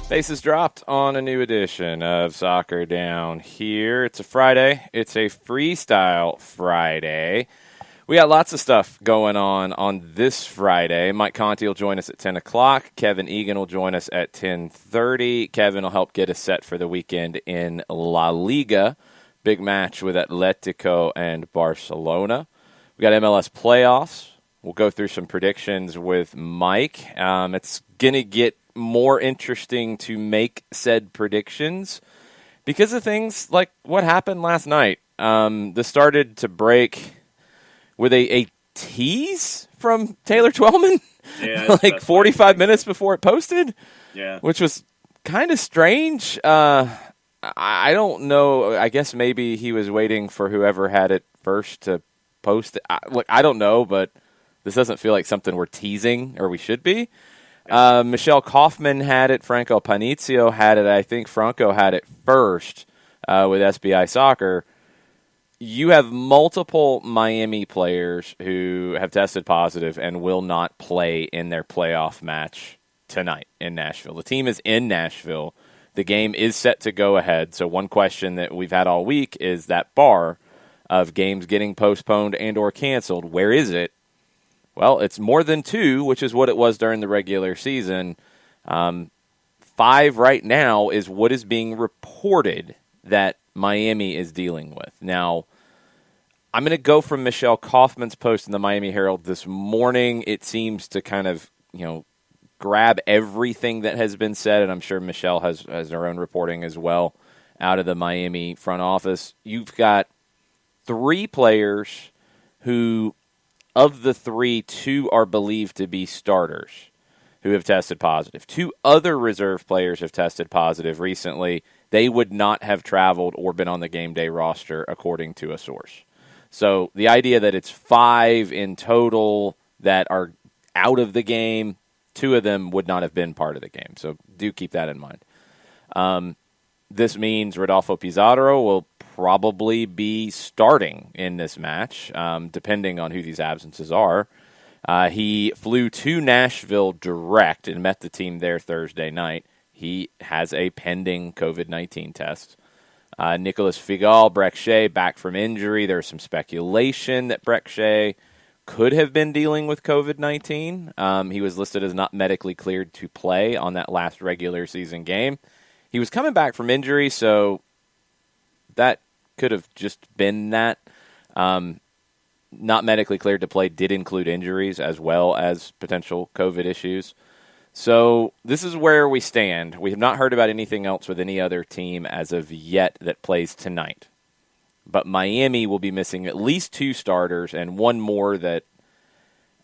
Bases dropped on a new edition of Soccer Down Here. It's a Friday. It's a Freestyle Friday. We got lots of stuff going on this Friday. Mike Conti will join us at 10 o'clock. Kevin Egan will join us at 10:30. Kevin will help get us set for the weekend in La Liga. Big match with Atletico and Barcelona. We got MLS Playoffs. We'll go through some predictions with Mike. It's going to get more interesting to make said predictions because of things like what happened last night. This started to break with a tease from Taylor Twellman, like 45 minutes before it posted, which was kind of strange. I don't know. I guess maybe he was waiting for whoever had it first to post it. I don't know, but this doesn't feel like something we're teasing or we should be. Michelle Kaufman had it. Franco Panizio had it. I think Franco had it first with SBI Soccer. You have multiple Miami players who have tested positive and will not play in their playoff match tonight in Nashville. The team is in Nashville. The game is set to go ahead. So one question that we've had all week is that bar of games getting postponed and or canceled. Where is it? Well, it's more than 2, which is what it was during the regular season. 5 right now is what is being reported that Miami is dealing with. Now, I'm going to go from Michelle Kaufman's post in the Miami Herald this morning. It seems to kind of, grab everything that has been said, and I'm sure Michelle has her own reporting as well out of the Miami front office. You've got 3 players who, of the 3, 2 are believed to be starters who have tested positive. 2 other reserve players have tested positive recently. They would not have traveled or been on the game day roster, according to a source. So the idea that it's 5 in total that are out of the game, 2 of them would not have been part of the game. So do keep that in mind. This means Rodolfo Pizarro will probably be starting in this match, depending on who these absences are. He flew to Nashville direct and met the team there Thursday night. He has a pending COVID-19 test. Nicolas Figal, Breck Shea, back from injury. There's some speculation that Breck Shea could have been dealing with COVID-19. He was listed as not medically cleared to play on that last regular season game. He was coming back from injury, so that could have just been that. Not medically cleared to play did include injuries as well as potential COVID issues. So this is where we stand. We have not heard about anything else with any other team as of yet that plays tonight. But Miami will be missing at least 2 starters and 1 more that,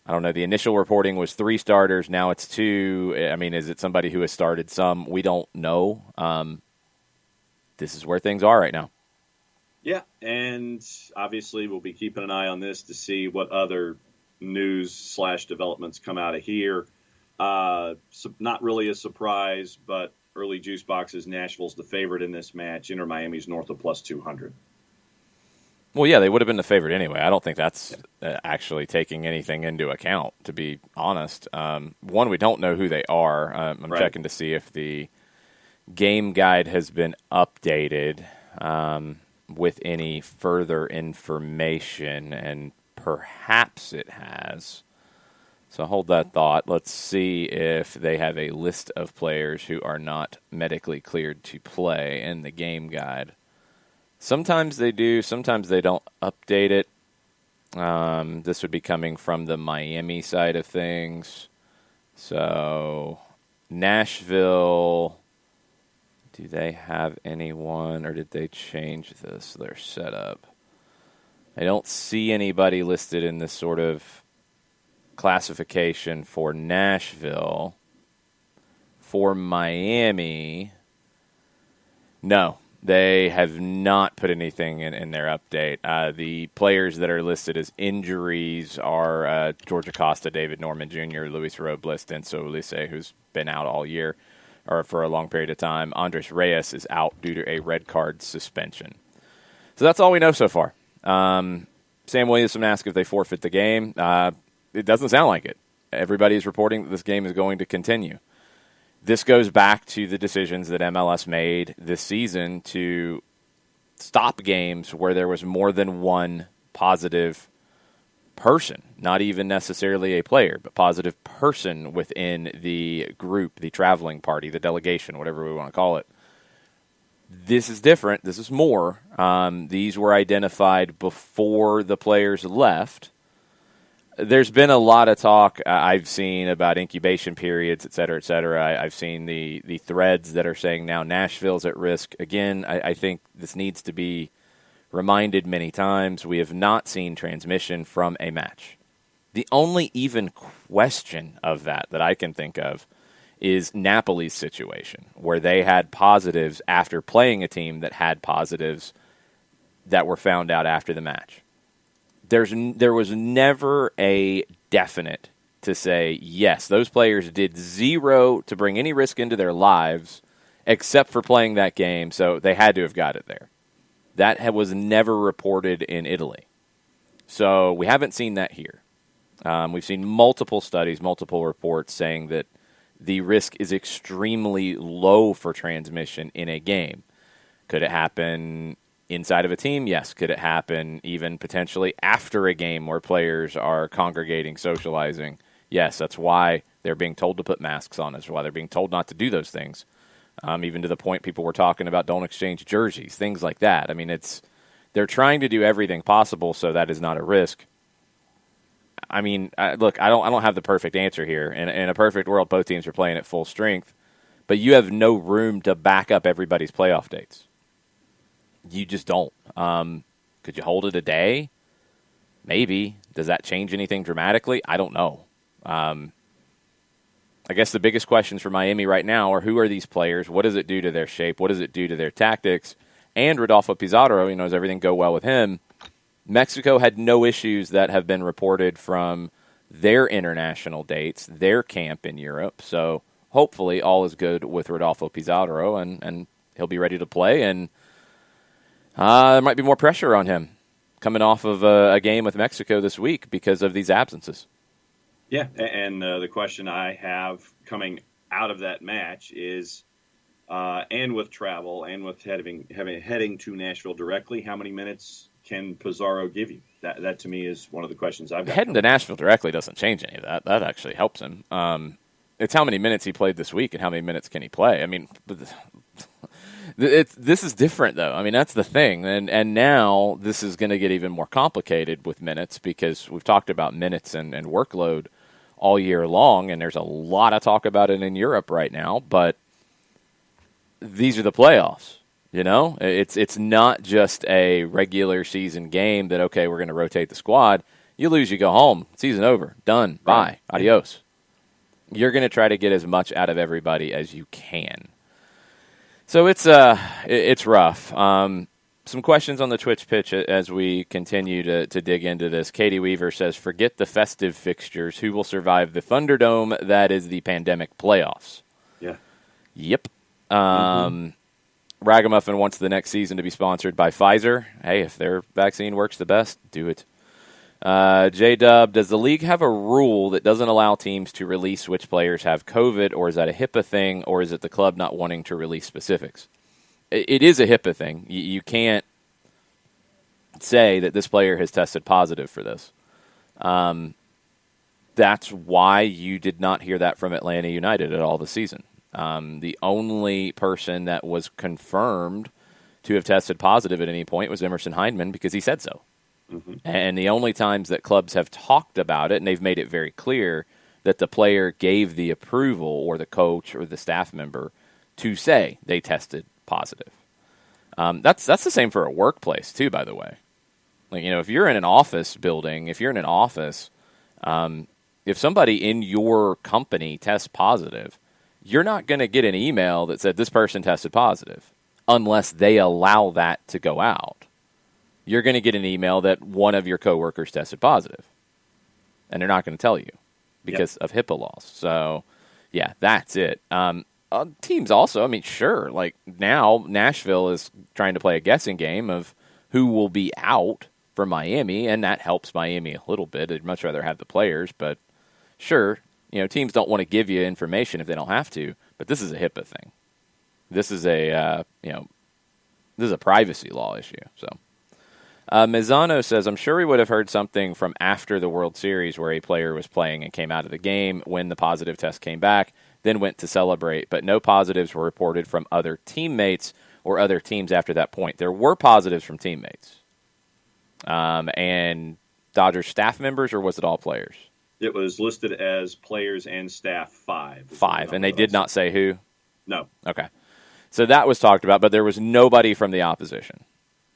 I don't know, the initial reporting was 3 starters. Now it's 2. I mean, is it somebody who has started some? We don't know. This is where things are right now. Yeah, and obviously we'll be keeping an eye on this to see what other news/developments come out of here. So not really a surprise, but early juice boxes, Nashville's the favorite in this match. Inter Miami's north of plus 200. Well, yeah, they would have been the favorite anyway. I don't think that's actually taking anything into account, to be honest. One, we don't know who they are. I'm checking to see if the game guide has been updated with any further information, and perhaps it has. So hold that thought. Let's see if they have a list of players who are not medically cleared to play in the game guide. Sometimes they do, sometimes they don't update it. This would be coming from the Miami side of things. So, Nashville, do they have anyone, or did they change their setup? I don't see anybody listed in this sort of classification for Nashville. For Miami, no. They have not put anything in their update. The players that are listed as injuries are George Acosta, David Norman Jr., Luis Robles, Denso Ulisse, who's been out all year or for a long period of time. Andres Reyes is out due to a red card suspension. So that's all we know so far. Sam Williamson asked if they forfeit the game. It doesn't sound like it. Everybody is reporting that this game is going to continue. This goes back to the decisions that MLS made this season to stop games where there was more than one positive person, not even necessarily a player, but positive person within the group, the traveling party, the delegation, whatever we want to call it. This is different. This is more. These were identified before the players left. There's been a lot of talk I've seen about incubation periods, et cetera, et cetera. I've seen the threads that are saying now Nashville's at risk. Again, I think this needs to be reminded many times. We have not seen transmission from a match. The only even question of that I can think of is Napoli's situation, where they had positives after playing a team that had positives that were found out after the match. There was never a definite to say, yes, those players did zero to bring any risk into their lives except for playing that game, so they had to have got it there. That was never reported in Italy. So we haven't seen that here. We've seen multiple studies, multiple reports saying that the risk is extremely low for transmission in a game. Could it happen inside of a team? Yes. Could it happen even potentially after a game where players are congregating, socializing? Yes. That's why they're being told to put masks on. That's why they're being told not to do those things. Even to the point people were talking about don't exchange jerseys, things like that. I mean, they're trying to do everything possible so that is not a risk. I mean, look, I don't have the perfect answer here. In a perfect world, both teams are playing at full strength, but you have no room to back up everybody's playoff dates. You just don't. Could you hold it a day? Maybe. Does that change anything dramatically? I don't know. I guess the biggest questions for Miami right now are who are these players? What does it do to their shape? What does it do to their tactics? And Rodolfo Pizarro, does everything go well with him? Mexico had no issues that have been reported from their international dates, their camp in Europe. So hopefully all is good with Rodolfo Pizarro, and he'll be ready to play. And there might be more pressure on him coming off of a game with Mexico this week because of these absences. Yeah, and the question I have coming out of that match is, and with travel and with heading to Nashville directly, how many minutes can Pizarro give you? That to me is one of the questions I've got. Heading to Nashville directly doesn't change any of that. That actually helps him. It's how many minutes he played this week and how many minutes can he play. I mean, this is different, though. I mean, that's the thing. And now this is going to get even more complicated with minutes because we've talked about minutes and workload all year long, and there's a lot of talk about it in Europe right now, but these are the playoffs. It's not just a regular season game that, okay, we're going to rotate the squad. You lose, you go home. Season over. Done. Bye. Adios. You're going to try to get as much out of everybody as you can. So it's rough. Some questions on the Twitch pitch as we continue to dig into this. Katie Weaver says, forget the festive fixtures. Who will survive the Thunderdome? That is the pandemic playoffs. Yeah. Yep. Ragamuffin wants the next season to be sponsored by Pfizer. Hey, if their vaccine works the best, do it. J-Dub, does the league have a rule that doesn't allow teams to release which players have COVID, or is that a HIPAA thing, or is it the club not wanting to release specifics? It is a HIPAA thing. You can't say that this player has tested positive for this. That's why you did not hear that from Atlanta United at all this season. The only person that was confirmed to have tested positive at any point was Emerson Hyndman because he said so. Mm-hmm. And the only times that clubs have talked about it, and they've made it very clear that the player gave the approval or the coach or the staff member to say they tested positive. That's the same for a workplace too, by the way. Like, if you're in an office building, if somebody in your company tests positive, you're not going to get an email that said this person tested positive unless they allow that to go out. You're going to get an email that one of your coworkers tested positive, and they're not going to tell you because of HIPAA laws. So, yeah, that's it. Teams also, sure, like now Nashville is trying to play a guessing game of who will be out for Miami, and that helps Miami a little bit. I'd much rather have the players, but sure, teams don't want to give you information if they don't have to, but this is a HIPAA thing. This is a privacy law issue. So, Mazzano says, I'm sure we would have heard something from after the World Series where a player was playing and came out of the game when the positive test came back, then went to celebrate, but no positives were reported from other teammates or other teams after that point. There were positives from teammates. And Dodgers staff members, or was it all players? It was listed as players and staff 5. 5, and they did not say who? No. Okay. So that was talked about, but there was nobody from the opposition.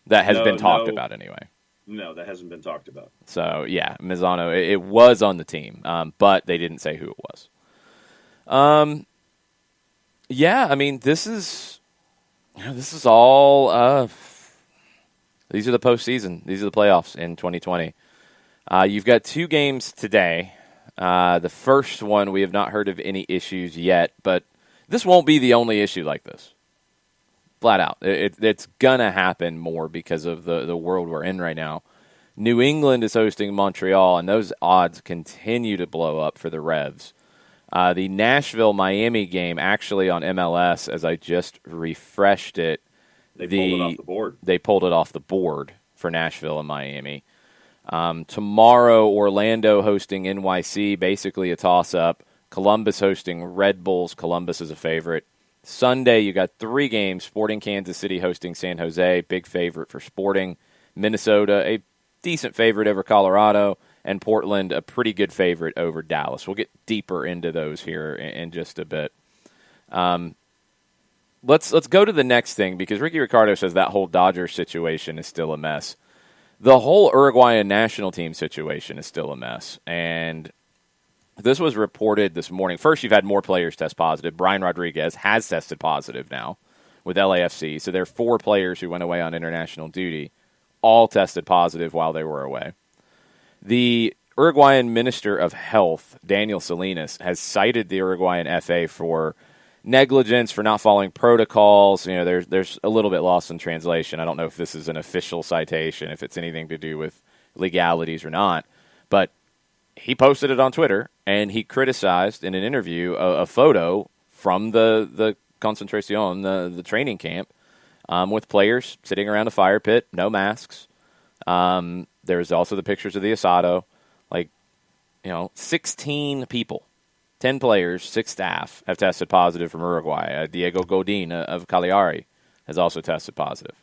That has been talked about anyway. No, that hasn't been talked about. So, yeah, Mazzano, it was on the team, but they didn't say who it was. Yeah, I mean, this is all. These are the postseason. These are the playoffs in 2020. You've got 2 games today. The first one, we have not heard of any issues yet, but this won't be the only issue like this. Flat out. It's going to happen more because of the world we're in right now. New England is hosting Montreal, and those odds continue to blow up for the Revs. The Nashville-Miami game, actually on MLS, as I just refreshed it, They pulled it off the board. They pulled it off the board for Nashville and Miami. Tomorrow, Orlando hosting NYC, basically a toss-up. Columbus hosting Red Bulls. Columbus is a favorite. Sunday, you got 3 games. Sporting Kansas City hosting San Jose, big favorite for Sporting. Minnesota, a decent favorite over Colorado. And Portland, a pretty good favorite over Dallas. We'll get deeper into those here in just a bit. Let's go to the next thing, because Ricky Ricardo says that whole Dodgers situation is still a mess. The whole Uruguayan national team situation is still a mess. And this was reported this morning. First, you've had more players test positive. Brian Rodriguez has tested positive now with LAFC. So there are 4 players who went away on international duty, all tested positive while they were away. The Uruguayan Minister of Health, Daniel Salinas, has cited the Uruguayan FA for negligence, for not following protocols. There's a little bit lost in translation. I don't know if this is an official citation, if it's anything to do with legalities or not. But he posted it on Twitter, and he criticized in an interview a photo from the Concentracion, the training camp, with players sitting around a fire pit, no masks. There's also the pictures of the asado. 16 people, 10 players, 6 staff have tested positive from Uruguay. Diego Godin of Cagliari has also tested positive.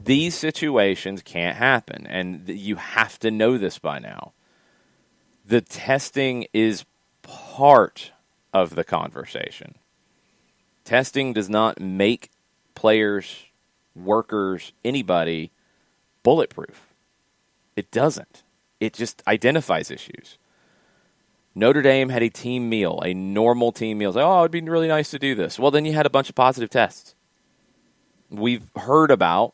These situations can't happen, and you have to know this by now. The testing is part of the conversation. Testing does not make players, workers, anybody bulletproof. It doesn't. It just identifies issues. Notre Dame had a team meal, a normal team meal. It would be really nice to do this. Well, then you had a bunch of positive tests. We've heard about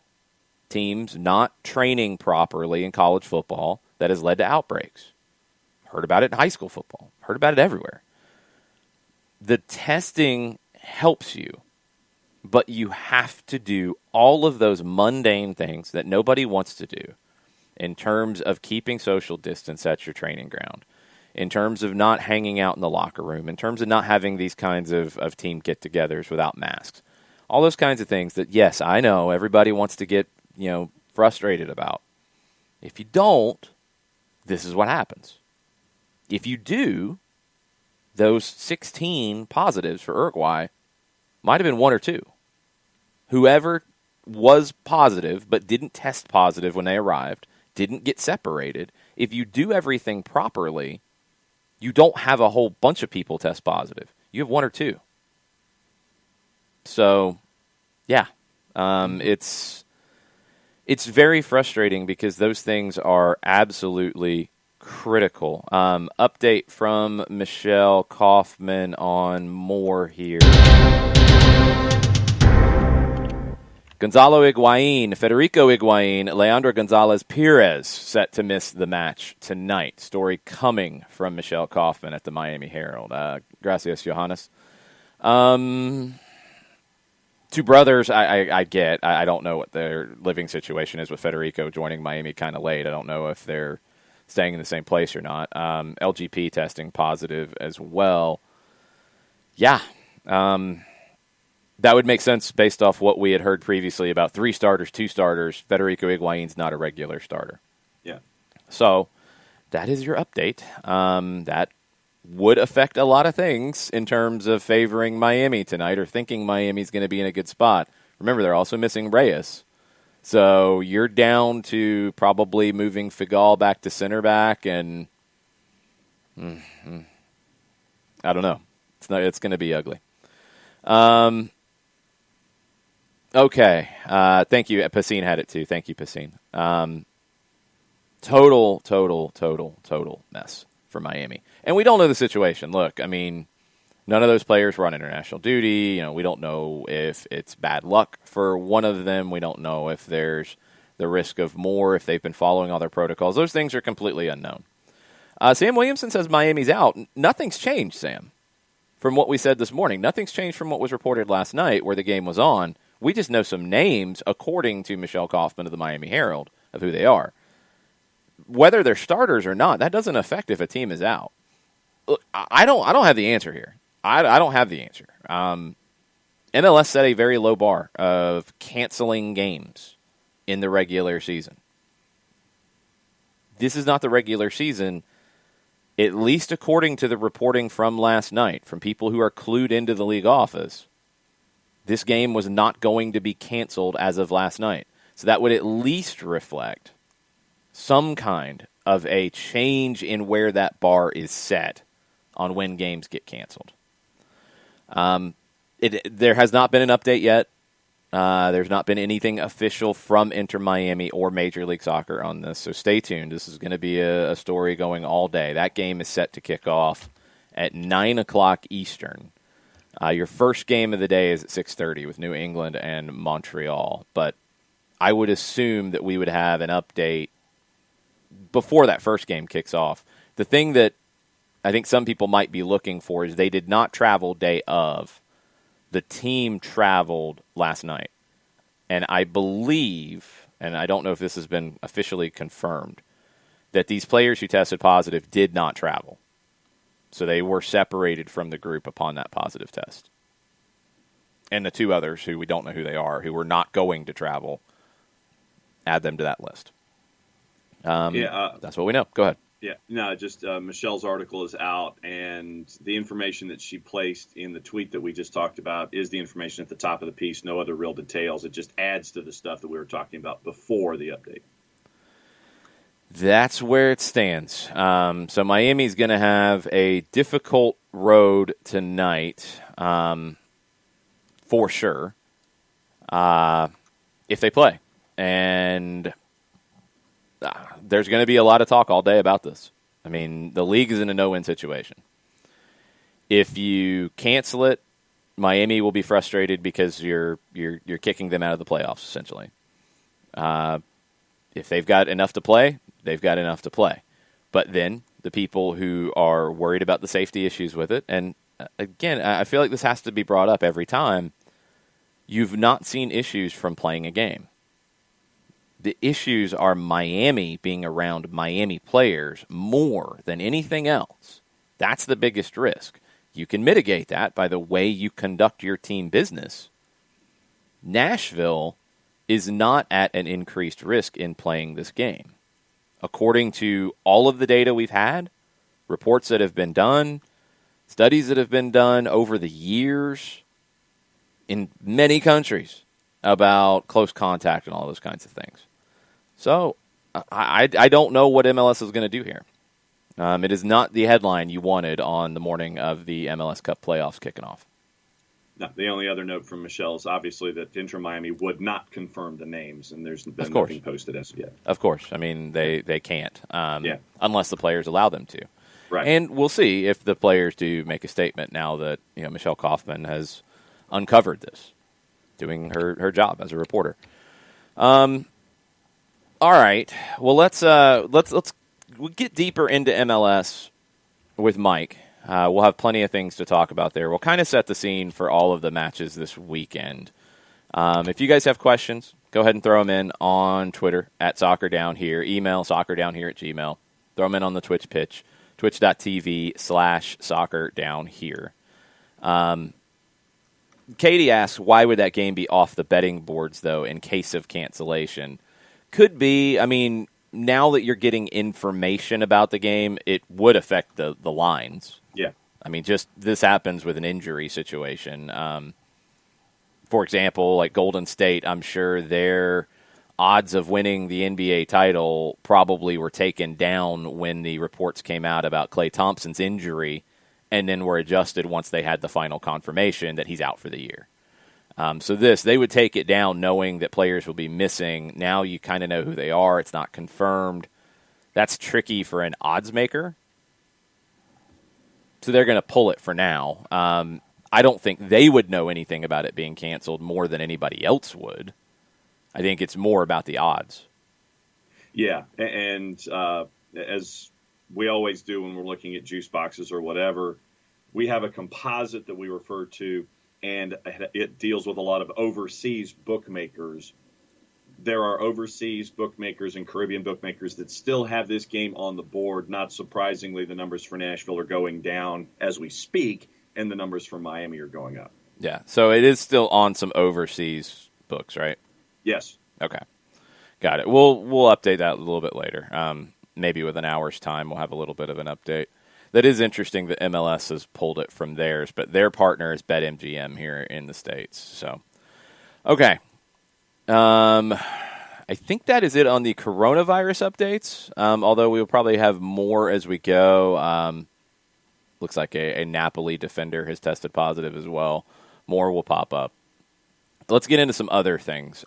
teams not training properly in college football that has led to outbreaks. Heard about it in high school football. Heard about it everywhere. The testing helps you, but you have to do all of those mundane things that nobody wants to do in terms of keeping social distance at your training ground, in terms of not hanging out in the locker room, in terms of not having these kinds of team get-togethers without masks. All those kinds of things that, yes, I know everybody wants to get frustrated about. If you don't, this is what happens. If you do, those 16 positives for Uruguay might have been 1 or 2. Whoever was positive but didn't test positive when they arrived, didn't get separated. If you do everything properly, you don't have a whole bunch of people test positive. You have 1 or 2. So, yeah, it's very frustrating because those things are absolutely critical. Update from Michelle Kaufman on more here. Gonzalo Higuain, Federico Higuain, Leandro Gonzalez Perez set to miss the match tonight. Story coming from Michelle Kaufman at the Miami Herald. Gracias, Johannes. 2 brothers, I get. I don't know what their living situation is with Federico joining Miami kind of late. I don't know if they're staying in the same place or not. LGP testing positive as well. Yeah. That would make sense based off what we had heard previously about 3 starters, 2 starters. Federico Higuain's not a regular starter. Yeah. So that is your update. That would affect a lot of things in terms of favoring Miami tonight or thinking Miami's going to be in a good spot. Remember, they're also missing Reyes. So you're down to probably moving Figal back to center back, and I don't know. It's going to be ugly. Okay. Thank you. Pacine had it too. Thank you, Pacine. Total mess for Miami. And we don't know the situation. Look, I mean, none of those players were on international duty. You know, we don't know if it's bad luck for one of them. We don't know if there's the risk of more, if they've been following all their protocols. Those things are completely unknown. Sam Williamson says Miami's out. Nothing's changed, Sam, from what we said this morning. Nothing's changed from what was reported last night where the game was on. We just know some names, according to Michelle Kaufman of the Miami Herald, of who they are. Whether they're starters or not, that doesn't affect if a team is out. Look, I don't have the answer here. I don't have the answer. MLS set a very low bar of canceling games in the regular season. This is not the regular season, at least according to the reporting from last night, from people who are clued into the league office. This game was not going to be canceled as of last night. So that would at least reflect some kind of a change in where that bar is set on when games get canceled. There has not been an update yet. There's not been anything official from Inter Miami or Major League Soccer on this, so stay tuned. This is going to be a story going all day. That game is set to kick off at 9 o'clock Eastern. Your first game of the day is at 6:30 with New England and Montreal, but I would assume that we would have an update before that first game kicks off. The thing that I think some people might be looking for is they did not travel day of. The team traveled last night. And I believe, and I don't know if this has been officially confirmed, that these players who tested positive did not travel. So they were separated from the group upon that positive test. And the 2 others, who we don't know who they are, who were not going to travel, add them to that list. That's what we know. Go ahead. Yeah, no, just Michelle's article is out, and the information that she placed in the tweet that we just talked about is the information at the top of the piece. No other real details. It just adds to the stuff that we were talking about before the update. That's where it stands. So Miami's going to have a difficult road tonight, for sure, if they play. And there's going to be a lot of talk all day about this. I mean, the league is in a no-win situation. If you cancel it, Miami will be frustrated because you're kicking them out of the playoffs, essentially. If they've got enough to play, they've got enough to play. But then the people who are worried about the safety issues with it, and again, I feel like this has to be brought up every time, you've not seen issues from playing a game. The issues are Miami being around Miami players more than anything else. That's the biggest risk. You can mitigate that by the way you conduct your team business. Nashville is not at an increased risk in playing this game. According to all of the data we've had, reports that have been done, studies that have been done over the years in many countries about close contact and all those kinds of things. So I don't know what MLS is going to do here. It is not the headline you wanted on the morning of the MLS Cup playoffs kicking off. No, the only other note from Michelle is obviously that Inter Miami would not confirm the names, and there's been nothing posted as of yet. Of course. I mean, they can't, unless the players allow them to. Right. And we'll see if the players do make a statement now that Michelle Kaufman has uncovered this, doing her job as a reporter. All right. Well, let's we'll get deeper into MLS with Mike. We'll have plenty of things to talk about there. We'll kind of set the scene for all of the matches this weekend. If you guys have questions, go ahead and throw them in on Twitter at SoccerDownHere. Email soccerdownhere@gmail.com. Throw them in on the Twitch pitch, twitch.tv/soccer down here. Katie asks, why would that game be off the betting boards, though, in case of cancellation? Could be, I mean, now that you're getting information about the game, it would affect the lines. Yeah. I mean, just this happens with an injury situation. For example, like Golden State, I'm sure their odds of winning the NBA title probably were taken down when the reports came out about Klay Thompson's injury, and then were adjusted once they had the final confirmation that he's out for the year. So they would take it down knowing that players will be missing. Now you kind of know who they are. It's not confirmed. That's tricky for an odds maker. So they're going to pull it for now. I don't think they would know anything about it being canceled more than anybody else would. I think it's more about the odds. Yeah, and as we always do when we're looking at juice boxes or whatever, we have a composite that we refer to, and it deals with a lot of overseas bookmakers. There are overseas bookmakers and Caribbean bookmakers that still have this game on the board. Not surprisingly, the numbers for Nashville are going down as we speak, and the numbers for Miami are going up. Yeah, so it is still on some overseas books, right? Yes. Okay, got it. We'll update that a little bit later. Maybe with an hour's time, we'll have a little bit of an update. That is interesting that MLS has pulled it from theirs, but their partner is BetMGM here in the States. So, okay. I think that is it on the coronavirus updates, although we'll probably have more as we go. Looks like a Napoli defender has tested positive as well. More will pop up. Let's get into some other things.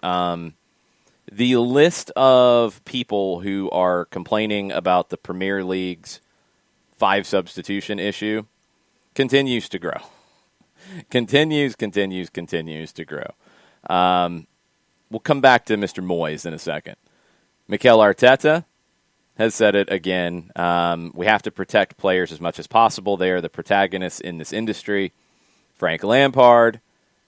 The list of people who are complaining about the Premier League's 5 substitution issue continues to grow. Continues to grow. We'll come back to Mr. Moyes in a second. Mikel Arteta has said it again. We have to protect players as much as possible. They are the protagonists in this industry. Frank Lampard,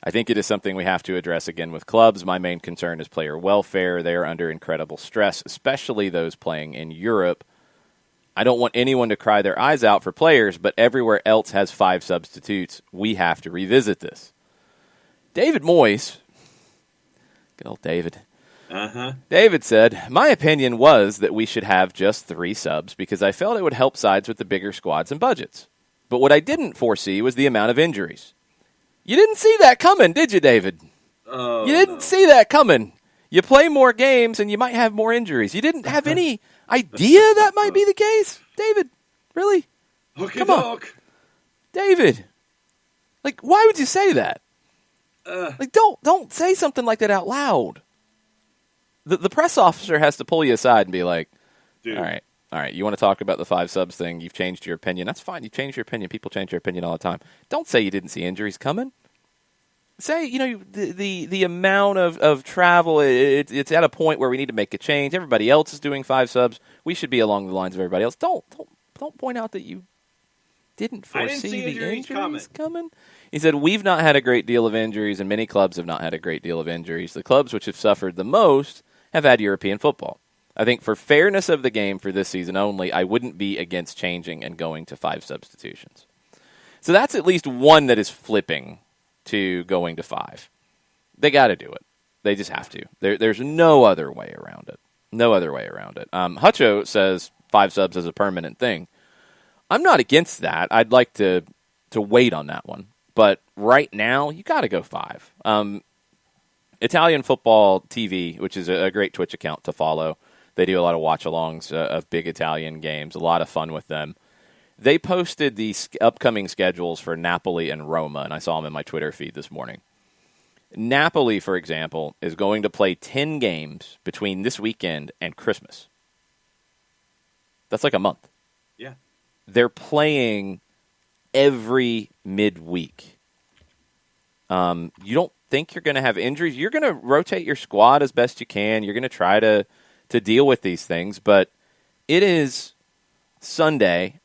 I think it is something we have to address again with clubs. My main concern is player welfare. They are under incredible stress, especially those playing in Europe. I don't want anyone to cry their eyes out for players, but everywhere else has 5 substitutes. We have to revisit this. David Moyes, good old David. David said, my opinion was that we should have just 3 subs because I felt it would help sides with the bigger squads and budgets. But what I didn't foresee was the amount of injuries. You didn't see that coming, did you, David? Oh, you didn't see that coming. You play more games and you might have more injuries. You didn't have any idea that might be the case? David, really? Come on. David, like, why would you say that? Like, don't say something like that out loud. The press officer has to pull you aside and be like, dude. All right, you want to talk about the 5 subs thing? You've changed your opinion. That's fine. You've changed your opinion. People change their opinion all the time. Don't say you didn't see injuries coming. Say, the amount of travel, it's at a point where we need to make a change. Everybody else is doing 5 subs. We should be along the lines of everybody else. Don't point out that you didn't foresee the injuries coming. He said, we've not had a great deal of injuries, and many clubs have not had a great deal of injuries. The clubs which have suffered the most have had European football. I think for fairness of the game for this season only, I wouldn't be against changing and going to 5 substitutions. So that's at least one that is flipping to going to 5. They got to do it. They just have to. There's no other way around it. Hutcho says 5 subs is a permanent thing. I'm not against that. I'd like to wait on that one. But right now, you got to go 5. Italian Football TV, which is a great Twitch account to follow. They do a lot of watch-alongs of big Italian games. A lot of fun with them. They posted the upcoming schedules for Napoli and Roma, and I saw them in my Twitter feed this morning. Napoli, for example, is going to play 10 games between this weekend and Christmas. That's like a month. Yeah. They're playing every midweek. You don't think you're going to have injuries? You're going to rotate your squad as best you can. You're going to try to deal with these things, but it is Sunday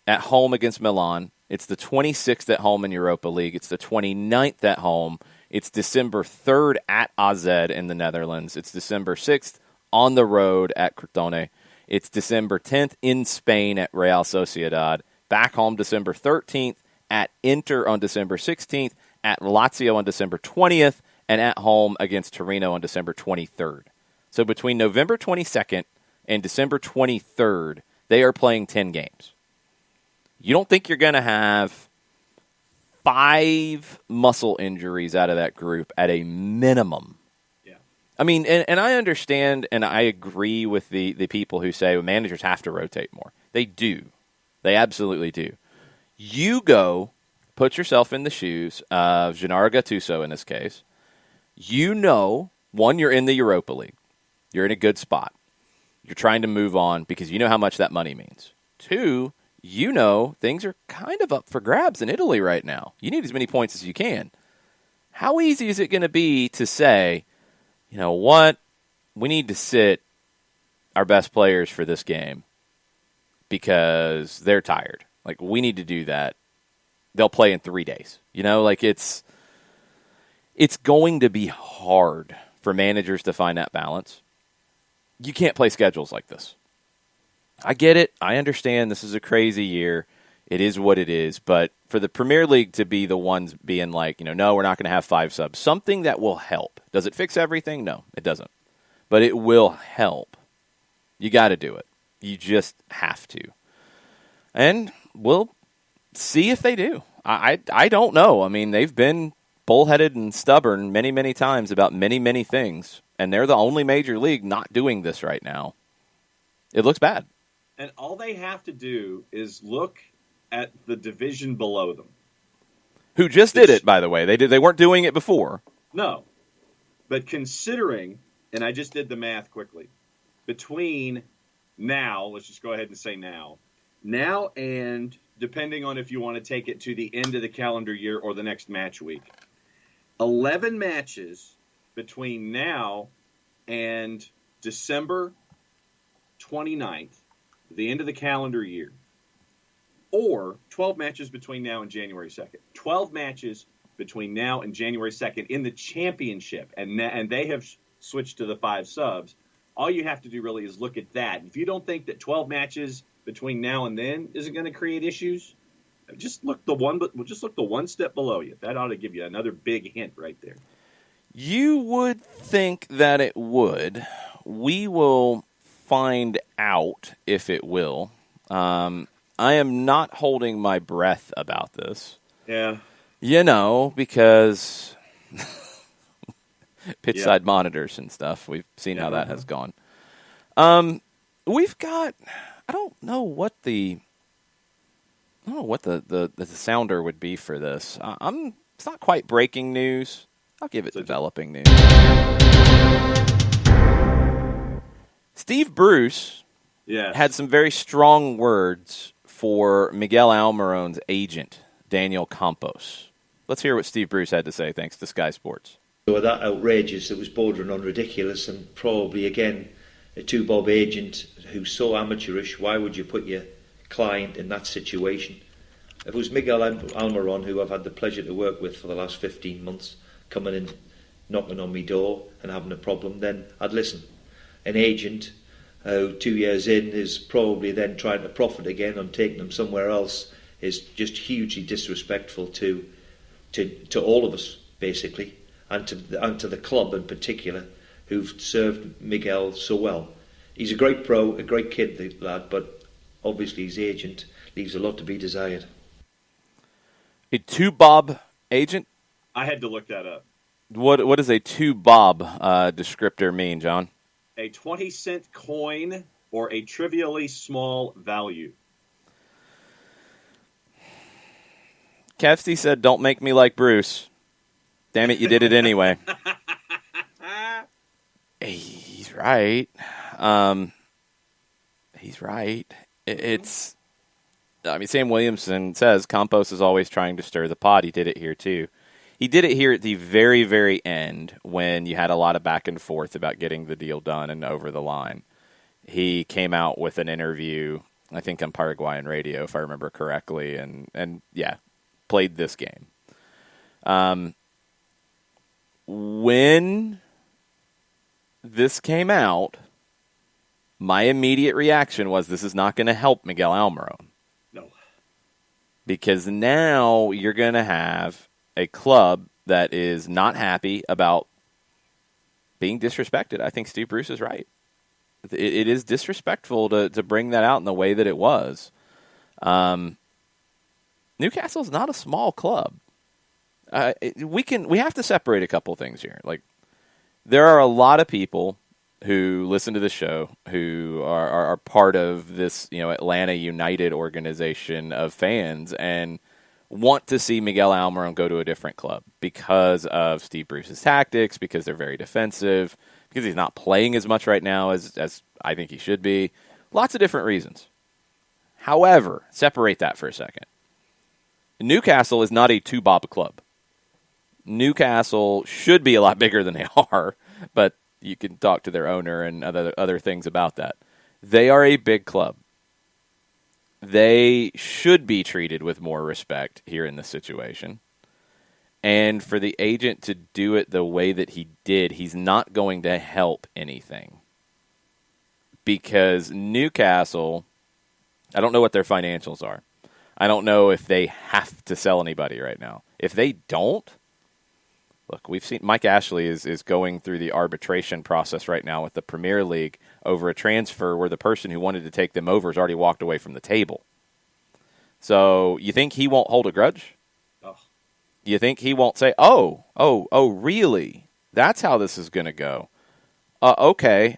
at home against Milan. It's the 26th at home in Europa League. It's the 29th at home. It's December 3rd at AZ in the Netherlands. It's December 6th on the road at Crotone. It's December 10th in Spain at Real Sociedad. Back home December 13th at Inter on December 16th, at Lazio on December 20th, and at home against Torino on December 23rd. So between November 22nd and December 23rd, they are playing 10 games. You don't think you're going to have 5 muscle injuries out of that group at a minimum? Yeah. I mean, and I understand and I agree with the people who say, well, managers have to rotate more. They do. They absolutely do. You go put yourself in the shoes of Gennaro Gattuso in this case. You know, one, you're in the Europa League. You're in a good spot. You're trying to move on because you know how much that money means. 2, you know things are kind of up for grabs in Italy right now. You need as many points as you can. How easy is it going to be to say, you know what, we need to sit our best players for this game because they're tired. Like, we need to do that. They'll play in 3 days. You know, like it's going to be hard for managers to find that balance. You can't play schedules like this. I get it. I understand this is a crazy year. It is what it is. But for the Premier League to be the ones being like, you know, no, we're not going to have 5 subs, something that will help. Does it fix everything? No, it doesn't. But it will help. You got to do it. You just have to. And we'll see if they do. I don't know. I mean, they've been bullheaded and stubborn many, many times about many, many things. And they're the only major league not doing this right now. It looks bad. And all they have to do is look at the division below them. Who just did it, by the way. They weren't doing it before. No. But considering, and I just did the math quickly, between now, let's just go ahead and say now and depending on if you want to take it to the end of the calendar year or the next match week, 11 matches between now and December 29th, the end of the calendar year, or 12 matches between now and January 2nd. 12 matches between now and January 2nd in the championship, and they have switched to the 5 subs. All you have to do really is look at that. If you don't think that 12 matches between now and then isn't going to create issues, just look the one step below you. That ought to give you another big hint right there. You would think that it would. We will find out if it will. I am not holding my breath about this. Yeah. You know, because pitch side monitors and stuff. We've seen how that has gone. We've got, I don't know what the sounder would be for this. It's not quite breaking news. I'll give it developing news. Steve Bruce had some very strong words for Miguel Almirón's agent, Daniel Campos. Let's hear what Steve Bruce had to say, thanks to Sky Sports. They were that outrageous, it was bordering on ridiculous, and probably, again, a two-bob agent who's so amateurish. Why would you put your client in that situation? If it was Miguel Almirón, who I've had the pleasure to work with for the last 15 months, coming in, knocking on my door and having a problem, then I'd listen. An agent who 2 years in is probably then trying to profit again on taking them somewhere else is just hugely disrespectful to all of us, basically, and to the club in particular, who've served Miguel so well. He's a great pro, a great kid, the lad, but obviously his agent leaves a lot to be desired. A two-bob agent? I had to look that up. What does a two-bob descriptor mean, John? A 20-cent coin or a trivially small value. Kevsty said, don't make me like Bruce. Damn it, you did it anyway. He's right. He's right. Sam Williamson says Campos is always trying to stir the pot. He did it here, too. He did it here at the very, very end when you had a lot of back and forth about getting the deal done and over the line. He came out with an interview, I think on Paraguayan radio, if I remember correctly, and played this game. When this came out, my immediate reaction was this is not going to help Miguel Almiron. No. Because now you're going to have a club that is not happy about being disrespected. I think Steve Bruce is right. It is disrespectful to bring that out in the way that it was. Newcastle's not a small club. We have to separate a couple things here. Like, there are a lot of people who listen to the show who are part of this, Atlanta United organization of fans and want to see Miguel Almiron go to a different club because of Steve Bruce's tactics, because they're very defensive, because he's not playing as much right now as I think he should be. Lots of different reasons. However, separate that for a second. Newcastle is not a two-bob club. Newcastle should be a lot bigger than they are, but you can talk to their owner and other things about that. They are a big club. They should be treated with more respect here in this situation. And for the agent to do it the way that he did, he's not going to help anything. Because Newcastle, I don't know what their financials are. I don't know if they have to sell anybody right now. If they don't, look, we've seen Mike Ashley is going through the arbitration process right now with the Premier League over a transfer where the person who wanted to take them over has already walked away from the table. So you think he won't hold a grudge? Oh. You think he won't say, oh, really? That's how this is going to go. Okay.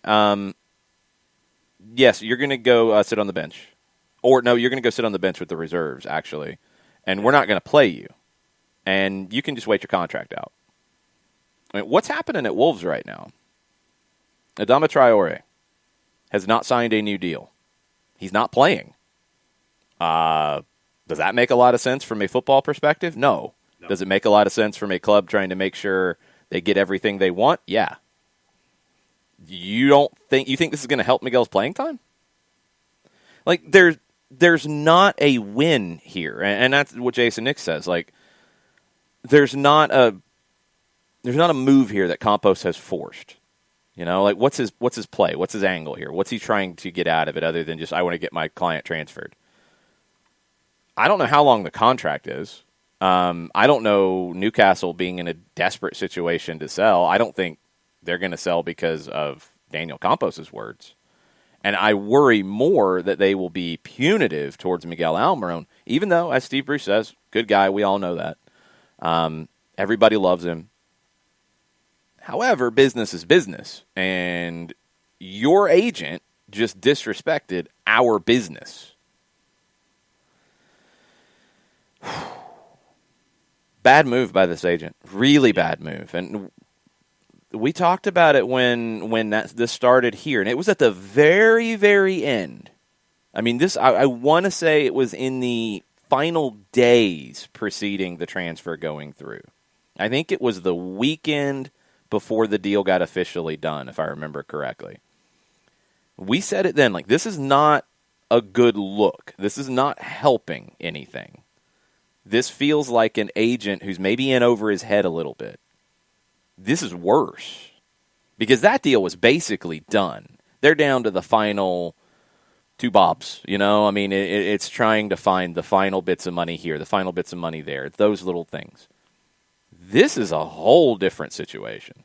Yes, you're going to go sit on the bench. Or, no, you're going to go sit on the bench with the reserves, actually. And we're not going to play you. And you can just wait your contract out. I mean, what's happening at Wolves right now? Adama Traore has not signed a new deal. He's not playing. Does that make a lot of sense from a football perspective? No. Does it make a lot of sense from a club trying to make sure they get everything they want? Yeah. You think this is going to help Miguel's playing time? Like, there's not a win here, and that's what Jason Nick says. Like, there's not a move here that Campos has forced. Like, what's his play? What's his angle here? What's he trying to get out of it other than just, I want to get my client transferred? I don't know how long the contract is. I don't know Newcastle being in a desperate situation to sell. I don't think they're going to sell because of Daniel Campos's words. And I worry more that they will be punitive towards Miguel Almiron, even though, as Steve Bruce says, good guy, we all know that. Everybody loves him. However, business is business, and your agent just disrespected our business. Bad move by this agent. Really bad move. And we talked about it when this started here, and it was at the very, very end. I mean, I want to say it was in the final days preceding the transfer going through. I think it was the weekend before the deal got officially done, if I remember correctly. We said it then, like, this is not a good look. This is not helping anything. This feels like an agent who's maybe in over his head a little bit. This is worse because that deal was basically done. They're down to the final two bobs, I mean, it's trying to find the final bits of money here, the final bits of money there, those little things. This is a whole different situation.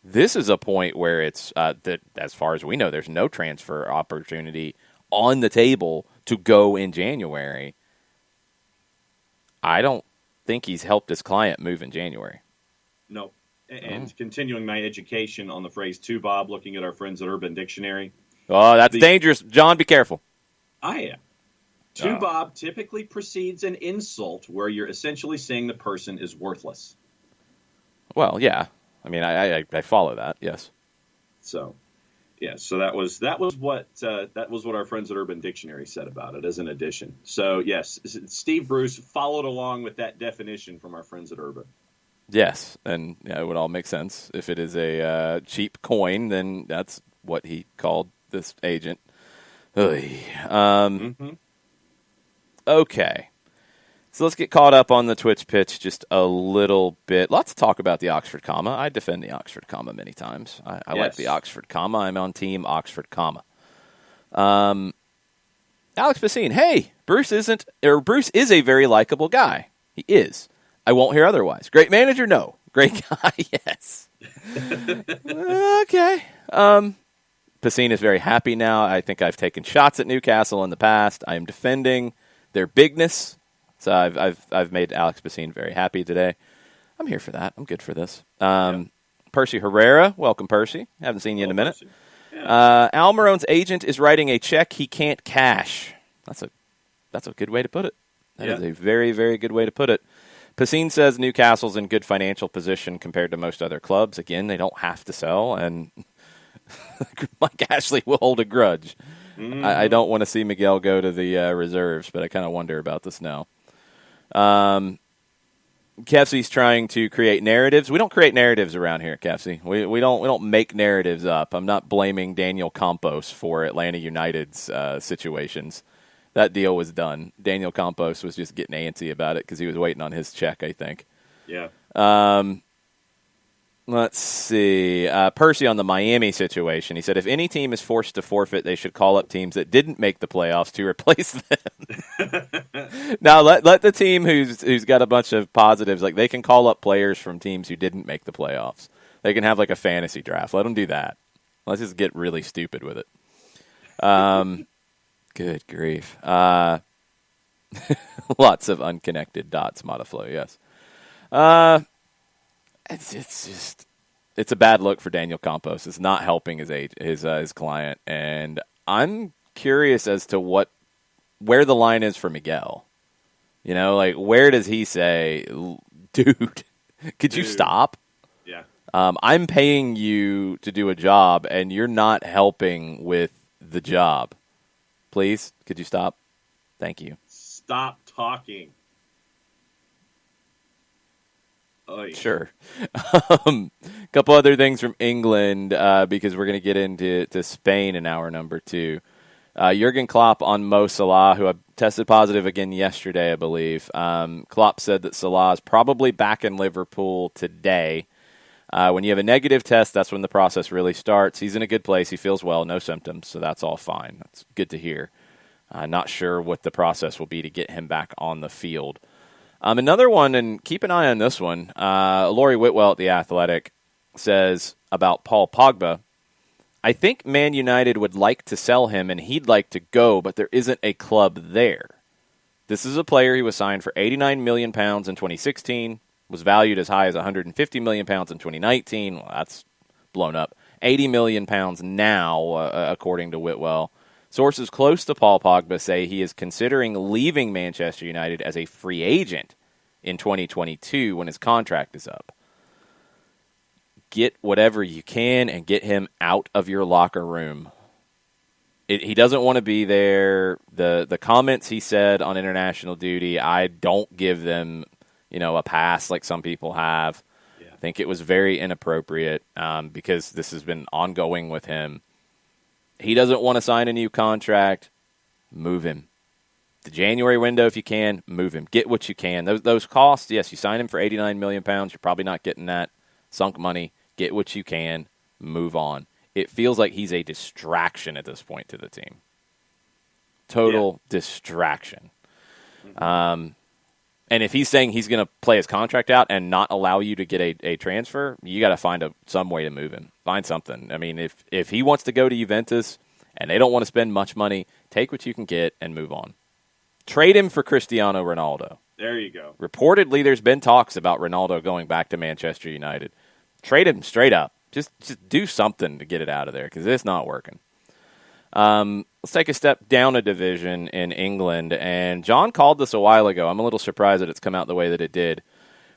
This is a point where it's, that as far as we know, there's no transfer opportunity on the table to go in January. I don't think he's helped his client move in January. No. And continuing my education on the phrase two bob, looking at our friends at Urban Dictionary. Oh, that's dangerous. John, be careful. I am. Two bob typically precedes an insult where you're essentially saying the person is worthless. Well, yeah. I mean, I follow that. Yes. So, yeah. So that was what our friends at Urban Dictionary said about it as an addition. So yes, Steve Bruce followed along with that definition from our friends at Urban. Yes, and it would all make sense. If it is a cheap coin, then that's what he called this agent. Okay. So let's get caught up on the Twitch pitch just a little bit. Lots to talk about the Oxford comma. I defend the Oxford comma many times. I like the Oxford comma. I'm on team Oxford comma. Alex Bassine, hey, Bruce is a very likable guy. He is. I won't hear otherwise. Great manager? No. Great guy? Yes. Okay. Bassine is very happy now. I think I've taken shots at Newcastle in the past. I am defending their bigness. So I've made Alex Bassine very happy today. I'm here for that. I'm good for this. Percy Herrera, welcome, Percy. Haven't seen you in a minute. Yeah. Almiron's agent is writing a check he can't cash. That's a good way to put it. That is a very, very good way to put it. Bassine says Newcastle's in good financial position compared to most other clubs. Again, they don't have to sell, and Mike Ashley will hold a grudge. Mm-hmm. I don't want to see Miguel go to the reserves, but I kind of wonder about this now. Kefsy's trying to create narratives. We don't create narratives around here, Kefsy. We don't make narratives up. I'm not blaming Daniel Campos for Atlanta United's situations. That deal was done. Daniel Campos was just getting antsy about it because he was waiting on his check, I think. Yeah. Let's see. Percy on the Miami situation. He said, if any team is forced to forfeit, they should call up teams that didn't make the playoffs to replace them. Now, let the team who's got a bunch of positives, like they can call up players from teams who didn't make the playoffs. They can have like a fantasy draft. Let them do that. Let's just get really stupid with it. Good grief. Lots of unconnected dots, Modiflow, yes. It's a bad look for Daniel Campos. It's not helping his client, and I'm curious as to where the line is for Miguel. You know, like where does he say, dude, could you stop? Yeah. I'm paying you to do a job, and you're not helping with the job. Please, could you stop? Thank you. Stop talking. Sure. A couple other things from England because we're going to get into Spain in hour number 2. Jurgen Klopp on Mo Salah, who tested positive again yesterday, I believe. Klopp said that Salah is probably back in Liverpool today. When you have a negative test, that's when the process really starts. He's in a good place. He feels well, no symptoms, so that's all fine. That's good to hear. Not sure what the process will be to get him back on the field. Another one, and keep an eye on this one, Laurie Whitwell at The Athletic says about Paul Pogba, I think Man United would like to sell him and he'd like to go, but there isn't a club there. This is a player who was signed for £89 million in 2016, was valued as high as £150 million in 2019. Well, that's blown up. £80 million now, according to Whitwell. Sources close to Paul Pogba say he is considering leaving Manchester United as a free agent in 2022 when his contract is up. Get whatever you can and get him out of your locker room. He doesn't want to be there. The comments he said on international duty, I don't give them, a pass like some people have. Yeah. I think it was very inappropriate because this has been ongoing with him. He doesn't want to sign a new contract. Move him. The January window, if you can, move him. Get what you can. Those costs, yes, you sign him for £89 million. You're probably not getting that sunk money. Get what you can. Move on. It feels like he's a distraction at this point to the team. Total distraction. Mm-hmm. And if he's saying he's going to play his contract out and not allow you to get a transfer, you got to find some way to move him. Find something. I mean, if he wants to go to Juventus and they don't want to spend much money, take what you can get and move on. Trade him for Cristiano Ronaldo. There you go. Reportedly, there's been talks about Ronaldo going back to Manchester United. Trade him straight up. Just do something to get it out of there because it's not working. Let's take a step down a division in England, and John called this a while ago. I'm a little surprised that it's come out the way that it did.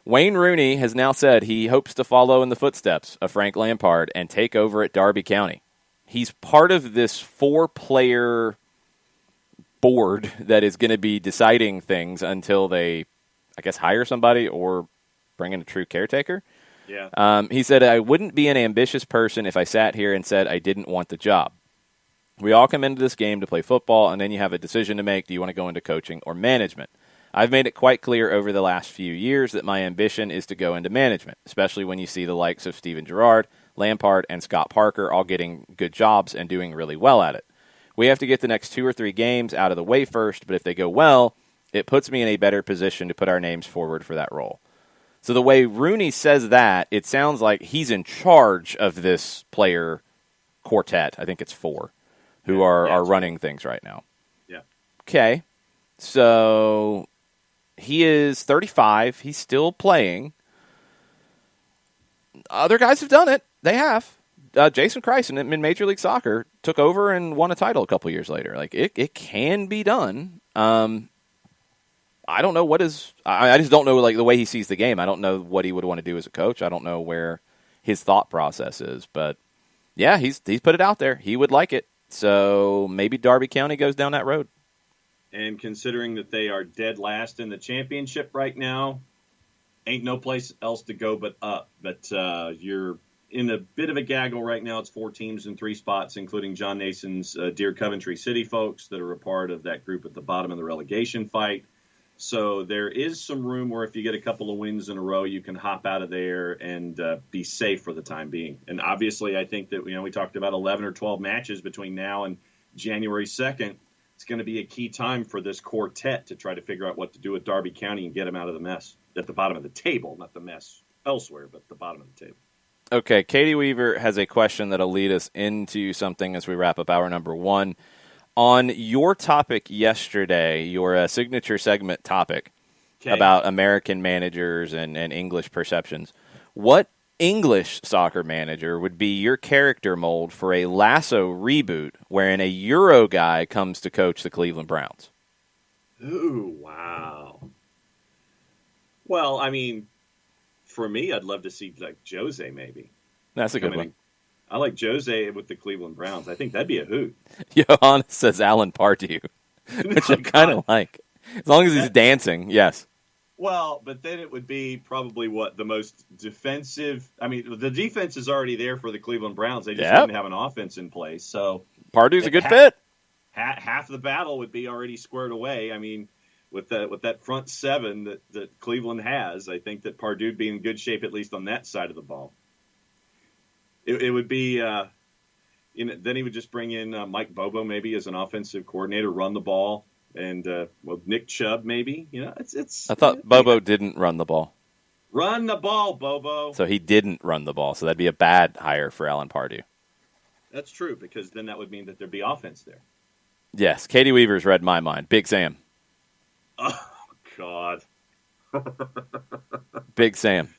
Wayne Rooney has now said he hopes to follow in the footsteps of Frank Lampard and take over at Derby County. He's part of this 4-player board that is going to be deciding things until they, I guess, hire somebody or bring in a true caretaker. Yeah. He said, I wouldn't be an ambitious person if I sat here and said I didn't want the job. We all come into this game to play football, and then you have a decision to make. Do you want to go into coaching or management? I've made it quite clear over the last few years that my ambition is to go into management, especially when you see the likes of Steven Gerrard, Lampard, and Scott Parker all getting good jobs and doing really well at it. We have to get the next 2 or 3 games out of the way first, but if they go well, it puts me in a better position to put our names forward for that role. So the way Rooney says that, it sounds like he's in charge of this player quartet. I think it's 4 who are running things right now. Yeah. Okay. So he is 35. He's still playing. Other guys have done it. They have. Jason Kreis in Major League Soccer took over and won a title a couple years later. Like, it can be done. I don't know what is. I just don't know, like, the way he sees the game. I don't know what he would want to do as a coach. I don't know where his thought process is. But yeah, he's put it out there. He would like it. So maybe Derby County goes down that road. And considering that they are dead last in the championship right now, ain't no place else to go but up. But you're in a bit of a gaggle right now. It's 4 teams in 3 spots, including John Nason's dear Coventry City folks that are a part of that group at the bottom of the relegation fight. So there is some room where if you get a couple of wins in a row, you can hop out of there and be safe for the time being. And obviously, I think that, we talked about 11 or 12 matches between now and January 2nd. It's going to be a key time for this quartet to try to figure out what to do with Derby County and get them out of the mess at the bottom of the table, not the mess elsewhere, but the bottom of the table. Okay, Katie Weaver has a question that'll lead us into something as we wrap up hour number 1. On your topic yesterday, your signature segment topic about American managers and English perceptions, what English soccer manager would be your character mold for a Lasso reboot wherein a Euro guy comes to coach the Cleveland Browns? Ooh, wow. Well, I mean, for me, I'd love to see like Jose maybe. That's a good one. I like Jose with the Cleveland Browns. I think that'd be a hoot. Johannes says Alan Pardew, which I kind of like. As long as he's dancing, yes. Well, but then it would be probably the most defensive. I mean, the defense is already there for the Cleveland Browns. They just didn't have an offense in place. So Pardew's a good fit. Half the battle would be already squared away. I mean, with that front 7 that Cleveland has, I think that Pardue would be in good shape, at least on that side of the ball. It would be, then he would just bring in Mike Bobo maybe as an offensive coordinator, run the ball, and Nick Chubb maybe. It's. I thought Bobo didn't run the ball. Run the ball, Bobo. So he didn't run the ball. So that'd be a bad hire for Alan Pardew. That's true, because then that would mean that there'd be offense there. Yes, Katie Weaver's read my mind. Big Sam. Oh God. Big Sam.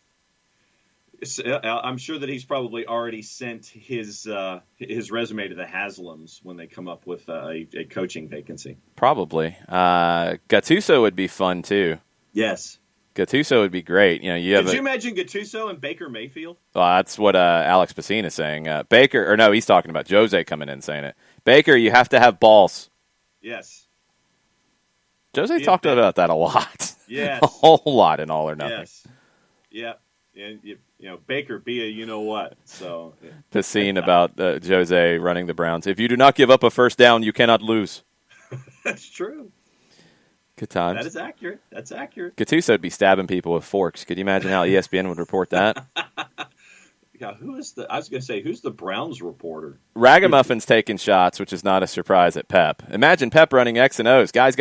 I'm sure that he's probably already sent his resume to the Haslams when they come up with a coaching vacancy. Probably. Gattuso would be fun too. Yes. Gattuso would be great. Could you imagine Gattuso and Baker Mayfield? Well, that's what Alex Pacine is saying. He's talking about Jose coming in saying it. Baker, you have to have balls. Yes. Jose talked about that a lot. Yes. A whole lot in All or Nothing. Yes. Yep. And Baker be a you-know-what. So Pacine about Jose running the Browns. If you do not give up a first down, you cannot lose. That's true. Good times. That is accurate. That's accurate. Gattuso would be stabbing people with forks. Could you imagine how ESPN would report that? Yeah, who's the Browns reporter? Ragamuffin's taking shots, which is not a surprise at Pep. Imagine Pep running X and O's. Guys.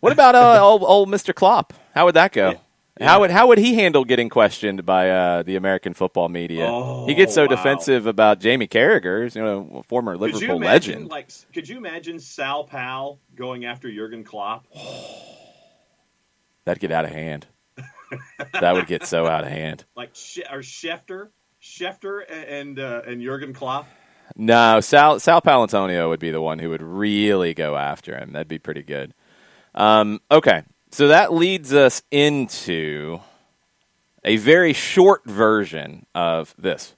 What about old Mr. Klopp? How would that go? Yeah. How would he handle getting questioned by the American football media? He gets so defensive about Jamie Carragher, former Liverpool legend. Could you imagine Sal Powell going after Jurgen Klopp? That'd get out of hand. That would get so out of hand. Like Schefter and Jurgen Klopp. No, Sal Palantonio would be the one who would really go after him. That'd be pretty good. Okay. So that leads us into a very short version of this.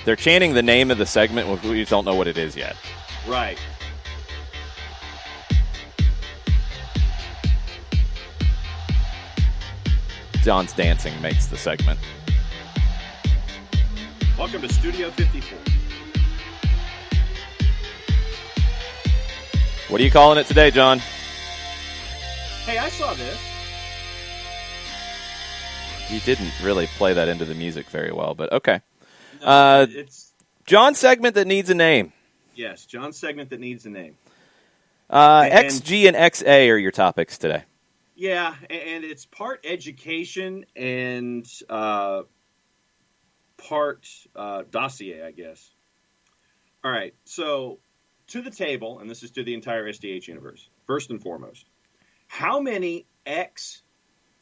They're chanting the name of the segment. We just don't know what it is yet. Right. John's dancing makes the segment. Welcome to Studio 54. What are you calling it today, John? Hey, I saw this. You didn't really play that into the music very well, but okay. No, it's John's segment that needs a name. Yes, John's segment that needs a name. XG and XA are your topics today. Yeah, and it's part education and part dossier, I guess. All right, so to the table, and this is to the entire SDH universe, first and foremost, how many X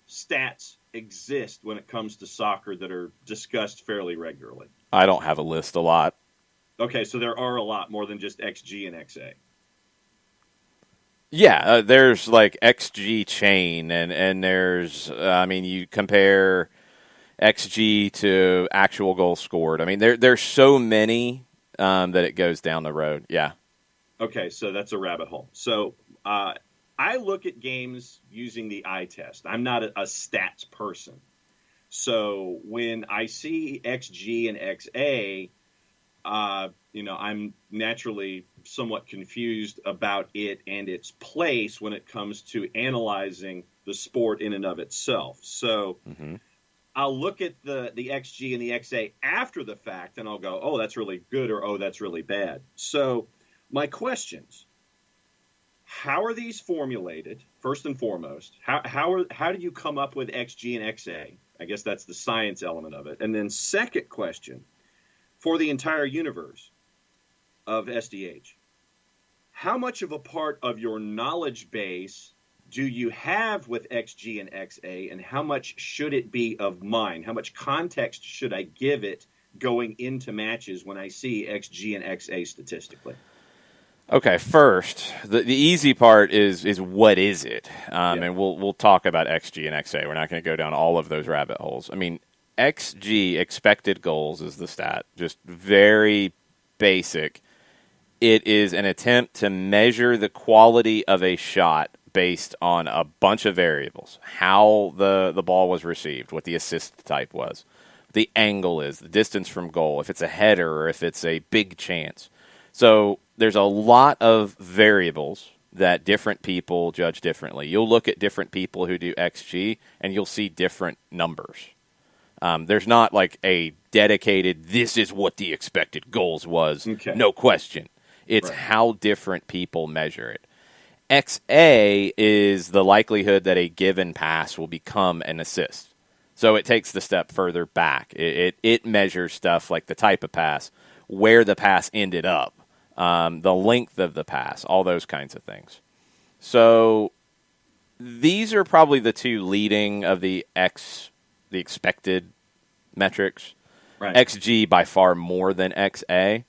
stats exist when it comes to soccer that are discussed fairly regularly? I don't have a list a lot. Okay, so there are a lot more than just XG and XA. Yeah, there's like XG chain, and there's, you compare XG to actual goals scored. I mean, there's so many that it goes down the road. Yeah. Okay, so that's a rabbit hole. So I look at games using the eye test. I'm not a stats person. So when I see XG and XA, I'm naturally somewhat confused about it and its place when it comes to analyzing the sport in and of itself. So I'll look at the XG and the XA after the fact, and I'll go, oh, that's really good, or oh, that's really bad. So my questions: how are these formulated, first and foremost? How do you come up with XG and XA? I guess that's the science element of it. And then second question, for the entire universe of SDH, how much of a part of your knowledge base do you have with XG and XA, and how much should it be of mine? How much context should I give it going into matches when I see XG and XA statistically? Okay, first, the easy part is what is it? And we'll talk about XG and XA. We're not going to go down all of those rabbit holes. I mean, XG, expected goals, is the stat. Just very basic. It is an attempt to measure the quality of a shot based on a bunch of variables. How the ball was received, what the assist type was, the angle is, the distance from goal, if it's a header or if it's a big chance. So there's a lot of variables that different people judge differently. You'll look at different people who do XG, and you'll see different numbers. There's not like a dedicated, this is what the expected goals was, no question. It's how different people measure it. XA is the likelihood that a given pass will become an assist. So it takes the step further back. It measures stuff like the type of pass, where the pass ended up, the length of the pass, all those kinds of things. So these are probably the two leading of the expected metrics. Right. XG by far more than XA.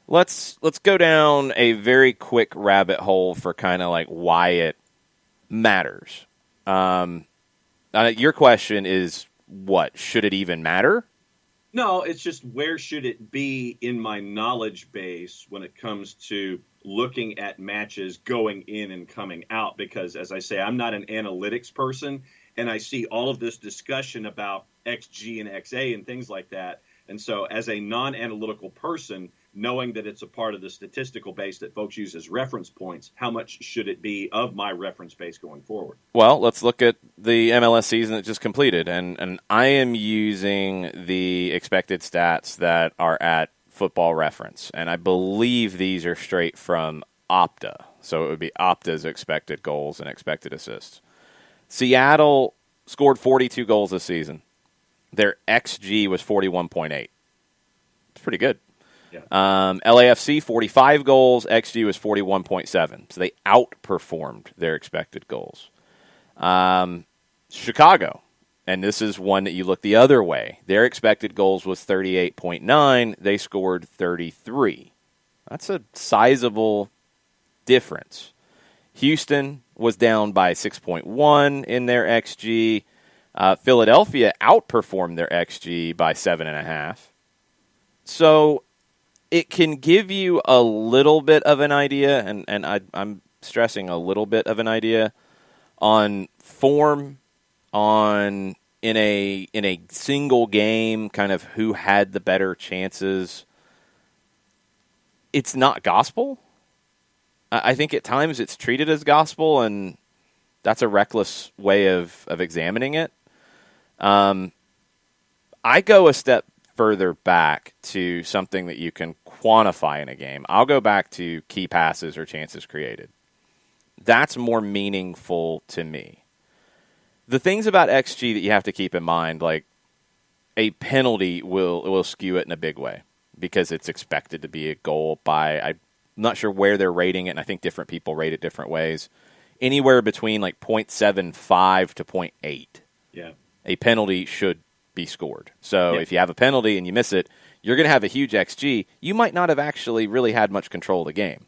Let's go down a very quick rabbit hole for kind of like why it matters. Your question is, what? Should it even matter? No, it's just where should it be in my knowledge base when it comes to looking at matches going in and coming out? Because, as I say, I'm not an analytics person, and I see all of this discussion about XG and XA and things like that. And so as a non-analytical person, knowing that it's a part of the statistical base that folks use as reference points, how much should it be of my reference base going forward? Well, let's look at the MLS season that just completed. And I am using the expected stats that are at Football Reference. And I believe these are straight from Opta. So it would be Opta's expected goals and expected assists. Seattle scored 42 goals this season. Their XG was 41.8. It's pretty good. Yeah. LAFC, 45 goals. XG was 41.7. So they outperformed their expected goals. Chicago, and this is one that you look the other way. Their expected goals was 38.9. They scored 33. That's a sizable difference. Houston was down by 6.1 in their XG. Philadelphia outperformed their XG by 7.5. So it can give you a little bit of an idea, and I'm stressing a little bit of an idea, on form, on in a single game, kind of who had the better chances, it's not gospel. I think at times it's treated as gospel, and that's a reckless way of examining it. I go a step further back to something that you can quantify in a game. I'll go back to key passes or chances created. That's more meaningful to me. The things about XG that you have to keep in mind, like a penalty will skew it in a big way because it's expected to be a goal by, I'm not sure where they're rating it, and I think different people rate it different ways. Anywhere between like 0.75 to 0.8. Yeah. A penalty should be scored. So if you have a penalty and you miss it, you're going to have a huge XG. You might not have actually really had much control of the game.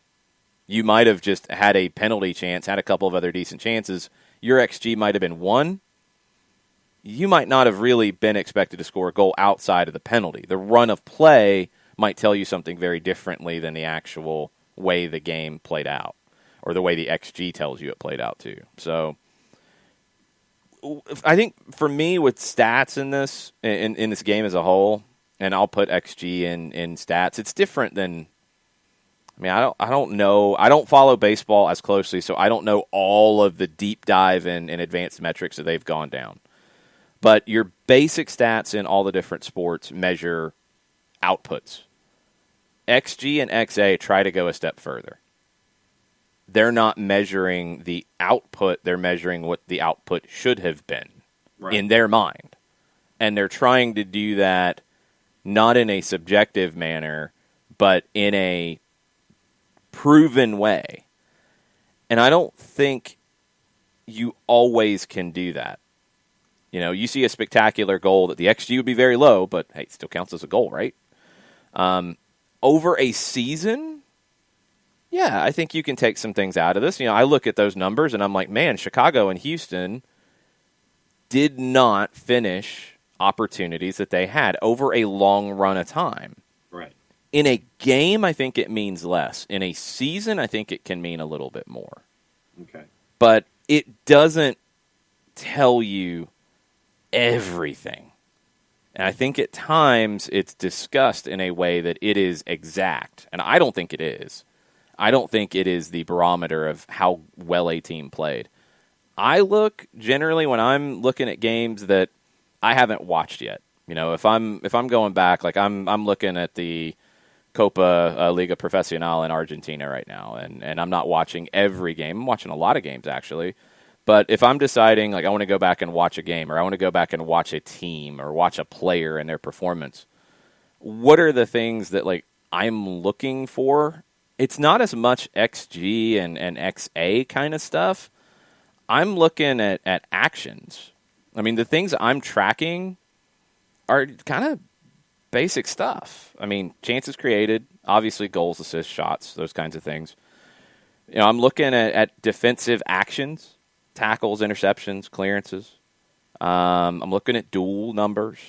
You might have just had a penalty chance, had a couple of other decent chances. Your XG might have been 1. You might not have really been expected to score a goal outside of the penalty. The run of play might tell you something very differently than the actual way the game played out, or the way the XG tells you it played out too. So I think for me with stats in this game as a whole, and I'll put XG in stats, it's different than, I mean, I don't know. I don't follow baseball as closely, so I don't know all of the deep dive and advanced metrics that they've gone down. But your basic stats in all the different sports measure outputs. XG and XA try to go a step further. They're not measuring the output. They're measuring what the output should have been in their mind. And they're trying to do that not in a subjective manner, but in a proven way. And I don't think you always can do that. You know, you see a spectacular goal that the XG would be very low, but hey, it still counts as a goal, right? Over a season, yeah, I think you can take some things out of this. You know, I look at those numbers and I'm like, man, Chicago and Houston did not finish opportunities that they had over a long run of time. Right. In a game, I think it means less. In a season, I think it can mean a little bit more. Okay. But it doesn't tell you everything. And I think at times it's discussed in a way that it is exact. And I don't think it is. I don't think it is the barometer of how well a team played. I look generally when I'm looking at games that I haven't watched yet. You know, if I'm going back, like I'm looking at the Copa Liga Profesional in Argentina right now, and I'm not watching every game. I'm watching a lot of games actually. But if I'm deciding, like, I want to go back and watch a game, or I want to go back and watch a team, or watch a player and their performance, what are the things that, like, I'm looking for? It's not as much XG and XA kind of stuff. I'm looking at actions. I mean, the things I'm tracking are kind of basic stuff. I mean, chances created, obviously goals, assists, shots, those kinds of things. You know, I'm looking at defensive actions. Tackles, interceptions, clearances. I'm looking at duel numbers.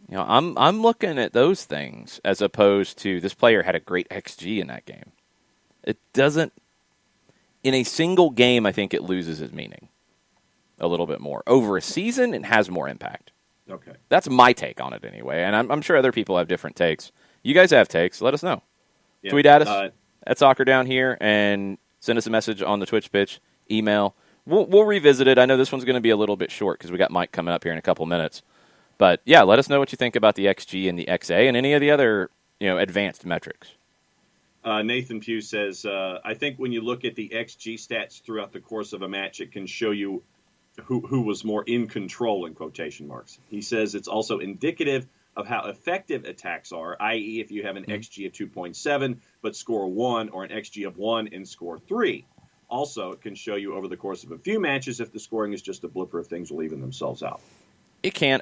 You know, I'm looking at those things as opposed to this player had a great XG in that game. It doesn't, in a single game, I think it loses its meaning a little bit more. Over a season, it has more impact. Okay. That's my take on it anyway, and I'm sure other people have different takes. You guys have takes. Let us know. Yeah. Tweet at us at Soccer Down Here and send us a message on the Twitch pitch, email. We'll revisit it. I know this one's going to be a little bit short because we got Mike coming up here in a couple minutes. But, yeah, let us know what you think about the XG and the XA and any of the other, you know, advanced metrics. Nathan Pugh says, I think when you look at the XG stats throughout the course of a match, it can show you who was more in control, in quotation marks. He says it's also indicative of how effective attacks are, i.e. if you have an XG of 2.7 but score 1 or an XG of 1 and score 3. Also, it can show you over the course of a few matches if the scoring is just a blip or if things will even themselves out. It can.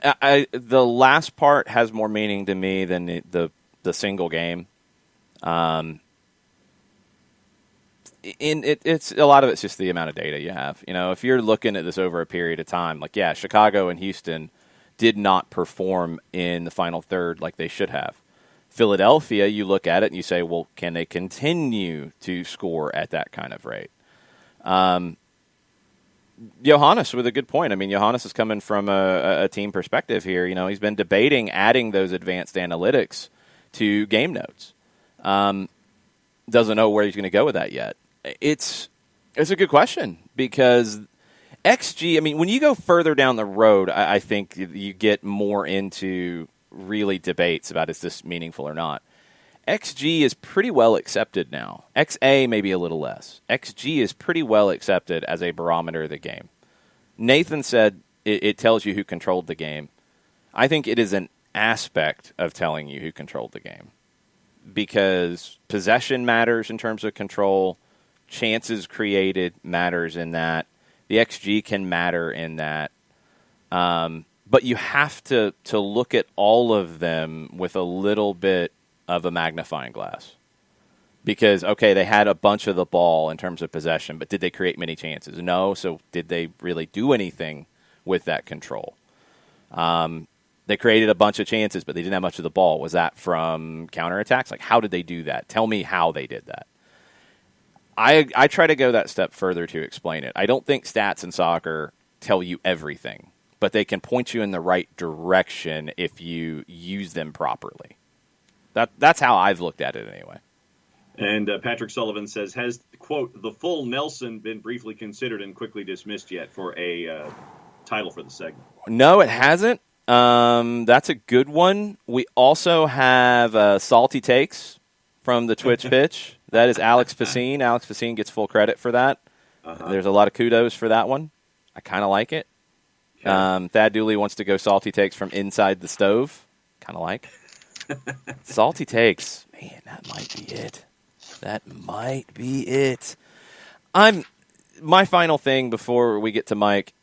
The last part has more meaning to me than the single game. It's a lot of it's just the amount of data you have. You know, if you're looking at this over a period of time, like, yeah, Chicago and Houston did not perform in the final third like they should have. Philadelphia, you look at it and you say, well, can they continue to score at that kind of rate? Johannes with a good point. I mean, Johannes is coming from a team perspective here. You know, he's been debating adding those advanced analytics to game notes. Doesn't know where he's going to go with that yet. It's a good question because XG, I mean, when you go further down the road, I think you get more into really debates about is this meaningful or not. XG is pretty well accepted now. XA maybe a little less. XG is pretty well accepted as a barometer of the game. Nathan said it tells you who controlled the game. I think it is an aspect of telling you who controlled the game because possession matters in terms of control. Chances created matters in that. The XG can matter in that. But you have to look at all of them with a little bit of a magnifying glass. Because, okay, they had a bunch of the ball in terms of possession, but did they create many chances? No, so did they really do anything with that control? They created a bunch of chances, but they didn't have much of the ball. Was that from counterattacks? Like, how did they do that? Tell me how they did that. I try to go that step further to explain it. I don't think stats in soccer tell you everything, but they can point you in the right direction if you use them properly. That's how I've looked at it anyway. And Patrick Sullivan says, has, quote, the full Nelson been briefly considered and quickly dismissed yet for a title for the segment? No, it hasn't. That's a good one. We also have Salty Takes from the Twitch pitch. That is Alex Pacine. Alex Pacine gets full credit for that. There's a lot of kudos for that one. I kind of like it. Okay. Thad Dooley wants to go Salty Takes from inside the stove. Kind of like. Salty Takes. Man, that might be it. That might be it. My final thing before we get to Mike,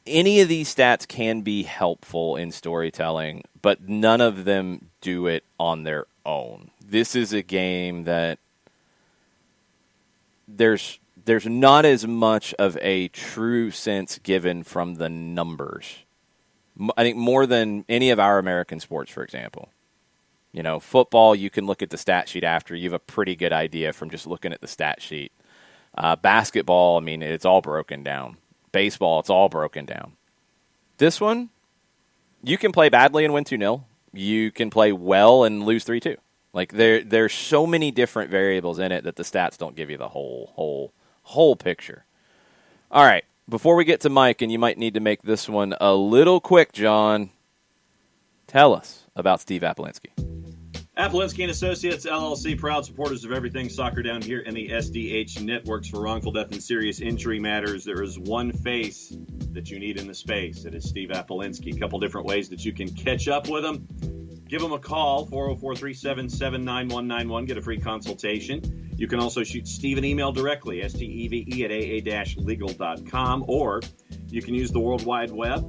any of these stats can be helpful in storytelling, but none of them do it on their own. This is a game that there's not as much of a true sense given from the numbers. I think more than any of our American sports, for example. You know, football, you can look at the stat sheet after. You have a pretty good idea from just looking at the stat sheet. Basketball, I mean, it's all broken down. Baseball, it's all broken down. This one, you can play badly and win 2-0. You can play well and lose 3-2. Like, there's so many different variables in it that the stats don't give you the whole picture. All right. Before we get to Mike, and you might need to make this one a little quick, John, tell us about Steve Apolinsky. Apolinsky & Associates, LLC, proud supporters of everything soccer down here in the SDH networks for wrongful death and serious injury matters. There is one face that you need in the space. It is Steve Apolinsky. A couple different ways that you can catch up with him. Give him a call, 404-377-9191. Get a free consultation. You can also shoot Steve an email directly, steve@aa-legal.com, or you can use the World Wide Web.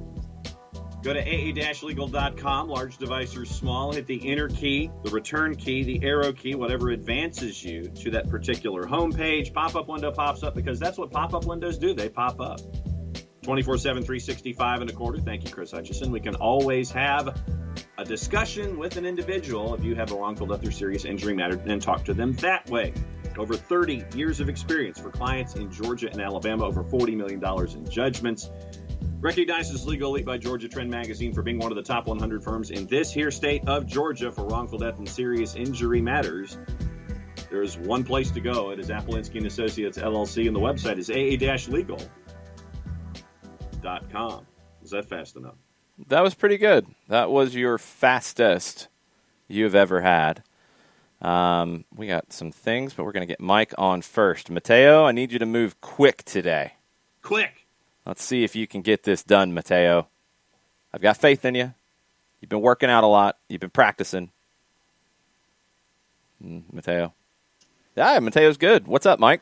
Go to aa-legal.com, large device or small, hit the enter key, the return key, the arrow key, whatever advances you to that particular homepage. Pop-up window pops up because that's what pop-up windows do. They pop up. 24/7, 365 and a quarter. Thank you, Chris Hutchison. We can always have a discussion with an individual if you have a wrongful death or serious injury matter and talk to them that way. Over 30 years of experience for clients in Georgia and Alabama, over $40 million in judgments. Recognized as Legal Elite by Georgia Trend Magazine for being one of the top 100 firms in this here state of Georgia for wrongful death and serious injury matters. There is one place to go. It is Apolinsky & Associates, LLC, and the website is aa-legal.com. Is that fast enough? That was pretty good. That was your fastest you've ever had. We got some things, but we're going to get Mike on first. Mateo, I need you to move quick today. Quick. Let's see if you can get this done, Mateo. I've got faith in you. You've been working out a lot. You've been practicing. Mateo. Yeah, Mateo's good. What's up, Mike?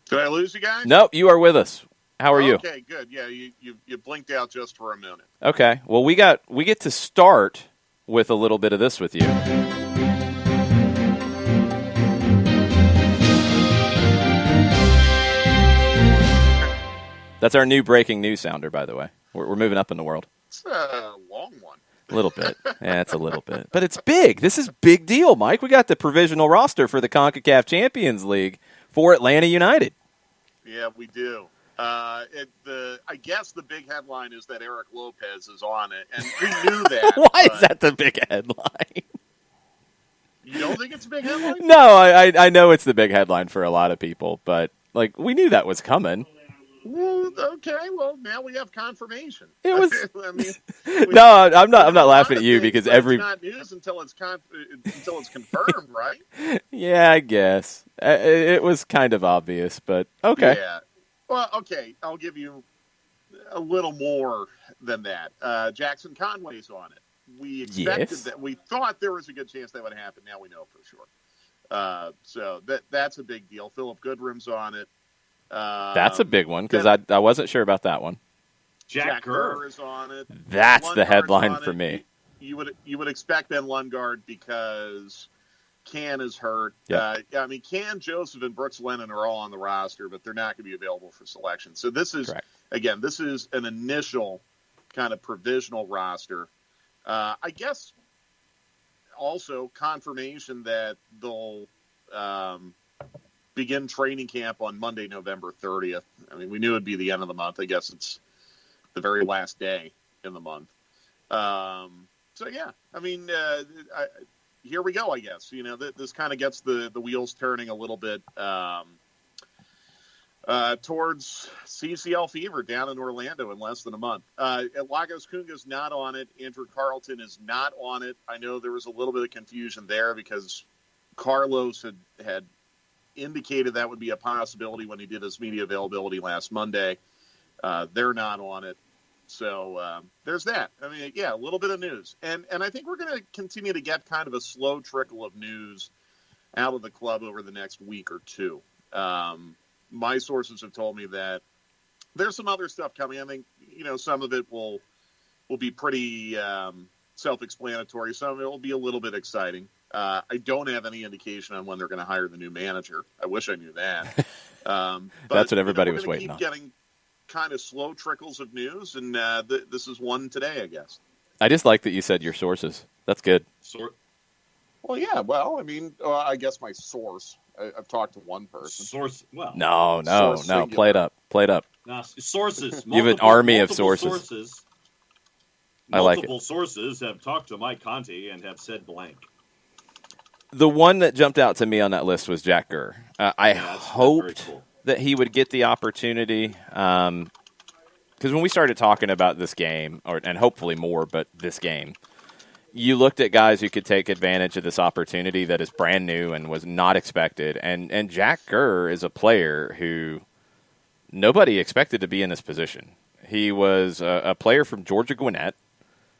Did I lose you guys? Nope, you are with us. How are you? Okay, good. Yeah, you blinked out just for a minute. Okay. Well, we get to start with a little bit of this with you. That's our new breaking news sounder, by the way. We're moving up in the world. It's a long one. A little bit. Yeah, it's a little bit. But it's big. This is big deal, Mike. We got the provisional roster for the CONCACAF Champions League for Atlanta United. Yeah, we do. I guess the big headline is that Eric Lopez is on it, and we knew that. Why is that the big headline? You don't think it's a big headline? No, I know it's the big headline for a lot of people, but like we knew that was coming. Well, okay. Well, now we have confirmation. It was. I mean, No, I'm not laughing at you because it's not news until it's confirmed, right? Yeah, I guess it was kind of obvious, but okay. Yeah. Well, okay. I'll give you a little more than that. Jackson Conway's on it. We expected that. We thought there was a good chance that would happen. Now we know for sure. So that's a big deal. Philip Goodrum's on it. That's a big one because I wasn't sure about that one. Jack Kerr is on it. That's the headline for me. You would expect Ben Lundgaard because Can is hurt. Yep. I mean, Can, Joseph, and Brooks Lennon are all on the roster, but they're not going to be available for selection. So this is this is an initial kind of provisional roster. I guess also confirmation that they'll begin training camp on Monday, November 30th. I mean, we knew it'd be the end of the month. I guess it's the very last day in the month. So yeah, I mean, here we go. I guess this kind of gets the wheels turning a little bit towards CCL fever down in Orlando in less than a month. Lagos Kunga's not on it. Andrew Carlton is not on it. I know there was a little bit of confusion there because Carlos had indicated that would be a possibility when he did his media availability last Monday. They're not on it. So there's that. I mean, yeah, a little bit of news. And I think we're going to continue to get kind of a slow trickle of news out of the club over the next week or two. My sources have told me that there's some other stuff coming. I think, some of it will be pretty self-explanatory. Some of it will be a little bit exciting. I don't have any indication on when they're going to hire the new manager. I wish I knew that. But, that's what everybody was waiting on. Keep getting kind of slow trickles of news, and this is one today, I guess. I just like that you said your sources. That's good. Well, yeah. Well, I mean, I guess my source. I've talked to one person. Source. Well, no. Singular. Play it up. No, sources. You have an army of sources. I like it. Multiple sources have talked to Mike Conti and have said blank. The one that jumped out to me on that list was Jack Kerr. I hoped that he would get the opportunity because when we started talking about this game, and hopefully more, but this game, you looked at guys who could take advantage of this opportunity that is brand new and was not expected. And Jack Kerr is a player who nobody expected to be in this position. He was a player from Georgia Gwinnett.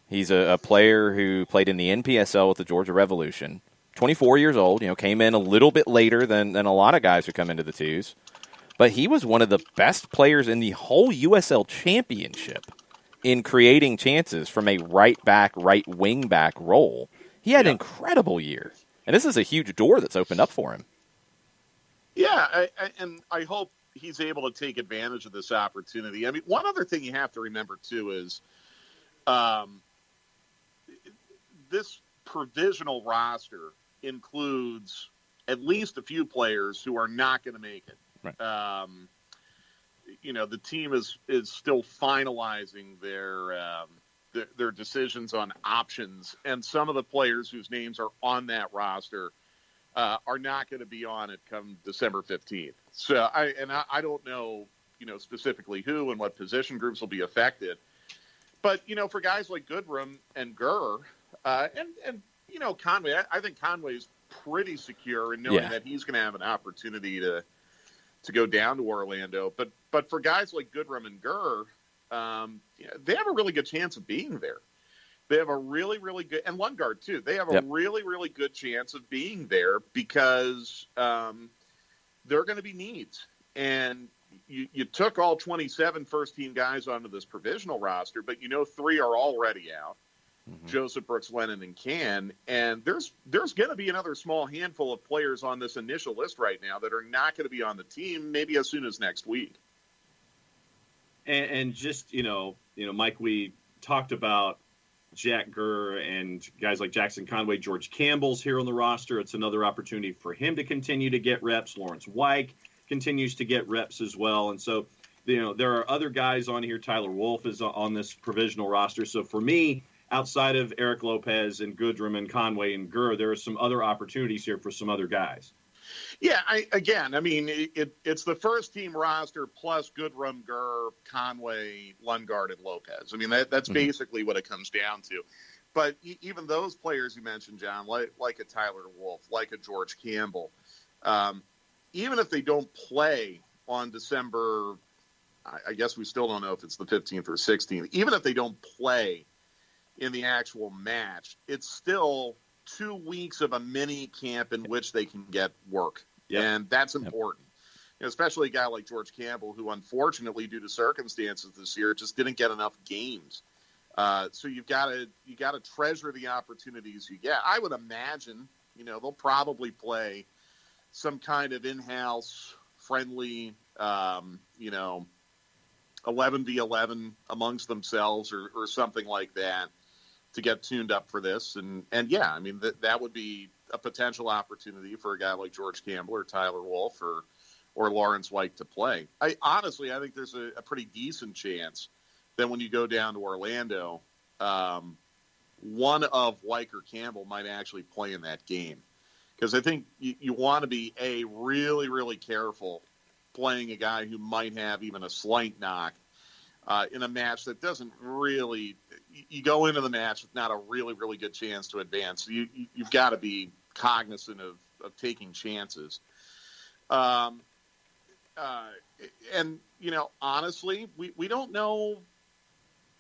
He's a player who played in the NPSL with the Georgia Revolution. 24 years old, came in a little bit later than a lot of guys who come into the twos. But he was one of the best players in the whole USL Championship in creating chances from a right back, right wing back role. He had an incredible year. And this is a huge door that's opened up for him. Yeah, and I hope he's able to take advantage of this opportunity. I mean, one other thing you have to remember, too, is this provisional roster includes at least a few players who are not going to make it. Right. The team is still finalizing their decisions on options, and some of the players whose names are on that roster are not going to be on it come December 15th. So I don't know, specifically who and what position groups will be affected. But, for guys like Goodrum and Gurr, and Conway, I think Conway's pretty secure in knowing that he's going to have an opportunity to go down to Orlando. But for guys like Goodrum and Gurr, they have a really good chance of being there. They have a really, really good, and Lundgaard too. They have a really, really good chance of being there because there are going to be needs. And you took all 27 first-team guys onto this provisional roster, but 3 are already out. Mm-hmm. Joseph, Brooks, Lennon, and Can. And there's going to be another small handful of players on this initial list right now that are not going to be on the team maybe as soon as next week. And just, Mike, we talked about Jack Gurr and guys like Jackson Conway. George Campbell's here on the roster. It's another opportunity for him to continue to get reps. Lawrence Wyke, continues to get reps as well. And so, there are other guys on here. Tyler Wolff is on this provisional roster. So for me, outside of Eric Lopez and Goodrum and Conway and Gurr, there are some other opportunities here for some other guys. Yeah, it's the first team roster plus Goodrum, Gurr, Conway, Lundgaard, and Lopez. I mean, that's basically what it comes down to. But even those players you mentioned, John, like a Tyler Wolff, like a George Campbell, even if they don't play on December, I guess we still don't know if it's the 15th or 16th, even if they don't play in the actual match, it's still 2 weeks of a mini camp in which they can get work. Yep. And that's important. Especially a guy like George Campbell, who unfortunately, due to circumstances this year, just didn't get enough games. So you got to treasure the opportunities you get. I would imagine, they'll probably play some kind of in-house friendly, 11v11 amongst themselves or something like that to get tuned up for this. And yeah, I mean, that would be a potential opportunity for a guy like George Campbell or Tyler Wolff or Lawrence White to play. I think there's a pretty decent chance that when you go down to Orlando, one of White or Campbell might actually play in that game. Because I think you want to be, really, really careful playing a guy who might have even a slight knock in a match that doesn't really – you go into the match with not a really, really good chance to advance. So you've got to be cognizant of taking chances. And, honestly, we don't know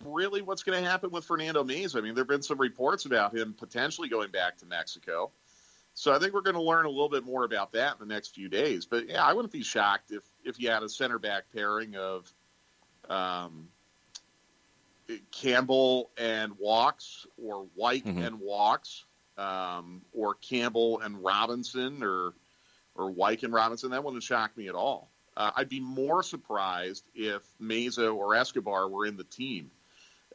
really what's going to happen with Fernando Meza. I mean, there have been some reports about him potentially going back to Mexico. So I think we're going to learn a little bit more about that in the next few days. But, yeah, I wouldn't be shocked if you had a center back pairing of Campbell and Walks or White and Walks or Campbell and Robinson or White and Robinson. That wouldn't shock me at all. I'd be more surprised if Meza or Escobar were in the team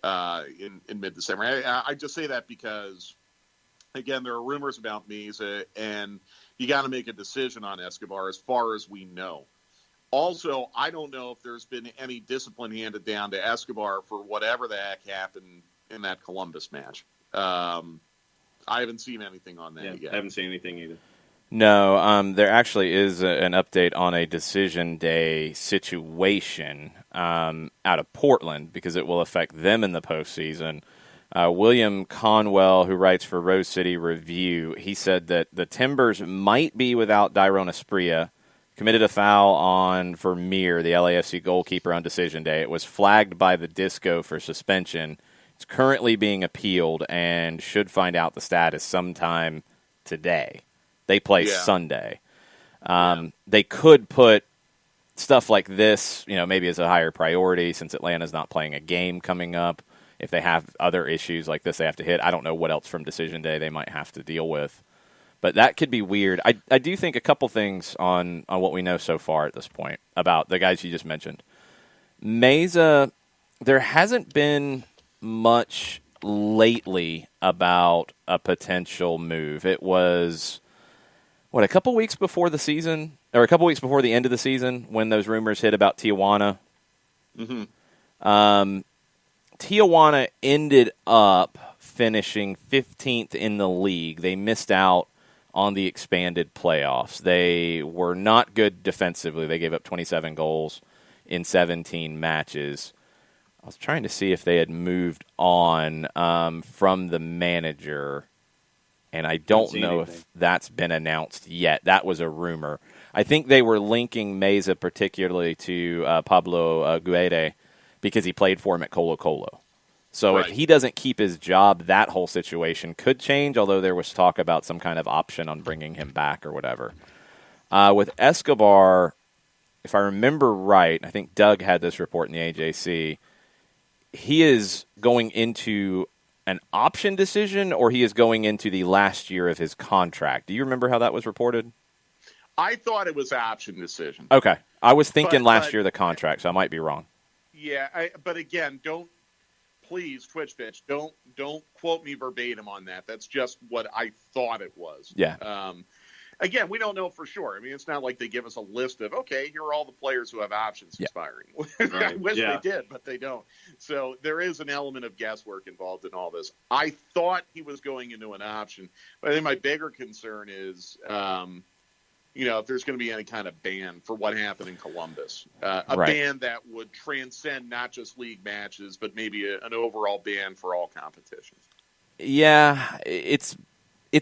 in mid-December. I just say that because, again, there are rumors about Meza, and you got to make a decision on Escobar as far as we know. Also, I don't know if there's been any discipline handed down to Escobar for whatever the heck happened in that Columbus match. I haven't seen anything on that yet. I haven't seen anything either. No, there actually is an update on a decision day situation out of Portland because it will affect them in the postseason. William Conwell, who writes for Rose City Review, he said that the Timbers might be without Dairon Asprilla, committed a foul on Vermeer, the LAFC goalkeeper, on decision day. It was flagged by the Disco for suspension. It's currently being appealed and should find out the status sometime today. They play Sunday. They could put stuff like this, maybe as a higher priority since Atlanta's not playing a game coming up. If they have other issues like this they have to hit, I don't know what else from decision day they might have to deal with. But that could be weird. I do think a couple things on what we know so far at this point about the guys you just mentioned. Meza, there hasn't been much lately about a potential move. It was, a couple weeks before the season, or a couple weeks before the end of the season when those rumors hit about Tijuana. Mm-hmm. Tijuana ended up finishing 15th in the league. They missed out on the expanded playoffs. They were not good defensively. They gave up 27 goals in 17 matches. I was trying to see if they had moved on from the manager, and I don't know if that's been announced yet. That was a rumor. I think they were linking Meza particularly to Pablo Guede because he played for him at Colo-Colo. So if he doesn't keep his job, that whole situation could change, although there was talk about some kind of option on bringing him back or whatever. With Escobar, if I remember right, I think Doug had this report in the AJC, he is going into an option decision or he is going into the last year of his contract. Do you remember how that was reported? I thought it was option decision. Okay. I was thinking last year of the contract, so I might be wrong. Yeah, but again, please, Twitch Bitch, don't quote me verbatim on that. That's just what I thought it was. Yeah. again, we don't know for sure. I mean, it's not like they give us a list of, okay, here are all the players who have options expiring. I wish they did, but they don't. So there is an element of guesswork involved in all this. I thought he was going into an option, but I think my bigger concern is, if there's going to be any kind of ban for what happened in Columbus, ban that would transcend not just league matches, but maybe an overall ban for all competitions. Yeah, it's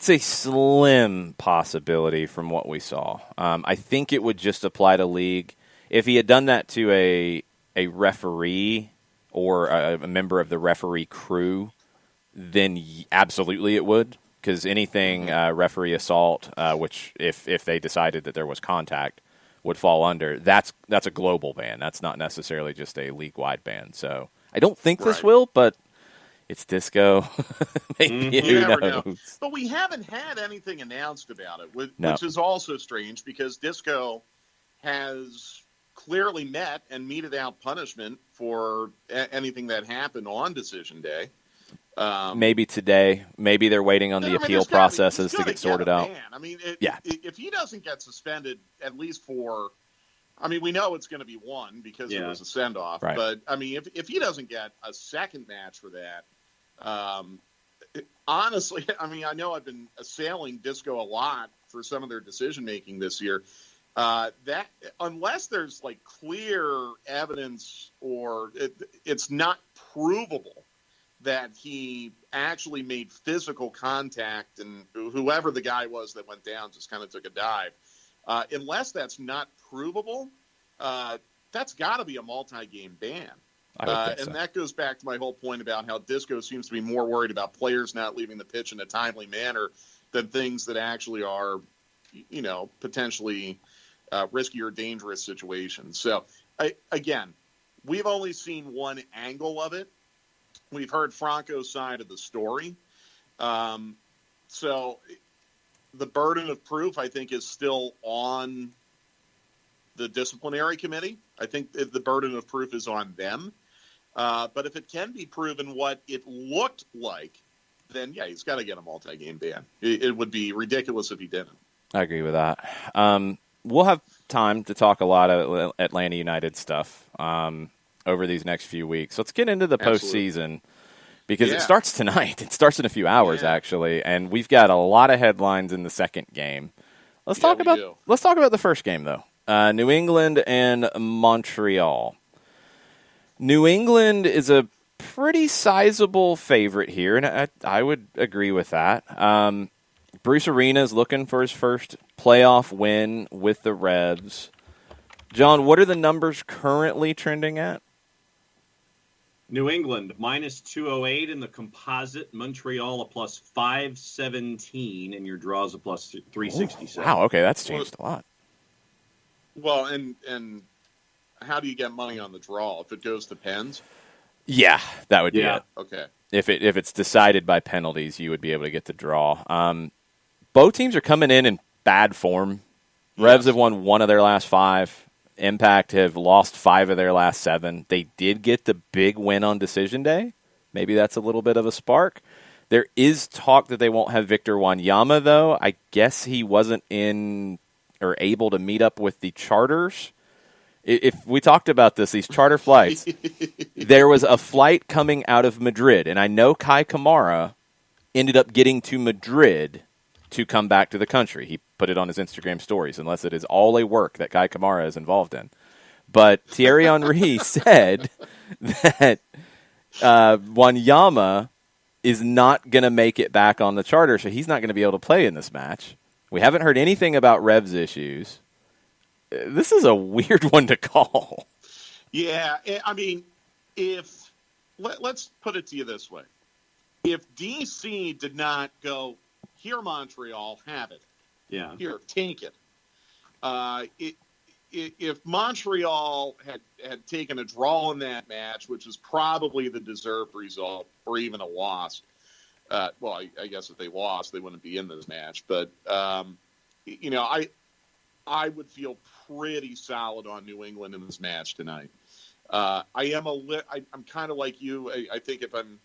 a slim possibility from what we saw. I think it would just apply to league. If he had done that to a referee or a member of the referee crew, then absolutely it would. Because anything referee assault, which if they decided that there was contact, would fall under, that's a global ban. That's not necessarily just a league-wide ban. So I don't think this will, but it's disco. Maybe, you never know. But we haven't had anything announced about it, which is also strange because disco has clearly met and meted out punishment for anything that happened on decision day. Maybe today. Maybe they're waiting on the appeal processes to get sorted out. I mean, if he doesn't get suspended, at least for, we know it's going to be one because it was a send-off. Right. But, if he doesn't get a second match for that, honestly, I know I've been assailing disco a lot for some of their decision-making this year. That unless there's like clear evidence or it's not provable that he actually made physical contact and whoever the guy was that went down just kind of took a dive. Unless that's not provable, that's got to be a multi-game ban. And that goes back to my whole point about how disco seems to be more worried about players not leaving the pitch in a timely manner than things that actually are, potentially risky or dangerous situations. So, again, we've only seen one angle of it. We've heard Franco's side of the story. So the burden of proof, I think, is still on the disciplinary committee. I think the burden of proof is on them. But if it can be proven what it looked like, then, he's got to get a multi-game ban. It would be ridiculous if he didn't. I agree with that. We'll have time to talk a lot of Atlanta United stuff over these next few weeks. Let's get into the postseason because it starts tonight. It starts in a few hours, actually, and we've got a lot of headlines in the second game. Let's talk about the first game, though. New England and Montreal. New England is a pretty sizable favorite here, and I would agree with that. Bruce Arena is looking for his first playoff win with the Revs. John, what are the numbers currently trending at? New England, minus 208 in the composite. Montreal, a plus 517, and your draws a plus 367. Wow, okay, that's changed a lot. Well, and how do you get money on the draw? If it goes to pens? Yeah, that would be it. Okay. If it's decided by penalties, you would be able to get the draw. Both teams are coming in bad form. Revs have won 1 of their last 5. Impact have lost 5 of their last 7. They did get the big win on decision day. Maybe that's a little bit of a spark. There is talk that they won't have Victor Wanyama, though. I guess he wasn't in or able to meet up with the charters. If we talked about these charter flights, there was a flight coming out of Madrid, and I know Kai Kamara ended up getting to Madrid to come back to the country. He put it on his Instagram stories, unless it is all a work that Kai Kamara is involved in. But Thierry Henry said that Wanyama is not going to make it back on the charter, so he's not going to be able to play in this match. We haven't heard anything about Revs issues. This is a weird one to call. Yeah, let's put it to you this way. If DC did not go, here, Montreal, have it. Yeah. Here, take it. If Montreal had taken a draw in that match, which is probably the deserved result, or even a loss, I guess if they lost, they wouldn't be in this match. But, I would feel pretty solid on New England in this match tonight. I'm kind of like you. I think if I'm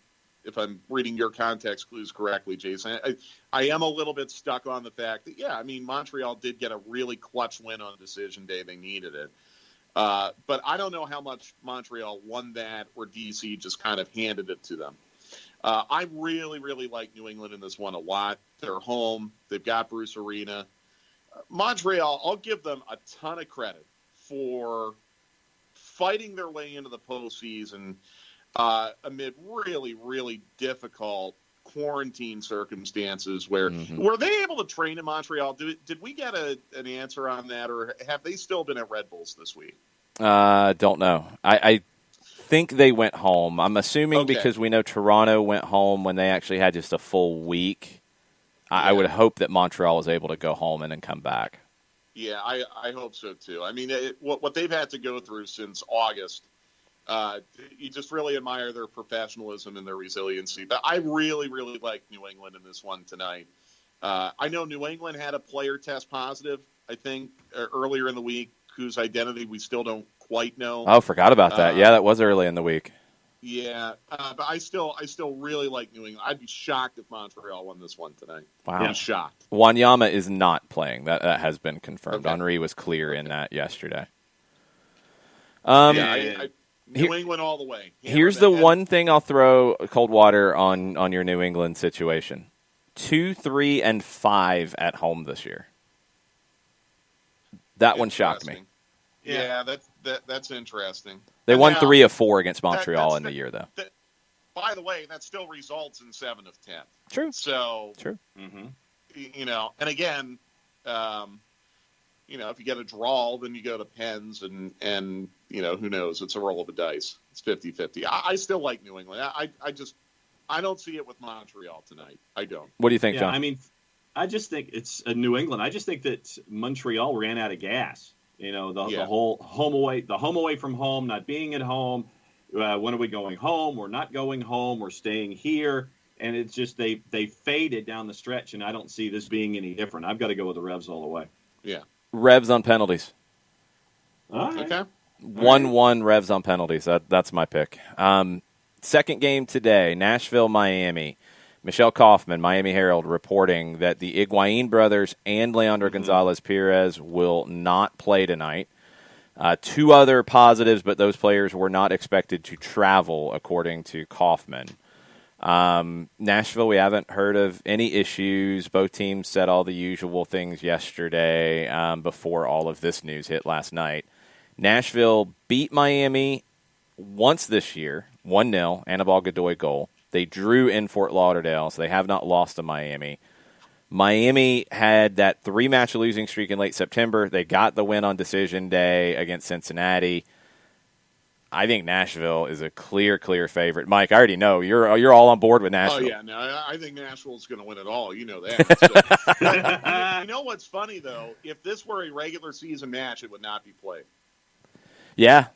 if I'm reading your context clues correctly, Jason. I am a little bit stuck on the fact that, yeah, I mean, Montreal did get a really clutch win on decision day. They needed it. But I don't know how much Montreal won that or DC just kind of handed it to them. I really, really like New England in this one a lot. They're home. They've got Bruce Arena. Montreal, I'll give them a ton of credit for fighting their way into the postseason amid really, really difficult quarantine circumstances where were they able to train in Montreal? Did we get an answer on that, or have they still been at Red Bulls this week? Don't know. I think they went home. I'm assuming because we know Toronto went home when they actually had just a full week. I would hope that Montreal was able to go home and then come back. Yeah, I hope so too. I mean, what they've had to go through since August, you just really admire their professionalism and their resiliency. But I really, really like New England in this one tonight. I know New England had a player test positive, I think, earlier in the week, whose identity we still don't quite know. Oh, forgot about that. Yeah, that was early in the week. Yeah, but I still really like New England. I'd be shocked if Montreal won this one tonight. Wow. I'd be shocked. Wanyama is not playing. That has been confirmed. Okay. Henri was clear in that yesterday. New England all the way. Here's the one thing I'll throw cold water on your New England situation. 2, 3, and 5 at home this year. That one shocked me. Yeah, that's interesting. They won 3 of 4 against Montreal in the year, though. By the way, that still results in 7 of 10. True. So, true. You know, and again, you know, if you get a draw, then you go to Pens, and you know, who knows? It's a roll of the dice. It's 50-50. I still like New England. I don't see it with Montreal tonight. I don't. What do you think, John? I mean, I just think it's New England. I just think that Montreal ran out of gas. You know, the whole home away from home, not being at home. When are we going home? We're not going home. We're staying here. And it's just they faded down the stretch, and I don't see this being any different. I've got to go with the Revs all the way. Yeah. Revs on penalties. All right. Okay. 1-1 Revs on penalties. That's my pick. Second game today, Nashville, Miami. Michelle Kaufman, Miami Herald, reporting that the Higuain brothers and Leandro Gonzalez-Perez will not play tonight. 2 other positives, but those players were not expected to travel, according to Kaufman. Nashville, we haven't heard of any issues. Both teams said all the usual things yesterday before all of this news hit last night. Nashville beat Miami once this year, 1-0, Anibal Godoy goal. They drew in Fort Lauderdale, so they have not lost to Miami. Miami had that 3-match losing streak in late September. They got the win on decision day against Cincinnati. I think Nashville is a clear favorite. Mike, I already know you're all on board with Nashville. Oh yeah, no, I think Nashville's going to win it all. You know that. So, you know what's funny though? If this were a regular season match, it would not be played. Yeah.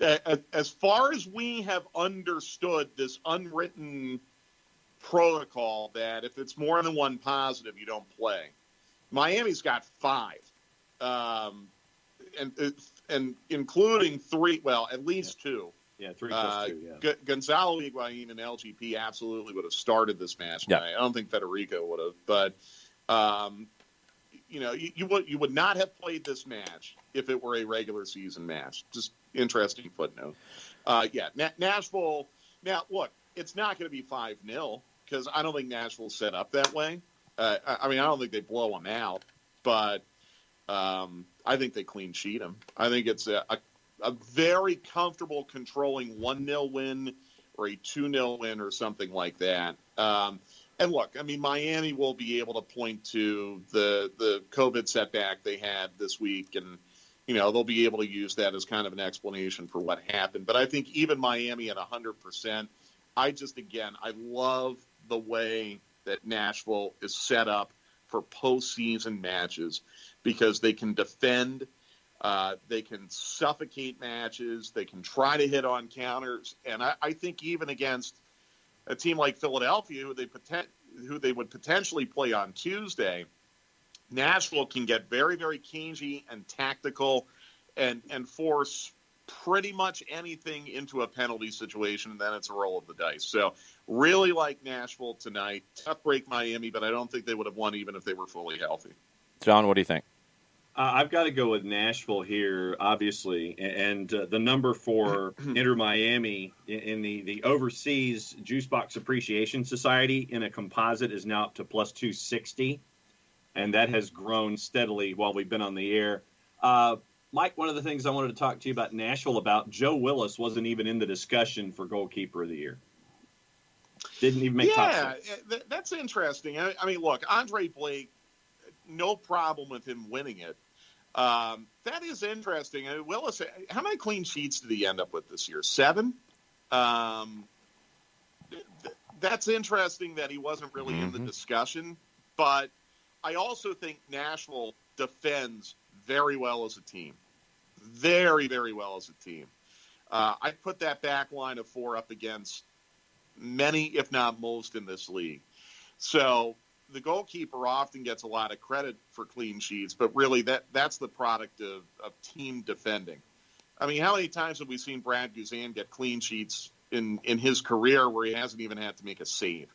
As far as we have understood this unwritten protocol that if it's more than 1 positive, you don't play. Miami's got 5, and including 3. Well, at least 2. Yeah, 3 plus 2. Yeah. Gonzalo Higuain and LGP absolutely would have started this match tonight. I don't think Federico would have, but you know, you would not have played this match if it were a regular season match. Just interesting footnote. Nashville. Now, look, it's not going to be 5-0 because I don't think Nashville's set up that way. I mean, I don't think they blow them out, but I think they clean sheet them. I think it's a very comfortable controlling 1-0 win or a 2-0 win or something like that. And look, I mean, Miami will be able to point to the COVID setback they had this week, and you know they'll be able to use that as kind of an explanation for what happened. But I think even Miami at 100%, I love the way that Nashville is set up for postseason matches because they can defend, they can suffocate matches, they can try to hit on counters, and I think even against a team like Philadelphia, who they would potentially play on Tuesday, Nashville can get very, very cagey and tactical and force pretty much anything into a penalty situation, and then it's a roll of the dice. So really like Nashville tonight. Tough break Miami, but I don't think they would have won even if they were fully healthy. John, what do you think? I've got to go with Nashville here, obviously, and the number for Inter Miami in the Overseas Juice Box Appreciation Society in a composite is now up to plus 260, and that has grown steadily while we've been on the air. Mike, one of the things I wanted to talk to you about Nashville about, Joe Willis wasn't even in the discussion for goalkeeper of the year. Didn't even make top six. Yeah, that's interesting. I mean, look, Andre Blake, no problem with him winning it. That is interesting. Willis, how many clean sheets did he end up with this year? 7? That's interesting that he wasn't really in the discussion, but I also think Nashville defends very well as a team. Very, very well as a team. I put that back line of 4 up against many, if not most, in this league. So the goalkeeper often gets a lot of credit for clean sheets, but really that's the product of team defending. I mean, how many times have we seen Brad Guzan get clean sheets in his career where he hasn't even had to make a save?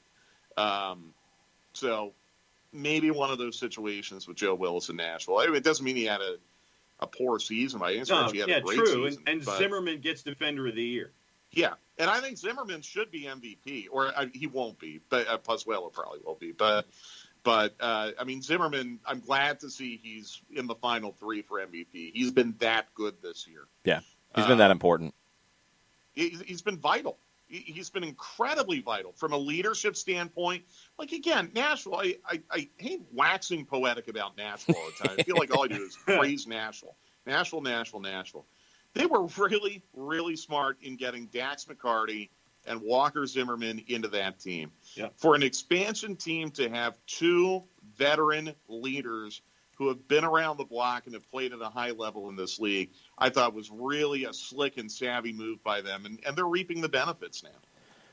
So maybe one of those situations with Joe Willis in Nashville. I mean, it doesn't mean he had a poor season by any stretch. He had a great season. And Zimmerman gets Defender of the Year. Yeah, and I think Zimmerman should be MVP, or he won't be, but Pozuelo probably will be. But I mean, Zimmerman, I'm glad to see he's in the final 3 for MVP. He's been that good this year. Yeah, he's been that important. He's been vital. He's been incredibly vital from a leadership standpoint. Like, again, Nashville, I hate waxing poetic about Nashville all the time. I feel like all I do is praise Nashville. Nashville. They were really, really smart in getting Dax McCarty and Walker Zimmerman into that team. Yeah. For an expansion team to have 2 veteran leaders who have been around the block and have played at a high level in this league, I thought was really a slick and savvy move by them, and they're reaping the benefits now.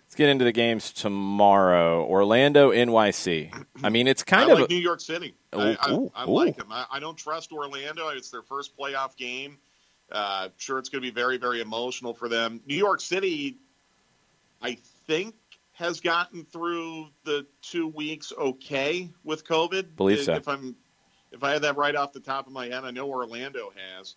Let's get into the games tomorrow. Orlando, NYC. I mean, it's kind I of like New York City. I like them. I don't trust Orlando. It's their first playoff game. Sure, it's going to be very, very emotional for them. New York City, I think, has gotten through the 2 weeks okay with COVID. Believe so. If I had that right off the top of my head, I know Orlando has.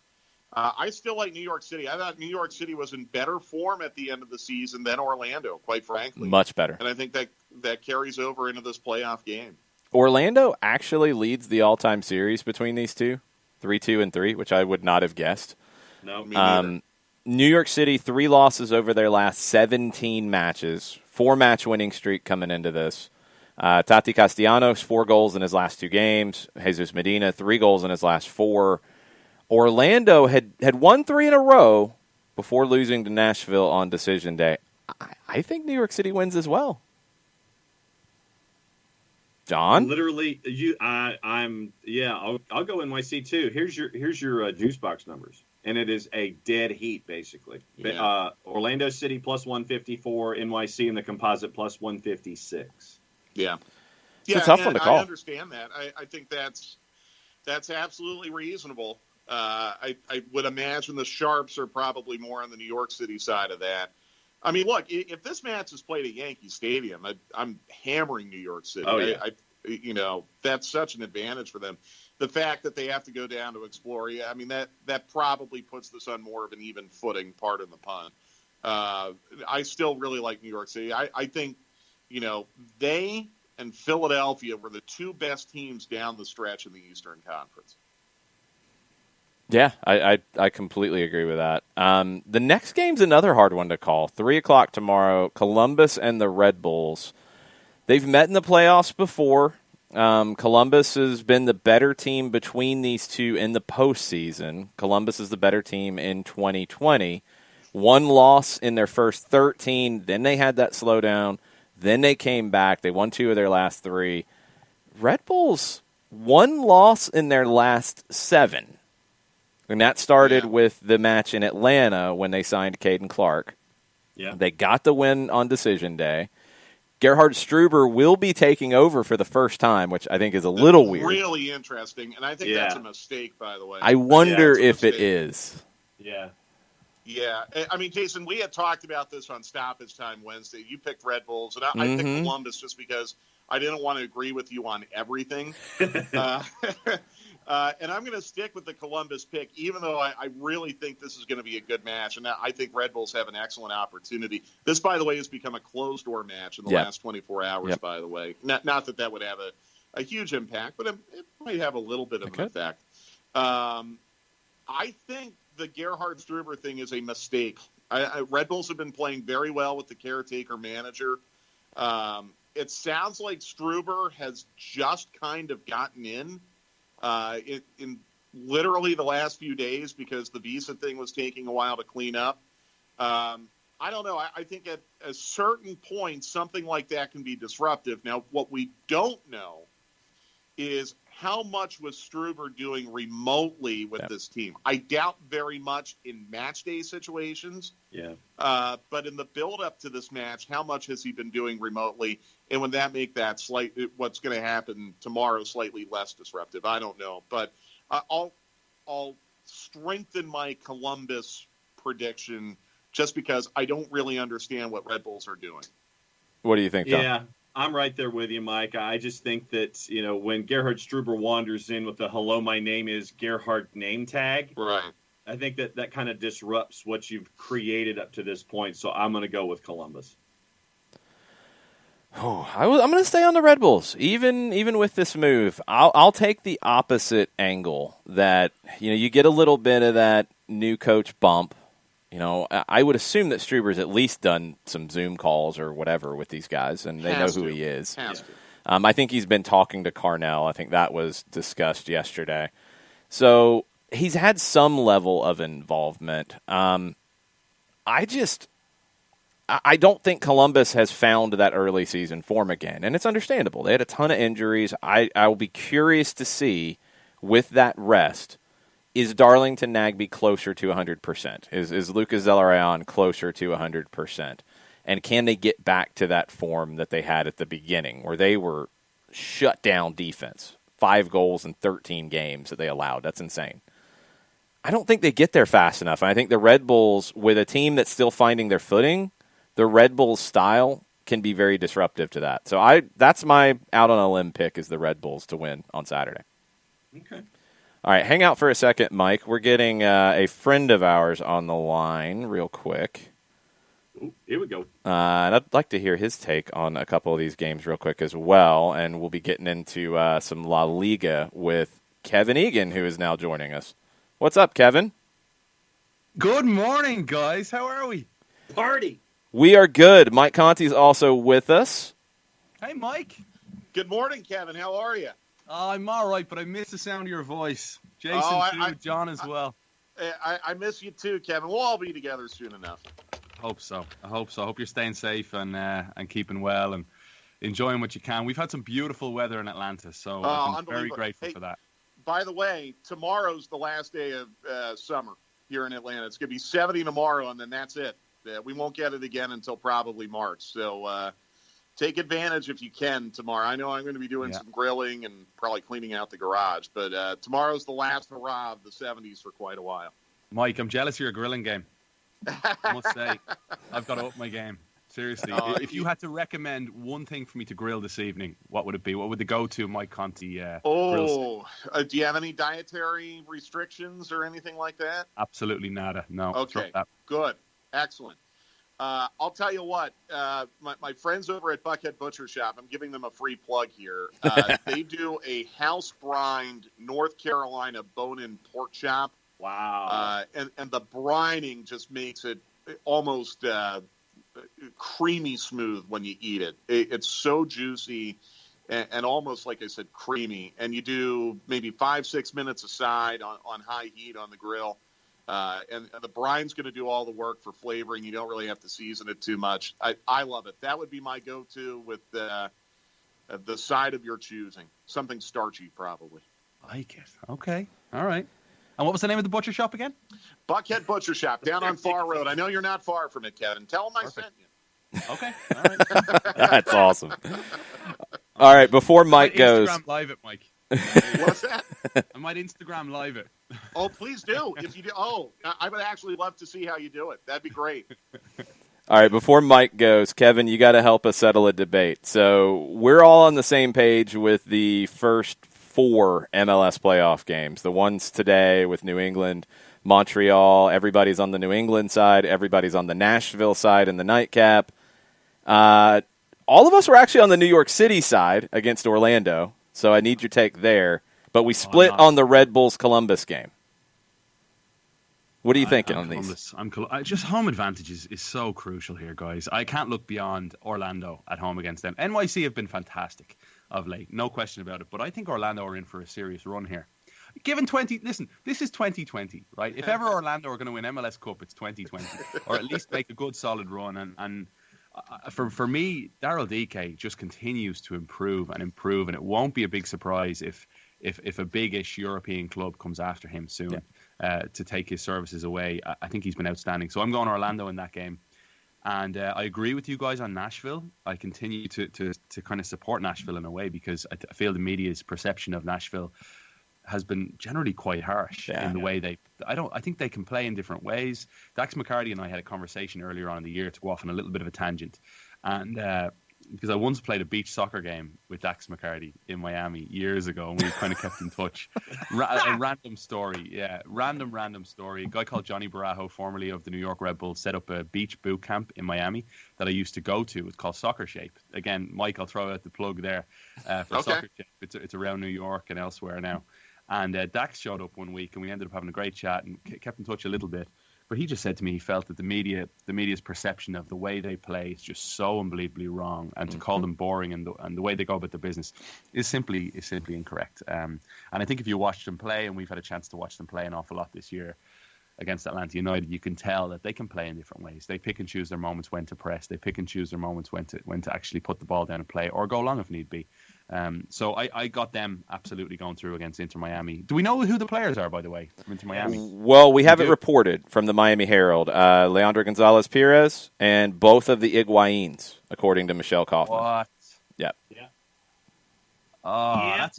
I still like New York City. I thought New York City was in better form at the end of the season than Orlando, quite frankly. Much better. And I think that carries over into this playoff game. Orlando actually leads the all-time series between these two, 3-2-3, which I would not have guessed. No, Me neither. New York City, 3 losses over their last 17 matches, 4-match winning streak coming into this. Tati Castellanos, 4 goals in his last 2 games. Jesus Medina, 3 goals in his last 4. Orlando had won 3 in a row before losing to Nashville on decision day. I think New York City wins as well. John? Literally, I'll go NYC too. Here's your juice box numbers. And it is a dead heat, basically. Yeah. Orlando City plus 154, NYC in the composite plus 156. Yeah. It's a tough one to call. I understand that. I think that's absolutely reasonable. I would imagine the Sharps are probably more on the New York City side of that. I mean, look, if this match is played at Yankee Stadium, I'm hammering New York City. Oh, yeah. That's such an advantage for them. The fact that they have to go down to explore, I mean, that probably puts this on more of an even footing, pardon the pun. I still really like New York City. I think, they and Philadelphia were the 2 best teams down the stretch in the Eastern Conference. Yeah, I completely agree with that. The next game's another hard one to call. 3 o'clock tomorrow, Columbus and the Red Bulls. They've met in the playoffs before. Columbus has been the better team between these two in the postseason. Columbus is the better team in 2020. 1 loss in their first 13. Then they had that slowdown. Then they came back. They won 2 of their last 3. Red Bulls, 1 loss in their last 7. And that started with the match in Atlanta when they signed Caden Clark. Yeah. They got the win on decision day. Gerhard Struber will be taking over for the first time, which I think is a little weird. Really interesting, and I think that's a mistake, by the way. I wonder if it is. Yeah. Yeah. I mean, Jason, we had talked about this on Stoppage Time Wednesday. You picked Red Bulls, and I picked Columbus just because I didn't want to agree with you on everything. And I'm going to stick with the Columbus pick, even though I really think this is going to be a good match. And I think Red Bulls have an excellent opportunity. This, by the way, has become a closed-door match in the last 24 hours, by the way. Not that would have a huge impact, but it might have a little bit of an effect. I think the Gerhard Struber thing is a mistake. Red Bulls have been playing very well with the caretaker manager. It sounds like Struber has just kind of gotten in literally the last few days because the visa thing was taking a while to clean up. I don't know. I think at a certain point, something like that can be disruptive. Now, what we don't know is how much was Struber doing remotely with this team. I doubt very much in match day situations. Yeah. But in the build-up to this match, how much has he been doing remotely? And would that make that what's going to happen tomorrow slightly less disruptive? I don't know. But I'll strengthen my Columbus prediction just because I don't really understand what Red Bulls are doing. What do you think, John? Yeah, I'm right there with you, Mike. I just think that, when Gerhard Struber wanders in with the hello, my name is Gerhard name tag, right? I think that kind of disrupts what you've created up to this point. So I'm going to go with Columbus. Oh, I'm going to stay on the Red Bulls, even with this move. I'll take the opposite angle that you get a little bit of that new coach bump. I would assume that Struber's at least done some Zoom calls or whatever with these guys, and they know who he is. I think he's been talking to Carnell. I think that was discussed yesterday. So he's had some level of involvement. I don't think Columbus has found that early season form again, and it's understandable. They had a ton of injuries. I will be curious to see, with that rest, is Darlington Nagbe closer to 100%? Is Lucas Zelarayan closer to 100%? And can they get back to that form that they had at the beginning, where they were shut down defense? 5 goals in 13 games that they allowed. That's insane. I don't think they get there fast enough. And I think the Red Bulls, with a team that's still finding their footing, the Red Bulls style can be very disruptive to that. So that's my out on a limb pick, is the Red Bulls to win on Saturday. Okay. All right, hang out for a second, Mike. We're getting a friend of ours on the line real quick. Ooh, here we go. And I'd like to hear his take on a couple of these games real quick as well. And we'll be getting into some La Liga with Kevin Egan, who is now joining us. What's up, Kevin? Good morning, guys. How are we? Party. We are good. Mike Conti's also with us. Hey, Mike. Good morning, Kevin. How are you? I'm all right, but I miss the sound of your voice. Jason, too. John as well. I miss you too, Kevin. We'll all be together soon enough. I hope so. I hope you're staying safe and keeping well and enjoying what you can. We've had some beautiful weather in Atlanta, so I'm very grateful for that. By the way, tomorrow's the last day of summer here in Atlanta. It's going to be 70 tomorrow, and then that's it. We won't get it again until probably March. So take advantage if you can tomorrow. I know I'm going to be doing some grilling and probably cleaning out the garage, but tomorrow's the last hurrah of the 70s for quite a while. Mike, I'm jealous of your grilling game. I must say, I've got to up my game. Seriously, if you had to recommend one thing for me to grill this evening, what would it be? What would the go-to Mike Conti grill? Do you have any dietary restrictions or anything like that? Absolutely nada. No. Okay, good. Excellent. I'll tell you what, my friends over at Buckhead Butcher Shop, I'm giving them a free plug here. They do a house-brined North Carolina bone-in pork chop. Wow. And the brining just makes it almost creamy smooth when you eat it. It's so juicy and almost, like I said, creamy. And you do maybe 5-6 minutes aside on high heat on the grill. And the brine's going to do all the work for flavoring. You don't really have to season it too much. I love it. That would be my go-to with the side of your choosing. Something starchy, probably. I like it. Okay. All right. And what was the name of the butcher shop again? Buckhead Butcher Shop, down on Far Road. I know you're not far from it, Kevin. Tell them I sent you. Okay. All right. That's awesome. All right, before Mike goes... Instagram live it, Mike. What's that? I might Instagram live it. Oh, please do. If you do, I would actually love to see how you do it. That'd be great. All right, before Mike goes, Kevin, you got to help us settle a debate. So we're all on the same page with the first 4 MLS playoff games. The ones today with New England, Montreal. Everybody's on the New England side. Everybody's on the Nashville side in the nightcap. All of us were actually on the New York City side against Orlando, so I need your take there. But we split on the Red Bulls-Columbus game. What are you thinking on these? Just home advantage is so crucial here, guys. I can't look beyond Orlando at home against them. NYC have been fantastic of late, no question about it. But I think Orlando are in for a serious run here. Listen, this is 2020, right? If ever Orlando are going to win MLS Cup, it's 2020, or at least make a good solid run. And for me, Daryl DK just continues to improve, and it won't be a big surprise if a big-ish European club comes after him soon to take his services away. I think he's been outstanding. So I'm going Orlando in that game. And I agree with you guys on Nashville. I continue to kind of support Nashville in a way because I feel the media's perception of Nashville has been generally quite harsh in the way I think they can play in different ways. Dax McCarty and I had a conversation earlier on in the year to go off on a little bit of a tangent. And because I once played a beach soccer game with Dax McCarty in Miami years ago, and we kind of kept in touch. A random story. Random story. A guy called Johnny Barajo, formerly of the New York Red Bulls, set up a beach boot camp in Miami that I used to go to. It's called Soccer Shape. Again, Mike, I'll throw out the plug there for Soccer Shape. It's around New York and elsewhere now. And Dax showed up one week, and we ended up having a great chat and kept in touch a little bit. But he just said to me he felt that the media's perception of the way they play is just so unbelievably wrong, and to call them boring and the way they go about their business is simply incorrect. And I think if you watch them play, and we've had a chance to watch them play an awful lot this year against Atlanta United, you can tell that they can play in different ways. They pick and choose their moments when to press. They pick and choose their moments when to actually put the ball down and play, or go long if need be. So I got them absolutely going through against Inter Miami. Do we know who the players are, by the way, from Inter Miami? Well, we have it reported from the Miami Herald. Leandro Gonzalez-Perez and both of the Higuains, according to Michelle Kaufman. What? Yeah. Oh, yeah.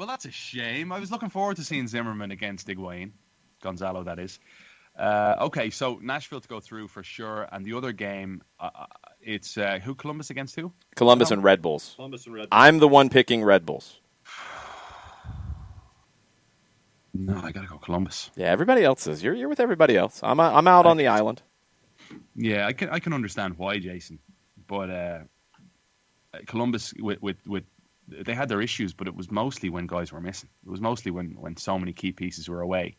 That's a shame. I was looking forward to seeing Zimmerman against Higuain. Gonzalo, that is. Okay, so Nashville to go through for sure. And the other game, it's who? Columbus against who? Columbus and Red Bulls. Columbus and Red Bulls. I'm the one picking Red Bulls. No, I gotta go Columbus. Yeah, everybody else is. You're with everybody else. I'm out on the island. Yeah, I can understand why, Jason. But Columbus with they had their issues, but it was mostly when guys were missing. It was mostly when so many key pieces were away.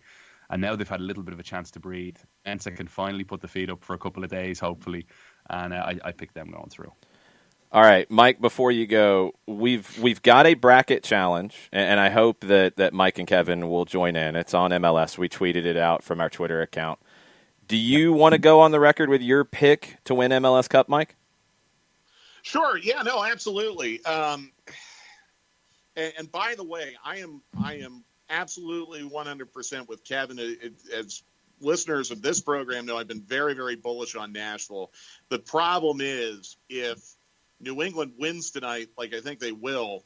And now they've had a little bit of a chance to breathe. Mensa can finally put the feet up for a couple of days, hopefully. And I picked them going through. All right, Mike, before you go, we've got a bracket challenge, and I hope that Mike and Kevin will join in. It's on MLS. We tweeted it out from our Twitter account. Do you want to go on the record with your pick to win MLS Cup, Mike? Sure. Yeah, no, absolutely. And by the way, I am absolutely 100% with Kevin. As listeners of this program know, I've been very, very bullish on Nashville. The problem is if New England wins tonight, like I think they will,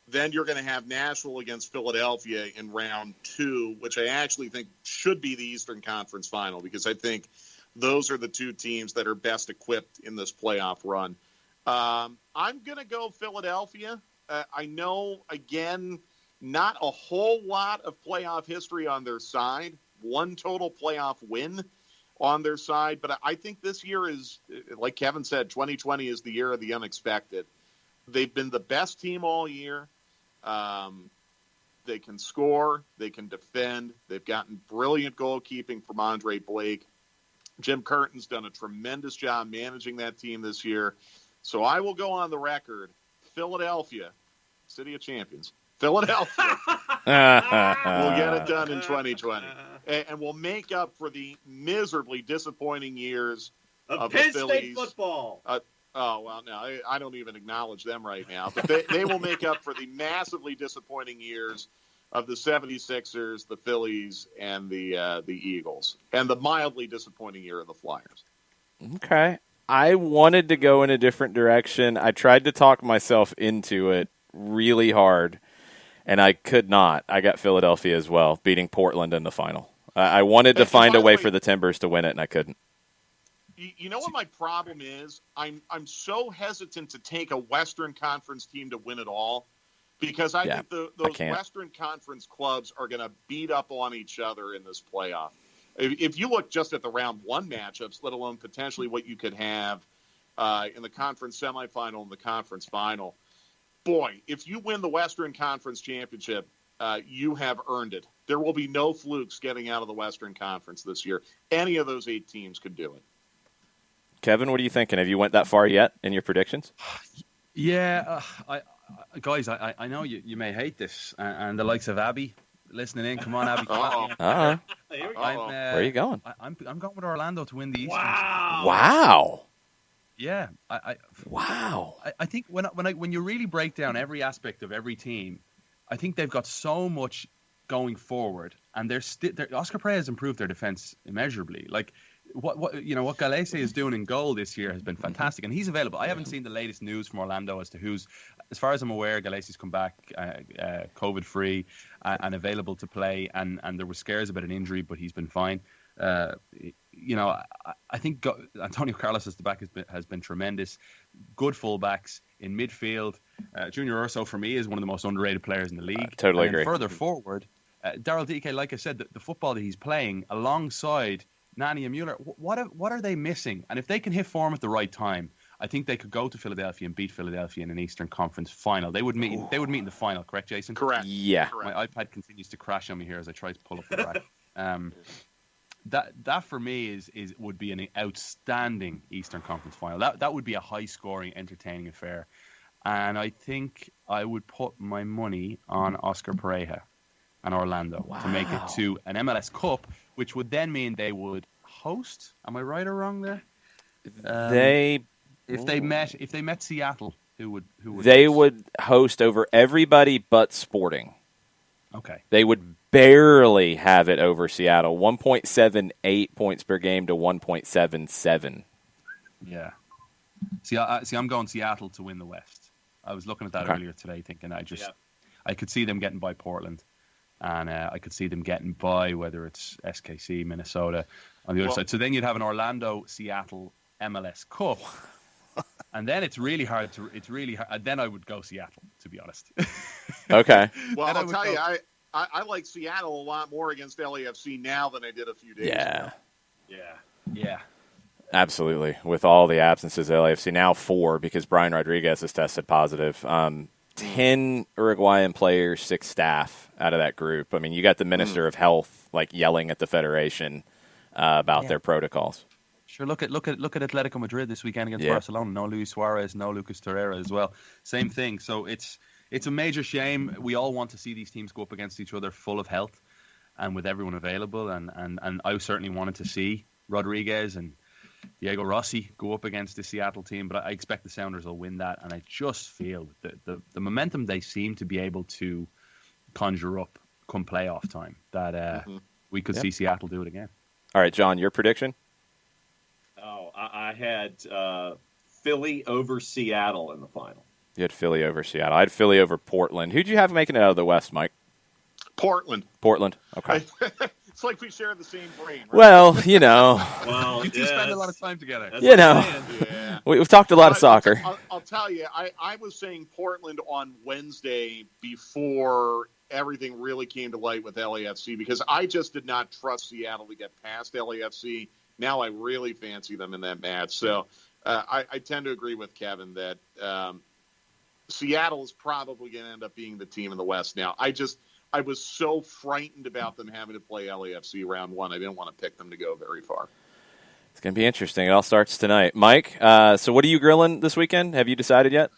then you're going to have Nashville against Philadelphia in round 2, which I actually think should be the Eastern Conference Final, because I think those are the two teams that are best equipped in this playoff run. I'm going to go Philadelphia. I know, again, not a whole lot of playoff history on their side. One total playoff win on their side. But I think this year is, like Kevin said, 2020 is the year of the unexpected. They've been the best team all year. They can score. They can defend. They've gotten brilliant goalkeeping from Andre Blake. Jim Curtin's done a tremendous job managing that team this year. So I will go on the record. Philadelphia, City of Champions. Philadelphia will get it done in 2020. And will make up for the miserably disappointing years of Penn the Phillies. State football. No, I don't even acknowledge them right now. But they will make up for the massively disappointing years of the 76ers, the Phillies, and the Eagles. And the mildly disappointing year of the Flyers. Okay. I wanted to go in a different direction. I tried to talk myself into it really hard. and I could not. I got Philadelphia as well, beating Portland in the final. I wanted to find a way for the Timbers to win it, and I couldn't. You know what my problem is? I'm so hesitant to take a Western Conference team to win it all because I think those Western Conference clubs are going to beat up on each other in this playoff. If you look just at the round one matchups, let alone potentially what you could have in the conference semifinal and the conference final, boy, if you win the Western Conference championship, you have earned it. There will be no flukes getting out of the Western Conference this year. Any of those 8 teams could do it. Kevin, what are you thinking? Have you went that far yet in your predictions? Yeah, guys, I know you may hate this, and the likes of Abby listening in. Come on, Abby. Where are you going? I'm going with Orlando to win the East. Wow. Yeah. Wow. I think when you really break down every aspect of every team, I think they've got so much going forward, and Oscar Pereira has improved their defense immeasurably. Like what Galese is doing in goal this year has been fantastic, and he's available. I haven't seen the latest news from Orlando as to as far as I'm aware, Galese's come back COVID free and available to play, and there were scares about an injury, but he's been fine. I think Antonio Carlos as the back has been tremendous. Good fullbacks in midfield. Junior Urso for me is one of the most underrated players in the league. Totally agree. Further forward, Daryl Dike, like I said, the football that he's playing alongside Nani and Mueller, what are they missing? And if they can hit form at the right time, I think they could go to Philadelphia and beat Philadelphia in an Eastern Conference final. They would meet. They would meet in the final, correct, Jason? Correct. Yeah. Correct. My iPad continues to crash on me here as I try to pull up the bracket. That for me would be an outstanding Eastern Conference final. That would be a high scoring, entertaining affair, and I think I would put my money on Oscar Pereira and Orlando to make it to an MLS Cup, which would then mean they would host. Am I right or wrong there? If they met Seattle, who would they host? would host over everybody but Sporting. Okay. They would barely have it over Seattle. 1.78 points per game to 1.77. Yeah. See, I'm going Seattle to win the West. I was looking at that earlier today, thinking I could see them getting by Portland, and I could see them getting by whether it's SKC, Minnesota on the other side. So then you'd have an Orlando-Seattle MLS Cup. And then it's really hard. Then I would go Seattle, to be honest. Okay. Well, I'll tell you, I like Seattle a lot more against LAFC now than I did a few days ago. Yeah. Absolutely. With all the absences of LAFC, now 4 because Brian Rodriguez has tested positive. 10 Uruguayan players, 6 staff out of that group. I mean, you got the Minister of Health yelling at the Federation about their protocols. Sure, look at Atletico Madrid this weekend against Barcelona. No Luis Suarez, no Lucas Torreira as well. Same thing. So it's a major shame. We all want to see these teams go up against each other full of health and with everyone available. And I certainly wanted to see Rodriguez and Diego Rossi go up against the Seattle team, but I expect the Sounders will win that. And I just feel that the momentum they seem to be able to conjure up come playoff time, that we could see Seattle do it again. All right, John, your prediction? Oh, I had Philly over Seattle in the final. You had Philly over Seattle. I had Philly over Portland. Who'd you have making it out of the West, Mike? Portland. Okay. It's like we share the same brain, right? Well, you two spend a lot of time together. We've talked a lot of soccer. I'll tell you, I was saying Portland on Wednesday before everything really came to light with LAFC because I just did not trust Seattle to get past LAFC. Now I really fancy them in that match. So I tend to agree with Kevin that Seattle is probably going to end up being the team in the West now. I was so frightened about them having to play LAFC round 1. I didn't want to pick them to go very far. It's going to be interesting. It all starts tonight. Mike, so what are you grilling this weekend? Have you decided yet?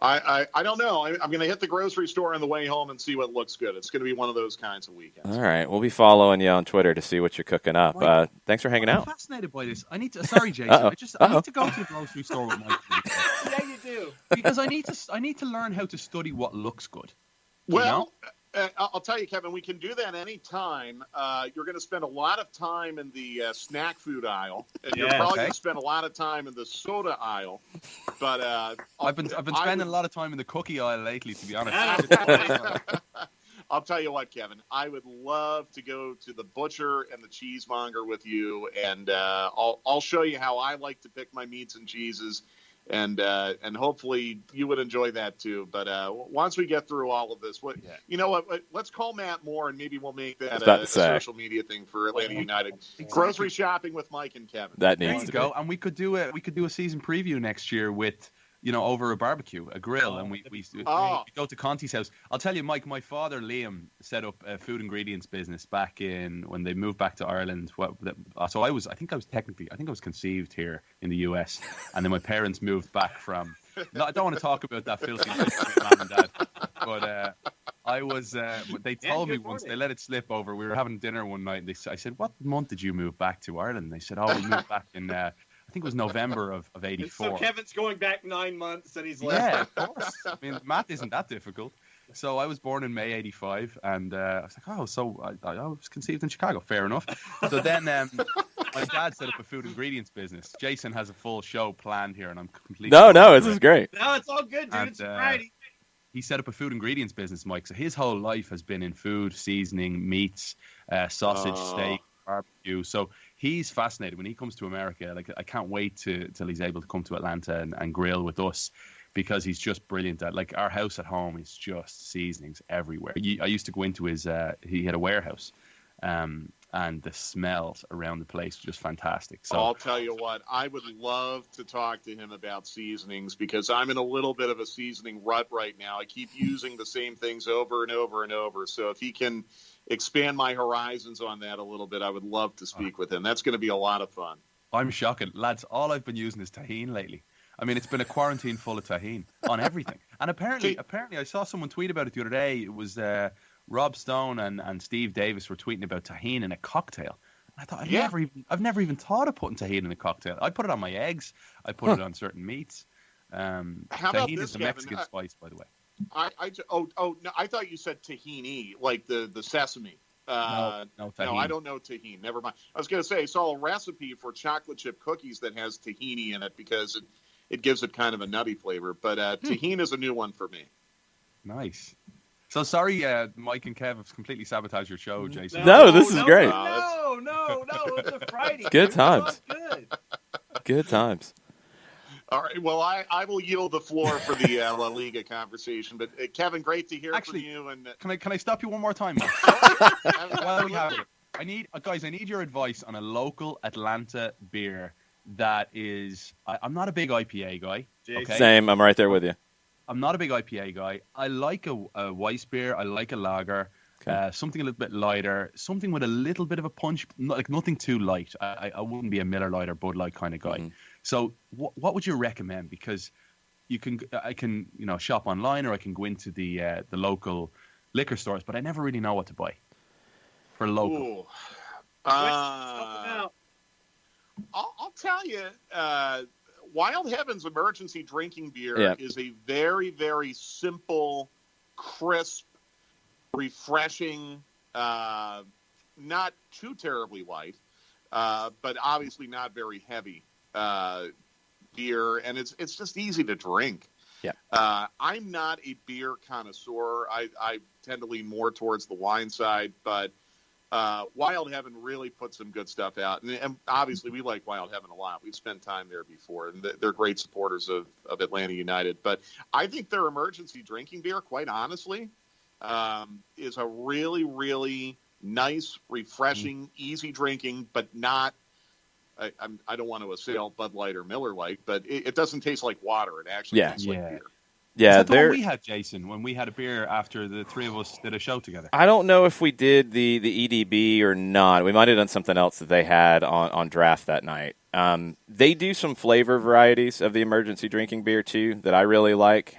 I don't know. I'm going to hit the grocery store on the way home and see what looks good. It's going to be one of those kinds of weekends. All right. We'll be following you on Twitter to see what you're cooking up. Mike, thanks for hanging out. I'm fascinated by this. Sorry, Jason. I need to go to the grocery store with Mike. Yeah, you do. Because I need to learn how to study what looks good. Well, I'll tell you, Kevin, we can do that any time. You're going to spend a lot of time in the snack food aisle, and you're probably going to spend a lot of time in the soda aisle. But I've been spending a lot of time in the cookie aisle lately, to be honest. I'll tell you what, Kevin. I would love to go to the butcher and the cheesemonger with you, and I'll show you how I like to pick my meats and cheeses, and hopefully you would enjoy that too. But once we get through all of this, you know what? Let's call Matt Moore, and maybe we'll make that a social media thing for Atlanta United. Exactly. Grocery shopping with Mike and Kevin. That needs to go, and we could do a season preview next year with. Over a barbecue, a grill, and we go to Conti's house. I'll tell you, Mike, my father, Liam, set up a food ingredients business back when they moved back to Ireland. So I think I was conceived here in the US, and then my parents moved back from, I don't want to talk about that filthy with mom and dad, but I was, they told me once, they let it slip over. We were having dinner one night, and I said, what month did you move back to Ireland? And they said, we moved back in, I think it was November of 84. So Kevin's going back 9 months and he's left. Yeah, of course. I mean, math isn't that difficult. So I was born in May 85, and I was like, so I was conceived in Chicago. Fair enough. So then my dad set up a food ingredients business. Jason has a full show planned here, and I'm completely... No, this is great. No, it's all good, dude. It's Friday. He set up a food ingredients business, Mike. So his whole life has been in food, seasoning, meats, sausage, steak, barbecue. So he's fascinated when he comes to America. Like, I can't wait till he's able to come to Atlanta and grill with us, because he's just brilliant at, like, our house at home is just seasonings everywhere. I used to go into his he had a warehouse, and the smells around the place were just fantastic. So I'll tell you what, I would love to talk to him about seasonings, because I'm in a little bit of a seasoning rut right now. I keep using the same things over and over and over. So if he can expand my horizons on that a little bit, I would love to speak with him. That's going to be a lot of fun. I'm shocking. Lads, all I've been using is tahini lately. I mean, it's been a quarantine full of tahini on everything. And apparently I saw someone tweet about it the other day. It was Rob Stone and Steve Davis were tweeting about tahini in a cocktail. And I thought, I've never even thought of putting tahini in a cocktail. I put it on my eggs. I put it on certain meats. How about tahini this, is a Kevin? Mexican spice, by the way. No, I thought you said tahini, like the sesame. No, tahini. No, I don't know tahini. Never mind. I was going to say, I saw a recipe for chocolate chip cookies that has tahini in it, because it gives it kind of a nutty flavor. But tahini is a new one for me. Nice. So sorry, Mike and Kev have completely sabotaged your show, Jason. No, this is great. No, it's a Friday. Good times. Good. Good times. All right. Well, I will yield the floor for the La Liga conversation. But Kevin, great to hear from you. And can I stop you one more time, Mike? While we have it, I need your advice on a local Atlanta beer that is. I'm not a big IPA guy. Okay? Same. I'm right there with you. I'm not a big IPA guy. I like a Weiss beer. I like a lager. Okay. Something a little bit lighter. Something with a little bit of a punch. Like nothing too light. I wouldn't be a Miller Lite or Bud Light kind of guy. Mm-hmm. So what would you recommend? Because I can shop online, or I can go into the local liquor stores, but I never really know what to buy for local. I'll tell you. Wild Heaven's emergency drinking beer is a very, very simple, crisp, refreshing, not too terribly light, but obviously not very heavy beer, and it's just easy to drink. Yeah. I'm not a beer connoisseur. I tend to lean more towards the wine side, but Wild Heaven really put some good stuff out, and obviously we like Wild Heaven a lot. We've spent time there before, and they're great supporters of Atlanta United. But I think their emergency drinking beer, quite honestly, is a really, really nice, refreshing, easy drinking, but not. I don't want to assail Bud Light or Miller Lite, but it doesn't taste like water. It actually tastes like beer. Yeah, the one we had, Jason, when we had a beer after the three of us did a show together. I don't know if we did the EDB or not. We might have done something else that they had on draft that night. They do some flavor varieties of the emergency drinking beer, too, that I really like.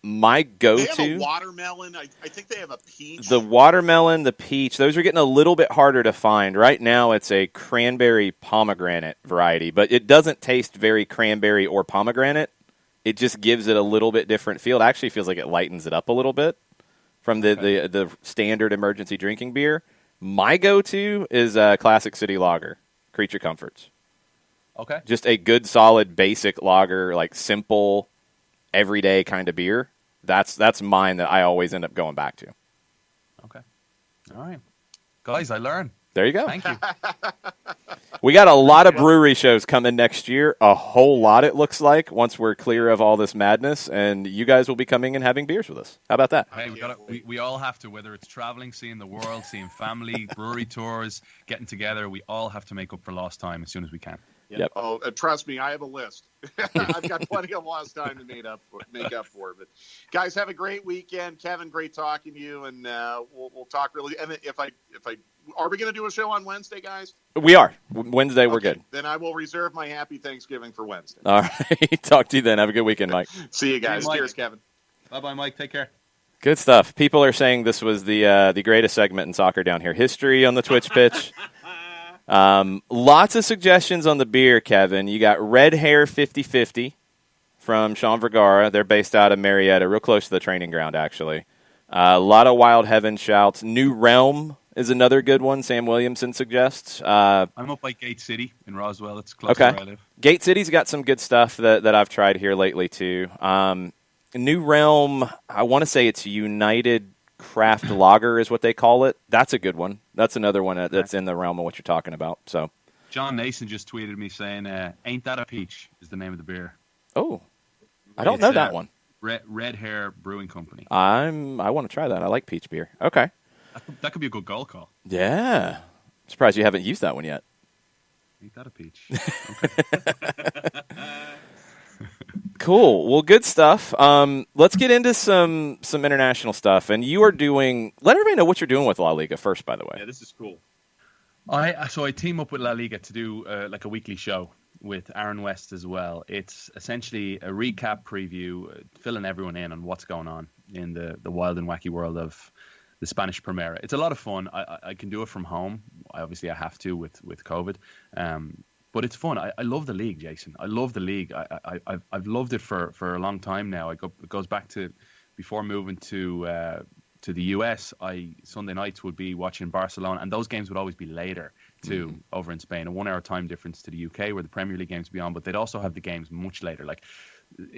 My go-to... They have a watermelon. I think they have a peach. The watermelon, the peach, those are getting a little bit harder to find. Right now, it's a cranberry pomegranate variety, but it doesn't taste very cranberry or pomegranate. It just gives it a little bit different feel. It actually feels like it lightens it up a little bit from the standard emergency drinking beer. My go-to is Classic City Lager, Creature Comforts. Okay. Just a good, solid, basic lager, like simple, everyday kind of beer. That's mine that I always end up going back to. Okay. All right. Guys, I learn. There you go. Thank you. We got a lot of brewery shows coming next year. A whole lot, it looks like, once we're clear of all this madness. And you guys will be coming and having beers with us. How about that? Hey, we all have to, whether it's traveling, seeing the world, seeing family, brewery tours, getting together, we all have to make up for lost time as soon as we can. Yep. Oh, trust me, I have a list. I've got plenty of lost time to make up for. But guys, have a great weekend. Kevin, great talking to you, and we'll talk really. And if I are we going to do a show on Wednesday, guys? We are. Wednesday, we're good. Then I will reserve my happy Thanksgiving for Wednesday. All right. Talk to you then. Have a good weekend, Mike. See you guys. Hey, Cheers, Kevin. Bye-bye, Mike. Take care. Good stuff. People are saying this was the greatest segment in soccer down here. History on the Twitch pitch. Lots of suggestions on the beer, Kevin. You got Red Hair 50/50 from Sean Vergara. They're based out of Marietta, real close to the training ground, actually. A lot of Wild Heaven shouts. New Realm is another good one, Sam Williamson suggests. I'm up by Gate City in Roswell. It's close to where I live. Gate City's got some good stuff that I've tried here lately, too. New Realm, I want to say it's United Craft Lager is what they call it. That's a good one. That's another one that's in the realm of what you're talking about. So, John Nason just tweeted me saying, "Ain't that a peach?" is the name of the beer. Oh, I don't know that one. Red Hair Brewing Company. I want to try that. I like peach beer. Okay, that could be a good goal call. Yeah, I'm surprised you haven't used that one yet. Ain't that a peach? Okay. Cool. Well, good stuff. Let's get into some international stuff. And you are doing. Let everybody know what you're doing with La Liga first, by the way. Yeah, this is cool. So I team up with La Liga to do like a weekly show with Aaron West as well. It's essentially a recap preview, filling everyone in on what's going on in the wild and wacky world of the Spanish Primera. It's a lot of fun. I can do it from home. Obviously, I have to with COVID. But it's fun. I love the league, Jason. I love the league. I've loved it for a long time now. It goes back to before moving to the US. Sunday nights would be watching Barcelona, and those games would always be later too, over in Spain. A 1 hour time difference to the UK, where the Premier League games would be on, but they'd also have the games much later. Like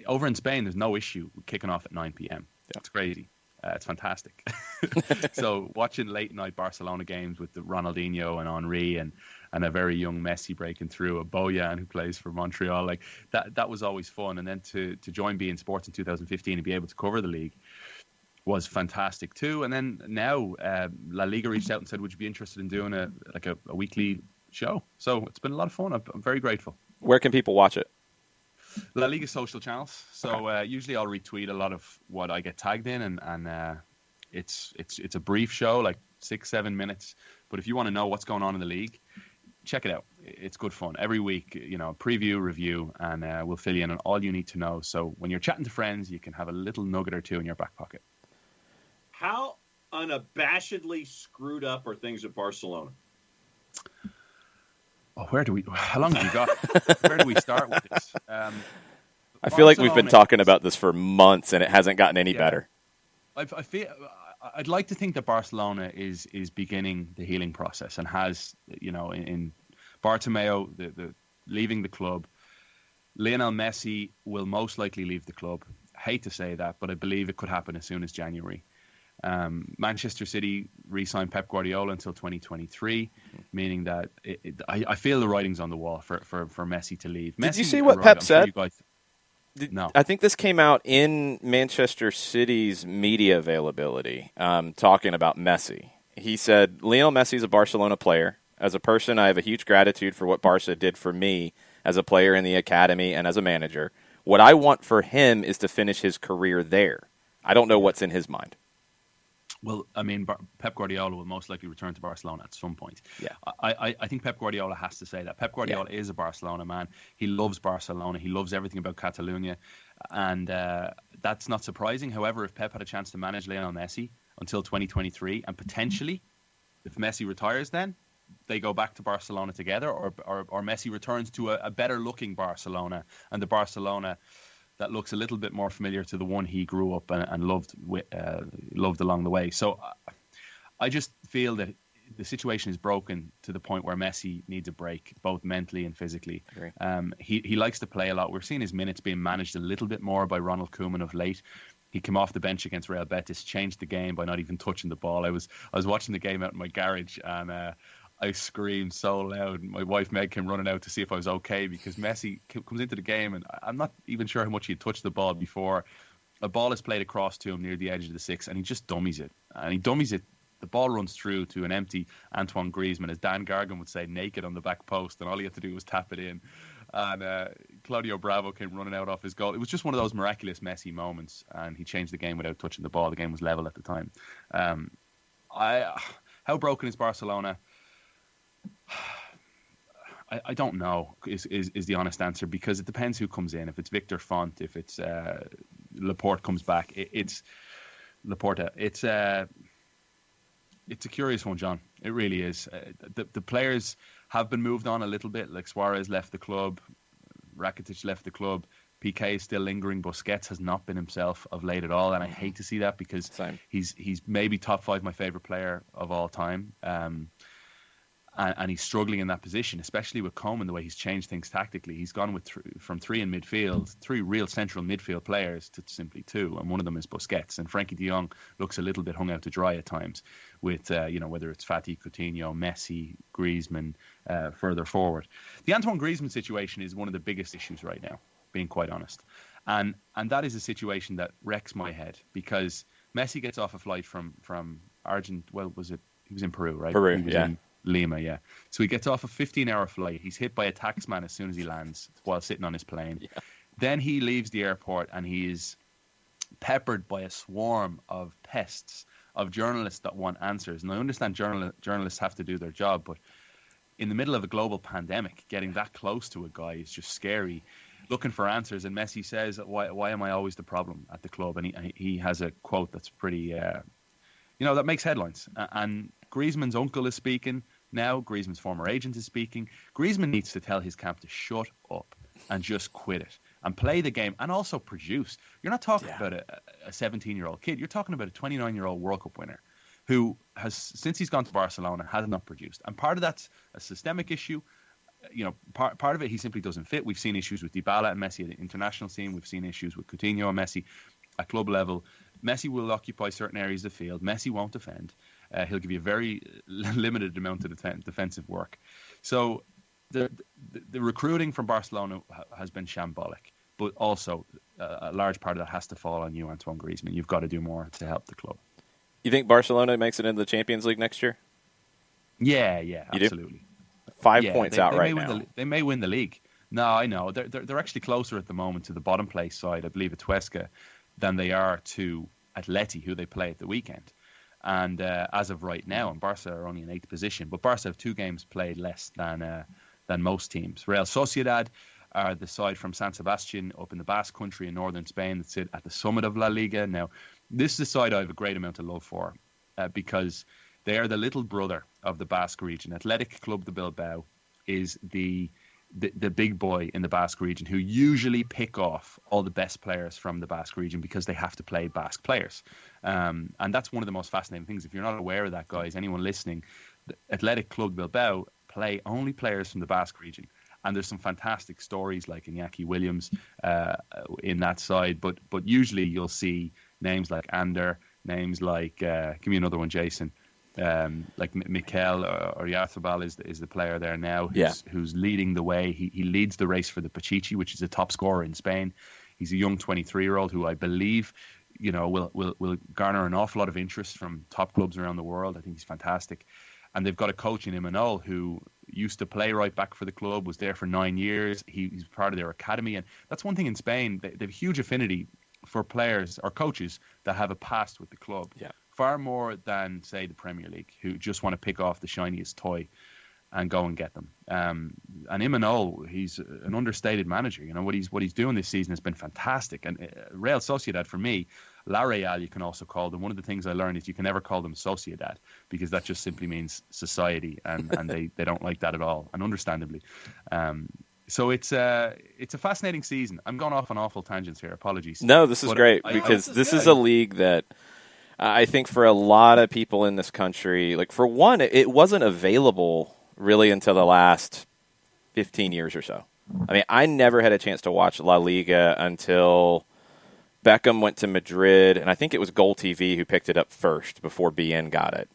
over in Spain, there's no issue with kicking off at 9 p.m. Yeah. It's crazy. It's fantastic. So watching late night Barcelona games with the Ronaldinho and Henry and a very young Messi breaking through, a Bojan who plays for Montreal, like that was always fun. And then to join beIN Sports in 2015 and be able to cover the league was fantastic too. And then now La Liga reached out and said, would you be interested in doing a weekly show? So it's been a lot of fun. I'm very grateful. Where can people watch it? La Liga social channels. So usually I'll retweet a lot of what I get tagged in, and it's a brief show, like 6-7 minutes. But if you want to know what's going on in the league, check it out. It's good fun. Every week, preview, review, and we'll fill you in on all you need to know. So when you're chatting to friends, you can have a little nugget or two in your back pocket. How unabashedly screwed up are things at Barcelona? Oh, how long have you got? Where do we start with this? I feel like we've been talking about this for months and it hasn't gotten any better. I'd like to think that Barcelona is beginning the healing process and has, in Bartomeu, the leaving the club. Lionel Messi will most likely leave the club. I hate to say that, but I believe it could happen as soon as January. Manchester City re-signed Pep Guardiola until 2023, meaning that I feel the writing's on the wall for Messi to leave. Did you see what Pep said? No. I think this came out in Manchester City's media availability, talking about Messi. He said, Lionel Messi is a Barcelona player. As a person, I have a huge gratitude for what Barca did for me as a player in the academy and as a manager. What I want for him is to finish his career there. I don't know what's in his mind. Well, I mean, Pep Guardiola will most likely return to Barcelona at some point. Yeah, I think Pep Guardiola has to say that. Pep Guardiola is a Barcelona man. He loves Barcelona. He loves everything about Catalonia. And that's not surprising. However, if Pep had a chance to manage Lionel Messi until 2023, and potentially, if Messi retires then, they go back to Barcelona together, or Messi returns to a better-looking Barcelona, and the Barcelona that looks a little bit more familiar to the one he grew up and loved along the way. So I just feel that the situation is broken to the point where Messi needs a break, both mentally and physically. He likes to play a lot. We're seeing his minutes being managed a little bit more by Ronald Koeman of late. He came off the bench against Real Betis, changed the game by not even touching the ball. I was watching the game out in my garage, and I screamed so loud. My wife Meg came running out to see if I was okay, because Messi comes into the game, and I'm not even sure how much he had touched the ball before. A ball is played across to him near the edge of the 6, and he just dummies it. And he dummies it. The ball runs through to an empty Antoine Griezmann, as Dan Gargan would say, naked on the back post, and all he had to do was tap it in. And Claudio Bravo came running out off his goal. It was just one of those miraculous Messi moments, and he changed the game without touching the ball. The game was level at the time. How broken is Barcelona? I don't know is the honest answer, because it depends who comes in. If it's Victor Font, if it's Laporte comes back, it's Laporta. It's a curious one, John. It really is. The players have been moved on a little bit. Like Suarez left the club, Rakitic left the club. PK is still lingering. Busquets has not been himself of late at all, and I hate to see that, because he's maybe top 5 my favorite player of all time. And he's struggling in that position, especially with Koeman, the way he's changed things tactically. He's gone from 3 in midfield, 3 real central midfield players, to simply 2, and one of them is Busquets. And Frankie de Jong looks a little bit hung out to dry at times with, whether it's Fati, Coutinho, Messi, Griezmann, further forward. The Antoine Griezmann situation is one of the biggest issues right now, being quite honest. And that is a situation that wrecks my head, because Messi gets off a flight from Argent. Well, he was in Peru, right? Peru, yeah. Lima, yeah. So he gets off a 15-hour flight. He's hit by a taxman as soon as he lands while sitting on his plane. Yeah. Then he leaves the airport, and he is peppered by a swarm of pests, of journalists that want answers. And I understand journalists have to do their job, but in the middle of a global pandemic, getting that close to a guy is just scary. Looking for answers, and Messi says, why am I always the problem at the club? And he has a quote that's pretty, that makes headlines. And Griezmann's uncle is speaking now. Griezmann's former agent is speaking. Griezmann needs to tell his camp to shut up and just quit it and play the game, and also produce. You're not talking about a 17-year-old kid. You're talking about a 29-year-old World Cup winner who has, since he's gone to Barcelona, has not produced. And part of that's a systemic issue. Part of it, he simply doesn't fit. We've seen issues with Dybala and Messi at the international scene. We've seen issues with Coutinho and Messi at club level. Messi will occupy certain areas of the field. Messi won't defend. He'll give you a very limited amount of defensive work. So the recruiting from Barcelona has been shambolic, but also a large part of that has to fall on you, Antoine Griezmann. You've got to do more to help the club. You think Barcelona makes it into the Champions League next year? Yeah, absolutely. 5 points out right now. They may win the league. No, I know. They're actually closer at the moment to the bottom place side, I believe, at Huesca, than they are to Atleti, who they play at the weekend. And as of right now, and Barca are only in 8th position, but Barca have 2 games played less than most teams. Real Sociedad are the side from San Sebastian up in the Basque Country in northern Spain that sit at the summit of La Liga. Now, this is a side I have a great amount of love for because they are the little brother of the Basque region. Athletic Club de Bilbao is the big boy in the Basque region, who usually pick off all the best players from the Basque region because they have to play Basque players. And that's one of the most fascinating things. If you're not aware of that, guys, anyone listening, the Athletic Club Bilbao play only players from the Basque region. And there's some fantastic stories like Iñaki Williams in that side. But usually you'll see names like Ander, names like, give me another one, Jason. Like Mikel Oyarzabal is the player there now who's leading the way. He leads the race for the Pichichi, which is a top scorer in Spain. He's a young 23-year-old who I believe will garner an awful lot of interest from top clubs around the world. I think he's fantastic. And they've got a coach in Imanol who used to play right back for the club, was there for 9 years. He's part of their academy. And that's one thing in Spain. They have huge affinity for players or coaches that have a past with the club. Yeah. Far more than, say, the Premier League, who just want to pick off the shiniest toy and go and get them. And Imanol, he's an understated manager. What he's doing this season has been fantastic. And Real Sociedad, for me, La Real, you can also call them. One of the things I learned is you can never call them Sociedad because that just simply means society, and they don't like that at all, and understandably. So it's a fascinating season. I'm going off on awful tangents here. Apologies. No, this is great because this is a league that I think for a lot of people in this country, like for one, it wasn't available really until the last 15 years or so. I mean, I never had a chance to watch La Liga until Beckham went to Madrid, and I think it was Goal TV who picked it up first before BN got it.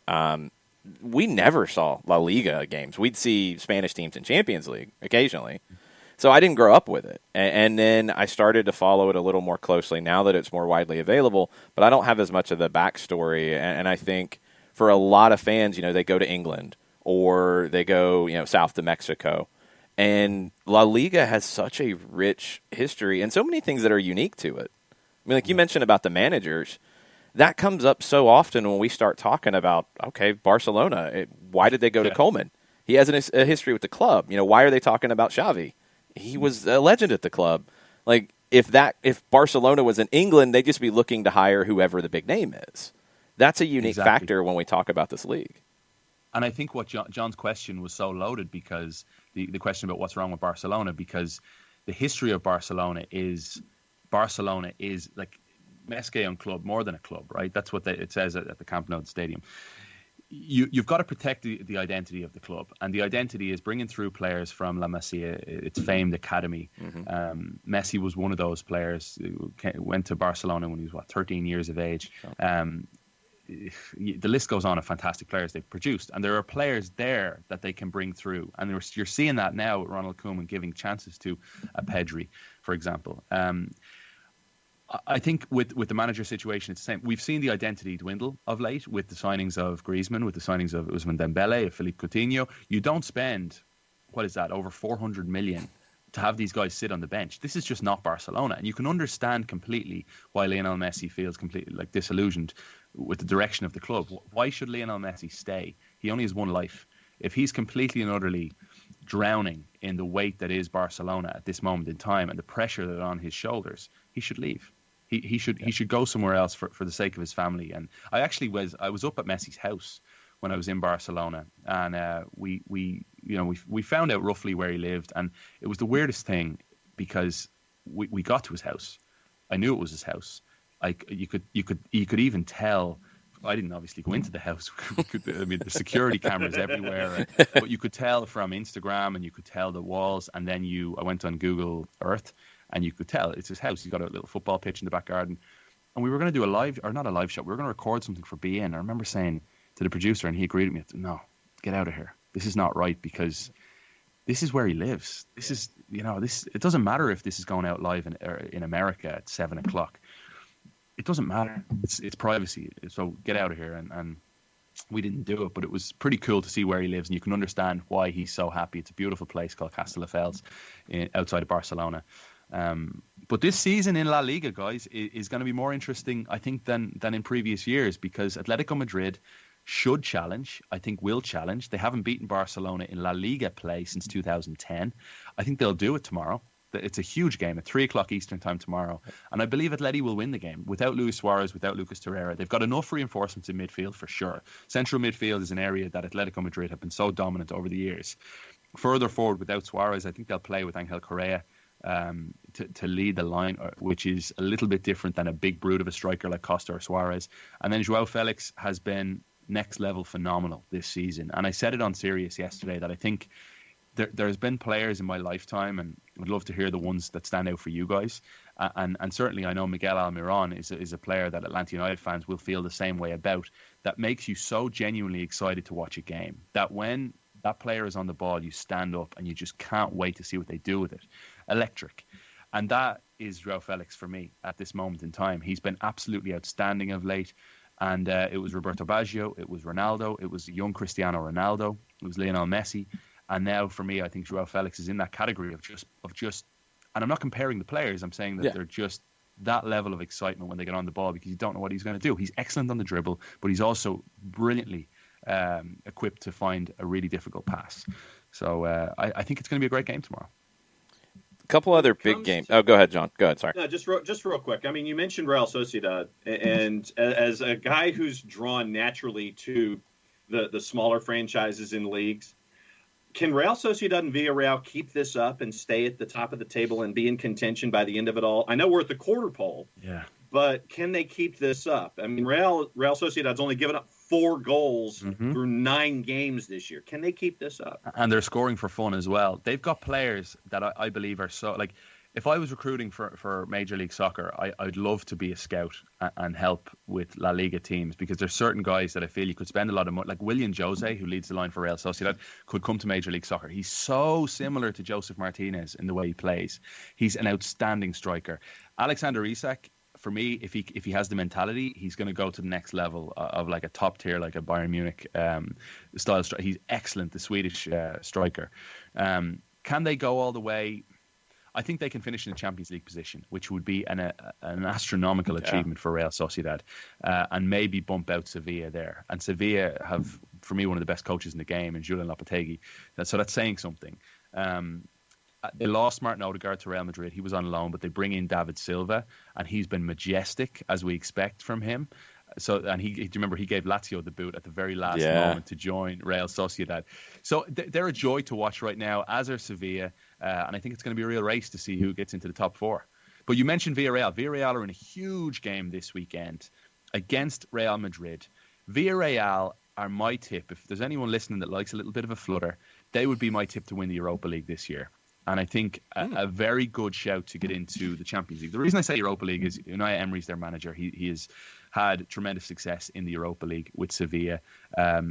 We never saw La Liga games. We'd see Spanish teams in Champions League occasionally. So I didn't grow up with it. And then I started to follow it a little more closely now that it's more widely available, but I don't have as much of the backstory. And I think for a lot of fans, they go to England or they go, south to Mexico. And La Liga has such a rich history and so many things that are unique to it. I mean, like you mentioned about the managers, that comes up so often when we start talking about, okay, Barcelona, why did they go to Koeman? He has a history with the club. Why are they talking about Xavi? He was a legend at the club. Like, if Barcelona was in England, they'd just be looking to hire whoever the big name is. That's a unique factor when we talk about this league. And I think what John's question was so loaded because the question about what's wrong with Barcelona, because the history of Barcelona is like Més que un club, more than a club, right? That's what it says at the Camp Nou Stadium. You've got to protect the identity of the club, and the identity is bringing through players from La Masia, its famed academy. Mm-hmm. Messi was one of those players who went to Barcelona when he was 13 years of age. The list goes on of fantastic players they've produced, and there are players there that they can bring through, and you're seeing that now with Ronald Koeman giving chances to a Pedri, for example. I think with the manager situation, it's the same. We've seen the identity dwindle of late with the signings of Griezmann, with the signings of Ousmane Dembele, of Philippe Coutinho. You don't spend, over 400 million to have these guys sit on the bench. This is just not Barcelona. And you can understand completely why Lionel Messi feels completely disillusioned with the direction of the club. Why should Lionel Messi stay? He only has one life. If he's completely and utterly drowning in the weight that is Barcelona at this moment in time and the pressure that is on his shoulders, he should leave. He should go somewhere else for the sake of his family. And I was up at Messi's house when I was in Barcelona, and we found out roughly where he lived, and it was the weirdest thing because we got to his house. I knew it was his house. You could even tell. I didn't obviously go into the house. The security cameras everywhere, but you could tell from Instagram, and you could tell the walls. And then I went on Google Earth, and you could tell it's his house. He's got a little football pitch in the back garden, and we were going to do not a live shot. We were going to record something for BN. I remember saying to the producer, and he agreed with me, "No, get out of here. This is not right because this is where he lives. This is this. It doesn't matter if this is going out live in America at 7:00. It doesn't matter. It's privacy. So get out of here." And we didn't do it, but it was pretty cool to see where he lives, and you can understand why he's so happy. It's a beautiful place called Castelldefels outside of Barcelona. But this season in La Liga, guys, is going to be more interesting, I think, than in previous years, because Atletico Madrid should challenge. I think will challenge. They haven't beaten Barcelona in La Liga play since 2010. I think they'll do it tomorrow. It's a huge game at 3:00 Eastern time tomorrow. And I believe Atleti will win the game without Luis Suarez, without Lucas Torreira. They've got enough reinforcements in midfield for sure. Central midfield is an area that Atletico Madrid have been so dominant over the years. Further forward without Suarez, I think they'll play with Angel Correa to lead the line, which is a little bit different than a big brute of a striker like Costa or Suarez. And then Joao Felix has been next level phenomenal this season. And I said it on Sirius yesterday that I think there's been players in my lifetime, and I'd love to hear the ones that stand out for you guys. And certainly I know Miguel Almiron is a player that Atlanta United fans will feel the same way about, that makes you so genuinely excited to watch a game, that when that player is on the ball, you stand up and you just can't wait to see what they do with it. Electric. And that is Joao Felix for me at this moment in time. He's been absolutely outstanding of late. And it was Roberto Baggio, it was Ronaldo, it was young Cristiano Ronaldo, it was Lionel Messi. And now for me, I think Joao Felix is in that category of just, and I'm not comparing the players, I'm saying that they're just that level of excitement when they get on the ball, because you don't know what he's going to do. He's excellent on the dribble, but he's also brilliantly equipped to find a really difficult pass. So I think it's going to be a great game tomorrow. A couple other big games. Oh, go ahead, John. Go ahead. Sorry. No, just real quick. I mean, you mentioned Real Sociedad, and as a guy who's drawn naturally to the smaller franchises in leagues, can Real Sociedad and Villarreal keep this up and stay at the top of the table and be in contention by the end of it all? I know we're at the quarter pole, but can they keep this up? I mean, Real Sociedad's only given up 4 goals through 9 games this year. Can they keep this up? And they're scoring for fun as well. They've got players that I believe are so, like, if I was recruiting for Major League Soccer, I'd love to be a scout and help with La Liga teams, because there's certain guys that I feel you could spend a lot of money, like William Jose, who leads the line for Real Sociedad, could come to Major League Soccer. He's so similar to Joseph Martinez in the way he plays. He's an outstanding striker. Alexander Isak, for me, if he has the mentality, he's going to go to the next level of like a top tier, like a Bayern Munich style. He's excellent, the Swedish striker. Can they go all the way? I think they can finish in the Champions League position, which would be an astronomical achievement for Real Sociedad, and maybe bump out Sevilla there. And Sevilla have, for me, one of the best coaches in the game, in Julian Lopetegui. So that's saying something. They lost Martin Odegaard to Real Madrid. He was on loan, but they bring in David Silva, and he's been majestic, as we expect from him. So, and do you remember he gave Lazio the boot at the very last moment to join Real Sociedad. So they're a joy to watch right now, as are Sevilla, and I think it's going to be a real race to see who gets into the top four. But you mentioned Villarreal. Villarreal are in a huge game this weekend against Real Madrid. Villarreal are my tip. If there's anyone listening that likes a little bit of a flutter, they would be my tip to win the Europa League this year. And I think a very good shout to get into the Champions League. The reason I say Europa League is Unai Emery's their manager. He has had tremendous success in the Europa League with Sevilla.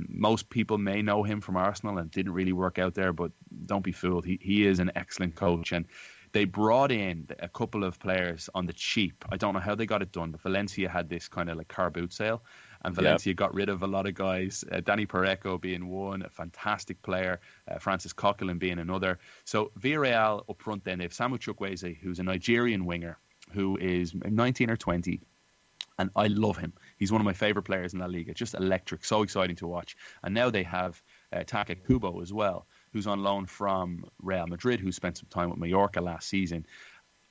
Most people may know him from Arsenal, and it didn't really work out there, but don't be fooled. He is an excellent coach. And they brought in a couple of players on the cheap. I don't know how they got it done, but Valencia had this kind of like car boot sale. And Valencia got rid of a lot of guys, Danny Parejo being one, a fantastic player, Francis Coquelin being another. So Villarreal up front then, they have Samu Chukwueze, who's a Nigerian winger, who is 19 or 20. And I love him. He's one of my favourite players in La Liga. Just electric, so exciting to watch. And now they have Take Kubo as well, who's on loan from Real Madrid, who spent some time with Mallorca last season.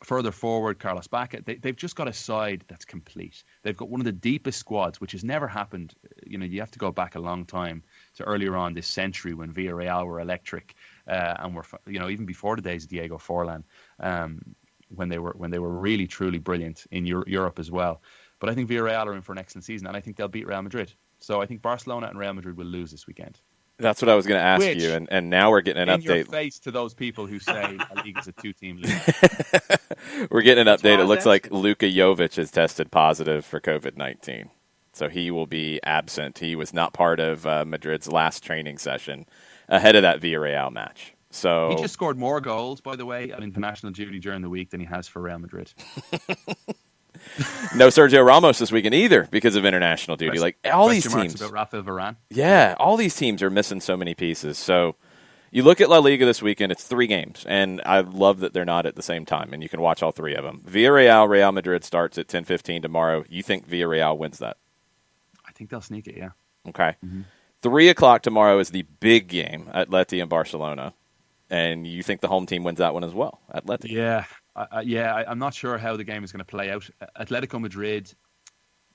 Further forward, Carlos Bacca. They've just got a side that's complete. They've got one of the deepest squads, which has never happened. You have to go back a long time to earlier on this century when Villarreal were electric, and were even before the days of Diego Forlan, when they were really truly brilliant in Europe as well. But I think Villarreal are in for an excellent season, and I think they'll beat Real Madrid. So I think Barcelona and Real Madrid will lose this weekend. That's what I was going to ask you, and now we're getting an update. In your face to those people who say La Liga is a two-team league. We're getting an update. It looks like Luka Jovic has tested positive for COVID-19, so he will be absent. He was not part of Madrid's last training session ahead of that Villarreal match. So he just scored more goals, by the way, at international duty during the week than he has for Real Madrid. No Sergio Ramos this weekend either because of international duty. Like all these teams about Rafael Varane. Yeah, all these teams are missing so many pieces. So you look at La Liga this weekend, it's 3 games, and I love that they're not at the same time, and you can watch all 3 of them. Villarreal, Real Madrid starts at 10:15 tomorrow. You think Villarreal wins that? I think they'll sneak it, yeah. Okay. 3 o'clock tomorrow is the big game, Atleti and Barcelona, and you think the home team wins that one as well, Atleti? Yeah. I'm not sure how the game is going to play out. Atletico Madrid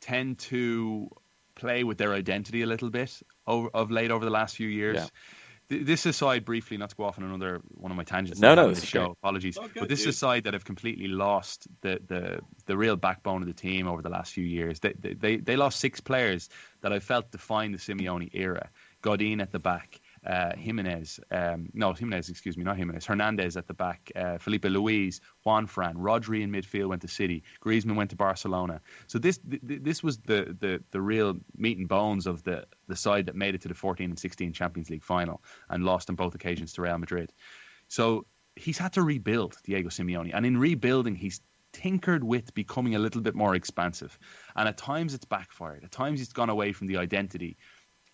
tend to play with their identity a little bit of late over the last few years. Yeah. This aside, briefly, not to go off on another one of my tangents. No, this show. Apologies, but this is a side that have completely lost the real backbone of the team over the last few years. They lost 6 players that I felt defined the Simeone era. Godin at the back. Hernandez at the back, Felipe Luis, Juan Fran, Rodri in midfield went to City, Griezmann went to Barcelona. So this was the real meat and bones of the side that made it to the 14 and 16 Champions League final and lost on both occasions to Real Madrid. So he's had to rebuild, Diego Simeone, and in rebuilding he's tinkered with becoming a little bit more expansive, and at times it's backfired, at times he's gone away from the identity.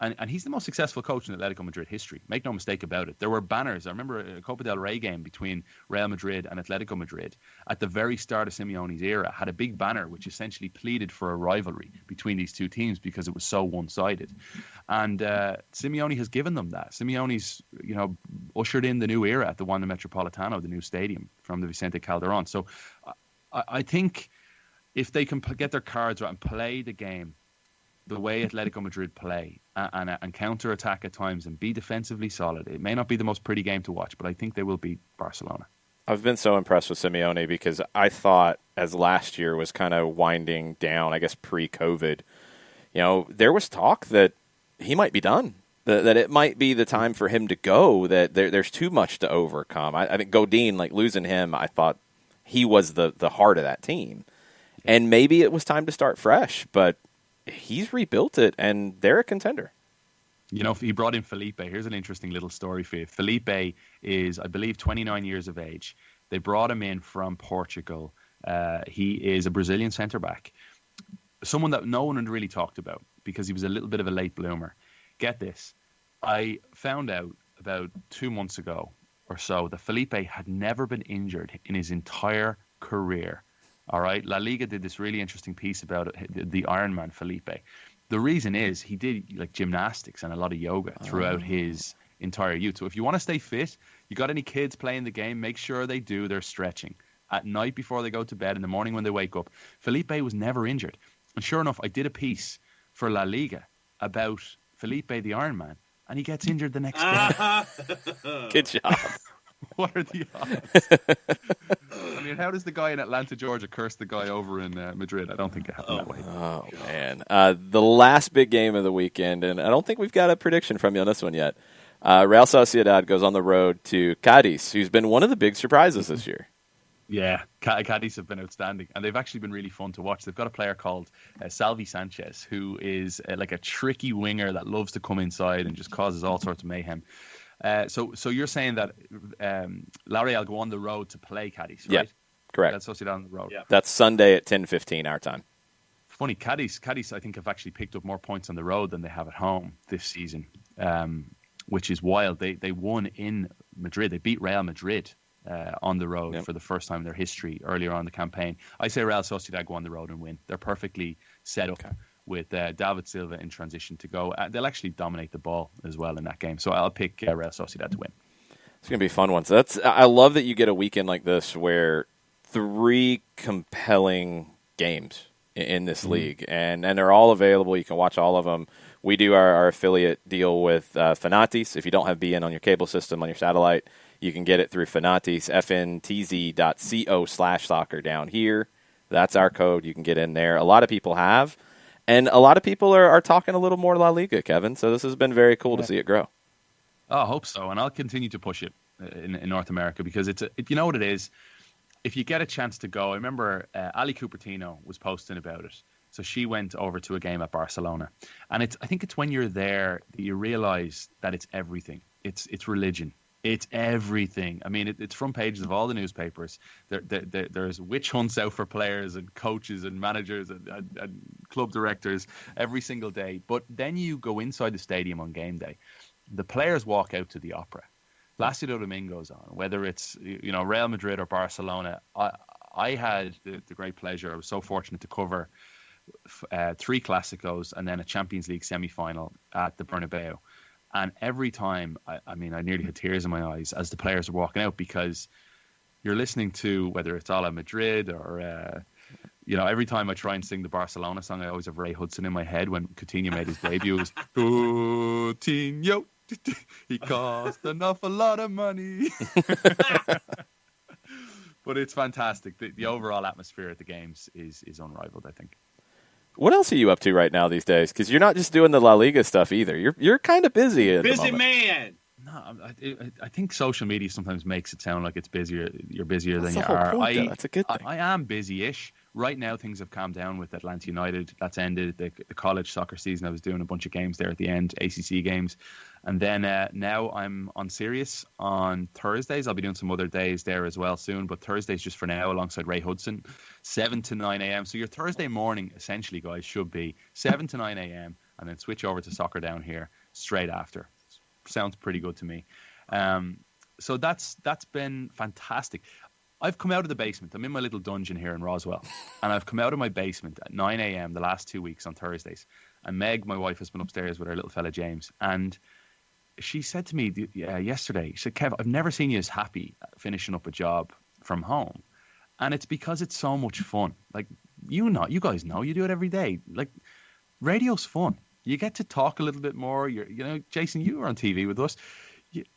And he's the most successful coach in Atletico Madrid history. Make no mistake about it. There were banners. I remember a Copa del Rey game between Real Madrid and Atletico Madrid at the very start of Simeone's era had a big banner which essentially pleaded for a rivalry between these two teams because it was so one-sided. And Simeone has given them that. Simeone's, ushered in the new era at the Wanda Metropolitano, the new stadium from the Vicente Calderón. So I think if they can get their cards right and play the game the way Atletico Madrid play and counter-attack at times and be defensively solid, it may not be the most pretty game to watch, but I think they will beat Barcelona. I've been so impressed with Simeone because I thought as last year was kind of winding down, I guess pre-COVID, there was talk that he might be done, that it might be the time for him to go, that there's too much to overcome. I think Godin, like losing him, I thought he was the heart of that team. And maybe it was time to start fresh, but he's rebuilt it, and they're a contender. You know, he brought in Felipe. Here's an interesting little story for you. Felipe is, I believe, 29 years of age. They brought him in from Portugal. He is a Brazilian centre-back, someone that no one had really talked about because he was a little bit of a late bloomer. Get this. I found out about 2 months ago or so that Felipe had never been injured in his entire career. All right? La Liga did this really interesting piece about it, the Ironman Felipe. The reason is he did like gymnastics and a lot of yoga throughout his entire youth. So if you want to stay fit, you got any kids playing the game, make sure they do their stretching at night before they go to bed, in the morning when they wake up. Felipe was never injured. And sure enough, I did a piece for La Liga about Felipe the Ironman, and he gets injured the next day. Good job. What are the odds? I mean, how does the guy in Atlanta, Georgia, curse the guy over in Madrid? I don't think it happened that way. Oh, man. The last big game of the weekend, and I don't think we've got a prediction from you on this one yet. Real Sociedad goes on the road to Cadiz, who's been one of the big surprises this year. Yeah, Cadiz have been outstanding, and they've actually been really fun to watch. They've got a player called Salvi Sanchez, who is like a tricky winger that loves to come inside and just causes all sorts of mayhem. So you're saying that La Real go on the road to play Cadiz, right? Yeah, correct. That's Sociedad on the road. Yeah. That's Sunday at 10:15 our time. Funny, Cadiz, I think, have actually picked up more points on the road than they have at home this season, which is wild. They won in Madrid. They beat Real Madrid on the road for the first time in their history earlier on in the campaign. I say Real Sociedad go on the road and win. They're perfectly set up with David Silva in transition to go. They'll actually dominate the ball as well in that game. So I'll pick Real Sociedad to win. It's going to be a fun one. So I love that you get a weekend like this where 3 compelling games in this league, and they're all available. You can watch all of them. We do our affiliate deal with Fanatis. If you don't have BN on your cable system, on your satellite, you can get it through Fanatis, fntz.co/soccer down here. That's our code. You can get in there. A lot of people have, and a lot of people are talking a little more La Liga, Kevin. So this has been very cool to see it grow. Oh, I hope so, and I'll continue to push it in North America because you know what it is? If you get a chance to go, I remember Ali Cupertino was posting about it. So she went over to a game at Barcelona, and I think it's when you're there that you realize that it's everything. It's religion. It's everything. I mean, it's front pages of all the newspapers. There's witch hunts out for players and coaches and managers and club directors every single day. But then you go inside the stadium on game day. The players walk out to the opera. Placido Domingo's on, whether it's Real Madrid or Barcelona. I had the great pleasure. I was so fortunate to cover 3 Clásicos and then a Champions League semi-final at the Bernabeu. And every time, I nearly had tears in my eyes as the players are walking out because you're listening to, whether it's a la Madrid or, every time I try and sing the Barcelona song, I always have Ray Hudson in my head when Coutinho made his debut. It was, Coutinho, he cost an awful lot of money. But it's fantastic. The overall atmosphere at the games is unrivaled, I think. What else are you up to right now these days? Because you're not just doing the La Liga stuff either. You're kind of busy at the moment. Man. No, I think social media sometimes makes it sound like it's busier. You're busier than you the whole are. point, though. That's a good thing. I am busy-ish. Right now, things have calmed down with Atlanta United. That's ended. The college soccer season, I was doing a bunch of games there at the end, ACC games. And then now I'm on Sirius on Thursdays. I'll be doing some other days there as well soon. But Thursdays just for now alongside Ray Hudson, 7 to 9 a.m. So your Thursday morning, essentially, guys, should be 7 to 9 a.m. and then switch over to soccer down here straight after. Sounds pretty good to me. So that's been fantastic. I've come out of the basement. I'm in my little dungeon here in Roswell. And I've come out of my basement at 9 a.m. the last 2 weeks on Thursdays. And Meg, my wife, has been upstairs with her little fella James. And she said to me yesterday, she said, Kev, I've never seen you as happy finishing up a job from home. And it's because it's so much fun. Like, you guys know, you do it every day. Like, radio's fun. You get to talk a little bit more. Jason, you were on TV with us.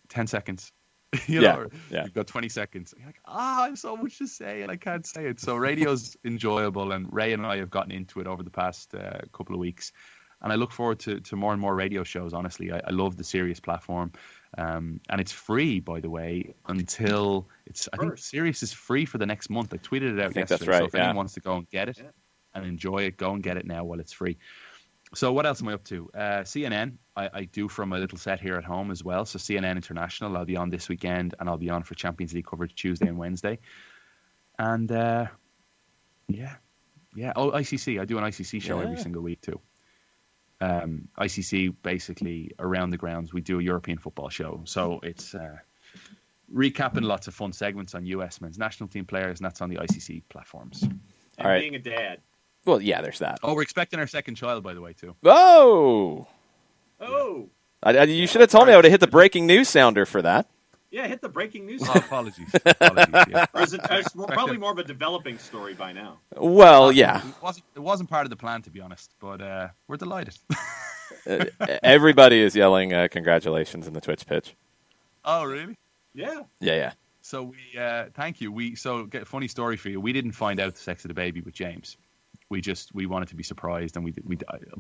10 seconds. You've got 20 seconds. You're like, I have so much to say and I can't say it. So radio's enjoyable, and Ray and I have gotten into it over the past couple of weeks. And I look forward to more and more radio shows, honestly. I love the Sirius platform. And it's free, by the way, until I think Sirius is free for the next month. I tweeted it out yesterday. That's right, so if anyone wants to go and get it and enjoy it, go and get it now while it's free. So what else am I up to? CNN, I do from a little set here at home as well. So CNN International, I'll be on this weekend, and I'll be on for Champions League coverage Tuesday and Wednesday. And Oh, ICC. I do an ICC show every single week too. ICC, basically around the grounds, we do a European football show. So it's recapping lots of fun segments on US men's national team players, and that's on the ICC platforms. And being a dad. Well, yeah, there's that. Oh, we're expecting our second child, by the way, too. Oh! You should have told me. I would have hit the breaking news sounder for that. Yeah, hit the breaking news. Oh, apologies. Yeah. Or is it's probably more of a developing story by now. Well, yeah. It wasn't part of the plan, to be honest, but we're delighted. Everybody is yelling congratulations in the Twitch pitch. Oh, really? Yeah. Yeah. So we thank you. Get a funny story for you. We didn't find out the sex of the baby with James. We wanted to be surprised, and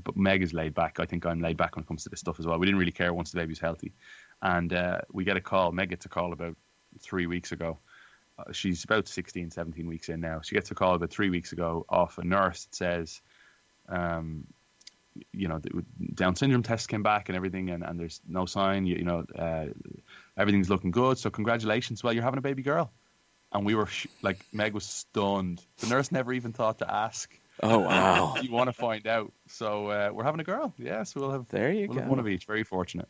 but Meg is laid back. I think I'm laid back when it comes to this stuff as well. We didn't really care once the baby was healthy. And we get a call. Meg gets a call about 3 weeks ago. She's about 16, 17 weeks in now. She gets a call about 3 weeks ago off a nurse that says, the Down syndrome test came back and everything, and there's no sign. Everything's looking good. So congratulations. Well, you're having a baby girl. And we were Meg was stunned. The nurse never even thought to ask. Oh, wow. You want to find out. So we're having a girl. Yeah, so we'll have one of each. Very fortunate.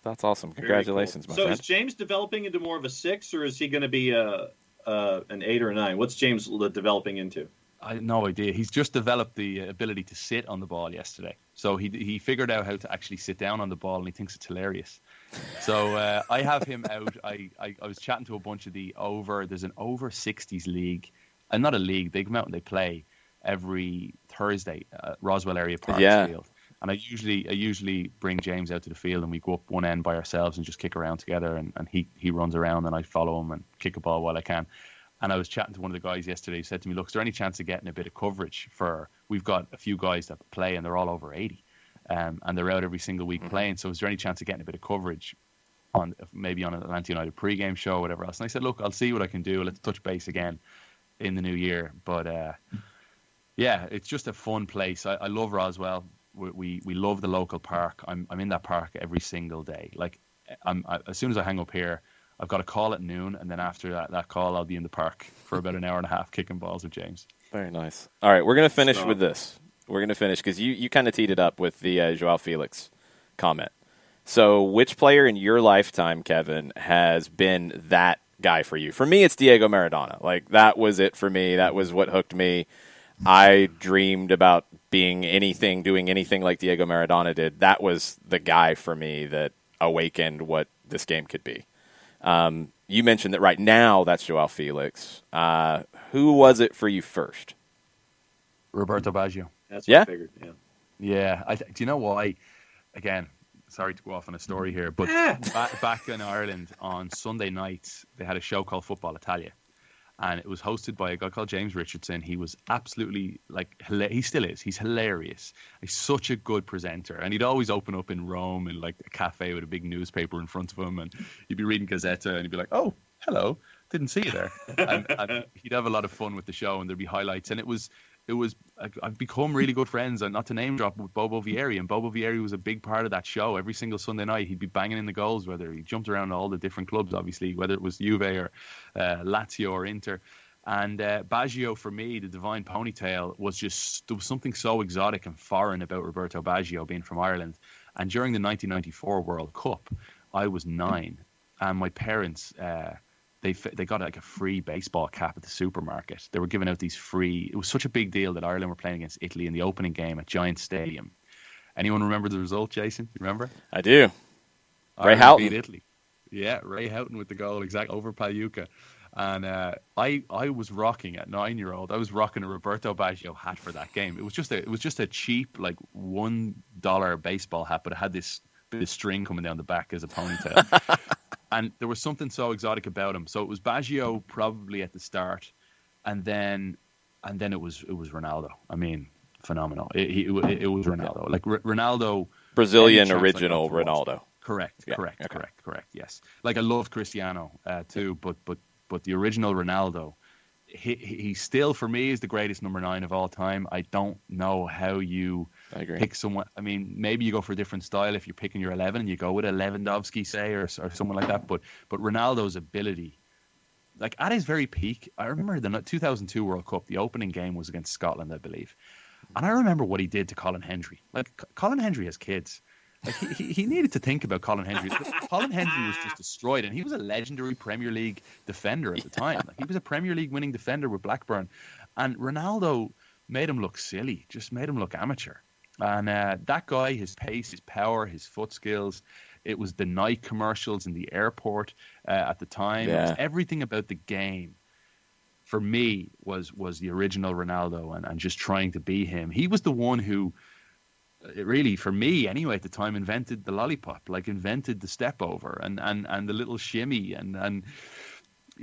That's awesome. Congratulations, my friend. So is James developing into more of a 6, or is he going to be an 8 or a 9? What's James developing into? I have no idea. He's just developed the ability to sit on the ball yesterday. So he figured out how to actually sit down on the ball, and he thinks it's hilarious. So I have him out. I was chatting to a bunch of there's an over 60s league. Not a league. They come out and they play every Thursday at Roswell Area Park Field. And I usually bring James out to the field, and we go up one end by ourselves and just kick around together. And he runs around, and I follow him and kick a ball while I can. And I was chatting to one of the guys yesterday who said to me, look, is there any chance of getting a bit of coverage we've got a few guys that play, and they're all over 80. And they're out every single week playing. So is there any chance of getting a bit of coverage maybe on an Atlanta United pre-game show or whatever else? And I said, look, I'll see what I can do. Let's touch base again in the new year. But it's just a fun place. I love Roswell. We love the local park. I'm in that park every single day. As soon as I hang up here, I've got a call at noon, and then after that call, I'll be in the park for about an hour and a half kicking balls with James. Very nice. All right, we're going to finish with this. We're going to finish because you kind of teed it up with the Joao Felix comment. So which player in your lifetime, Kevin, has been that guy for you? For me, it's Diego Maradona. That was it for me. That was what hooked me. I dreamed about doing anything like Diego Maradona did. That was the guy for me that awakened what this game could be. You mentioned that right now that's Joao Felix. Who was it for you first? Roberto Baggio. That's what I figured, yeah. Yeah. Do you know why? Again, sorry to go off on a story here, but back in Ireland on Sunday nights, they had a show called Football Italia. And it was hosted by a guy called James Richardson. He was absolutely he still is. He's hilarious. He's such a good presenter. And he'd always open up in Rome in a cafe with a big newspaper in front of him. And he'd be reading Gazzetta and he'd be like, oh, hello. Didn't see you there. and he'd have a lot of fun with the show, and there'd be highlights. And I've become really good friends, and not to name drop, with Bobo Vieri. And Bobo Vieri was a big part of that show. Every single Sunday night, he'd be banging in the goals, whether he jumped around all the different clubs, obviously, whether it was Juve or Lazio or Inter. And Baggio, for me, the divine ponytail, there was something so exotic and foreign about Roberto Baggio being from Ireland. And during the 1994 World Cup, I was 9, and my parents... They got a free baseball cap at the supermarket. They were giving out these free... It was such a big deal that Ireland were playing against Italy in the opening game at Giant Stadium. Anyone remember the result, Jason? You remember? I do. Ray Houghton beat Italy. Yeah, Ray Houghton with the goal, exactly, over Pagliuca. And I was rocking at 9-year-old. I was rocking a Roberto Baggio hat for that game. It was just a cheap $1 baseball hat, but it had this bit of string coming down the back as a ponytail. And there was something so exotic about him. So it was Baggio probably at the start, and then it was Ronaldo. I mean, phenomenal. It was Ronaldo. Like Ronaldo, Brazilian original Ronaldo. Correct. Yes. Like I loved Cristiano too, but the original Ronaldo, he still for me is the greatest number 9 of all time. I don't know how you pick someone. I mean, maybe you go for a different style if you're picking your 11 and you go with a Lewandowski, say, or someone like that. But Ronaldo's ability, like at his very peak, I remember the 2002 World Cup. The opening game was against Scotland, I believe, and I remember what he did to Colin Hendry. Like Colin Hendry has kids. Like he needed to think about Colin Hendry. Colin Hendry was just destroyed, and he was a legendary Premier League defender at the time. Like, he was a Premier League winning defender with Blackburn, and Ronaldo made him look silly, just made him look amateur. And that guy, his pace, his power, his foot skills, it was the night commercials in the airport at the time. Yeah. It was everything about the game. For me, was the original Ronaldo, and just trying to be him. He was the one who, it really, for me anyway, at the time, invented the lollipop, like invented the step over and the little shimmy and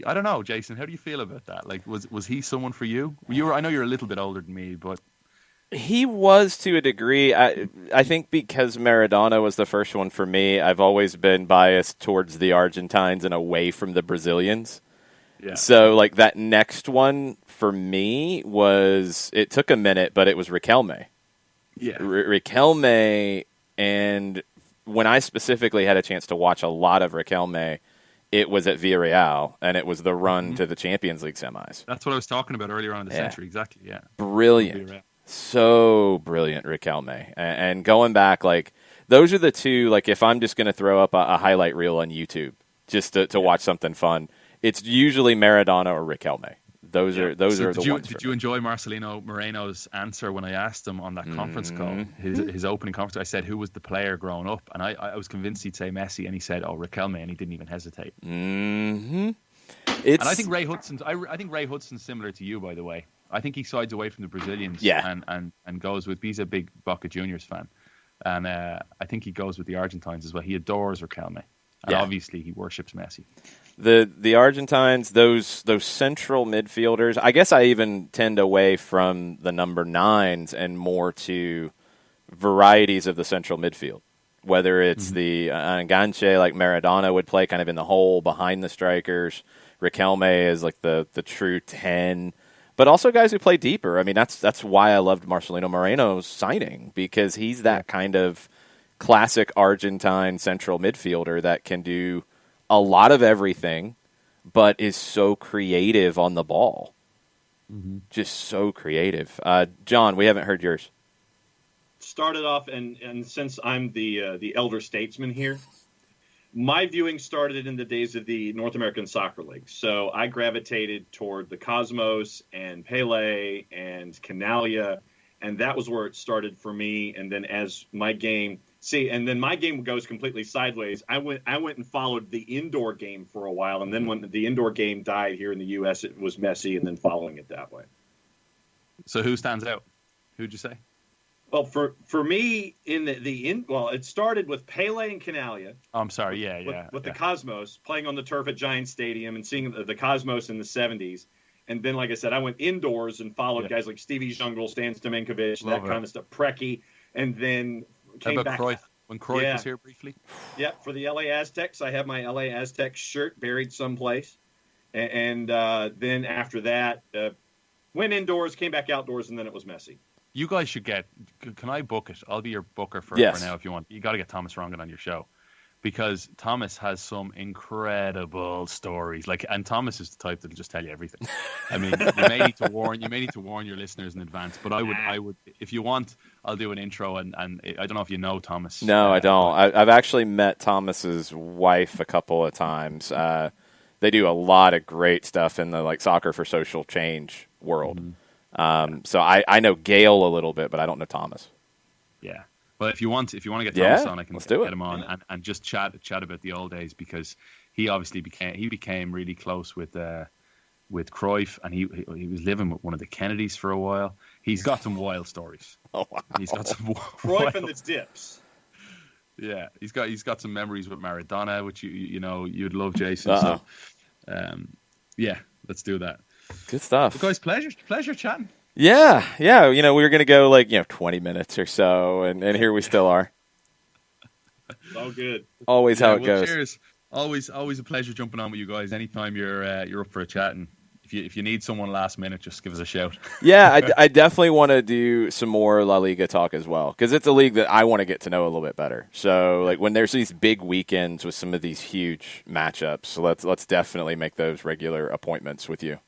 I don't know, Jason, how do you feel about that? Like, was he someone for you? I know you're a little bit older than me, but he was to a degree. I think because Maradona was the first one for me, I've always been biased towards the Argentines and away from the Brazilians. Yeah. So like that next one for me it took a minute, but it was Riquelme. Yeah, Riquelme, and when I specifically had a chance to watch a lot of Riquelme, it was at Villarreal, and it was the run to the Champions League semis. That's what I was talking about earlier on in the century, exactly, yeah. Brilliant. So brilliant, Riquelme. And going back, like, those are the two, like, if I'm just going to throw up a highlight reel on YouTube just to watch something fun, it's usually Maradona or Riquelme. Those are the ones. Did you enjoy Marcelino Moreno's answer when I asked him on that conference call, his opening conference? I said, who was the player growing up? And I was convinced he'd say Messi, and he said, Riquelme, and he didn't even hesitate. Mm-hmm. And I think Ray Hudson's similar to you, by the way. I think he sides away from the Brazilians and goes with, he's a big Boca Juniors fan. And I think he goes with the Argentines as well. He adores Riquelme. And obviously he worships Messi. The Argentines, those central midfielders, I guess I even tend away from the number 9s and more to varieties of the central midfield. Whether it's the enganche like Maradona would play kind of in the hole behind the strikers. Riquelme is like the true 10. But also guys who play deeper. I mean, that's why I loved Marcelino Moreno's signing, because he's that kind of classic Argentine central midfielder that can do a lot of everything, but is so creative on the ball. Just so creative. John, we haven't heard yours. Started off, and since I'm the elder statesman here, my viewing started in the days of the North American Soccer League. So I gravitated toward the Cosmos and Pele and Canalia, and that was where it started for me. And then as my game... and then my game goes completely sideways. I went and followed the indoor game for a while, and then when the indoor game died here in the U.S., it was Messi, and then following it that way. So who stands out? Who'd you say? Well, for me, it started with Pele and Canalia. Oh, I'm sorry, with the Cosmos, playing on the turf at Giant Stadium and seeing the Cosmos in the 70s. And then, like I said, I went indoors and followed guys like Stevie Jungle, Stan Stamenkovic, that kind of stuff, Preki, and then came back. Cruyff? When Cruyff was here briefly? Yeah, for the LA Aztecs, I have my LA Aztecs shirt buried someplace. And then after that, went indoors, came back outdoors, and then it was Messi. You guys should can I book it? I'll be your booker for now if you want. You got to get Thomas Rongan on your show, because Thomas has some incredible stories. And Thomas is the type that'll just tell you everything. I mean, you may need to warn your listeners in advance, but I would, if you want, I'll do an intro, and I don't know if you know Thomas. No, I don't. I've actually met Thomas's wife a couple of times. They do a lot of great stuff in the soccer for social change world. So I know Gail a little bit, but I don't know Thomas. Yeah. But if you want to get Thomas on, I can get him on and just chat about the old days, because he obviously became really close with Cruyff, and he was living with one of the Kennedys for a while. He's got some wild stories. Oh wow. He's got some Cruyff and the Dips. Yeah, he's got some memories with Maradona, which you'd love, Jason. Uh-oh. So, let's do that. Good stuff. But guys, pleasure chatting. Yeah. We were going to go 20 minutes or so, and here we still are. It's all good. Always how it goes. Cheers. Always a pleasure jumping on with you guys. Anytime you're up for a chat, and if you need someone last minute, just give us a shout. Yeah, I definitely want to do some more La Liga talk as well, because it's a league that I want to get to know a little bit better. So, when there's these big weekends with some of these huge matchups, let's definitely make those regular appointments with you.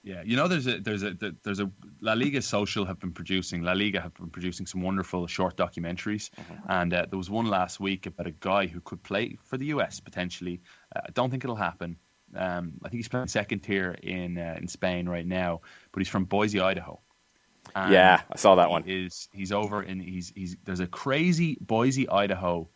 Yeah, there's a La Liga Social have been producing some wonderful short documentaries, and there was one last week about a guy who could play for the US potentially. I don't think it'll happen. I think he's playing second tier in Spain right now, but he's from Boise, Idaho. And yeah, I saw that one. He's over in there's a crazy Boise, Idaho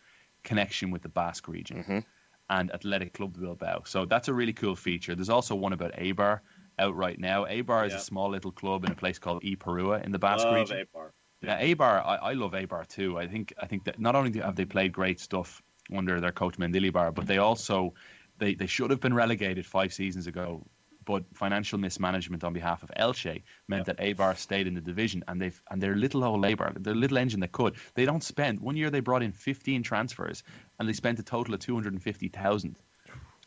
connection with the Basque region and Athletic Club Bilbao. So that's a really cool feature. There's also one about Eibar out right now. Eibar is a small little club in a place called Ipurua in the Basque region. Eibar. Yeah, Eibar. I love Eibar too. I think that not only have they played great stuff under their coach Mendilibar, but they also they should have been relegated 5 seasons ago, but financial mismanagement on behalf of Elche meant that Eibar stayed in the division, and they're little old Eibar, their little engine that could. They don't spend. One year they brought in 15 transfers, and they spent a total of 250,000.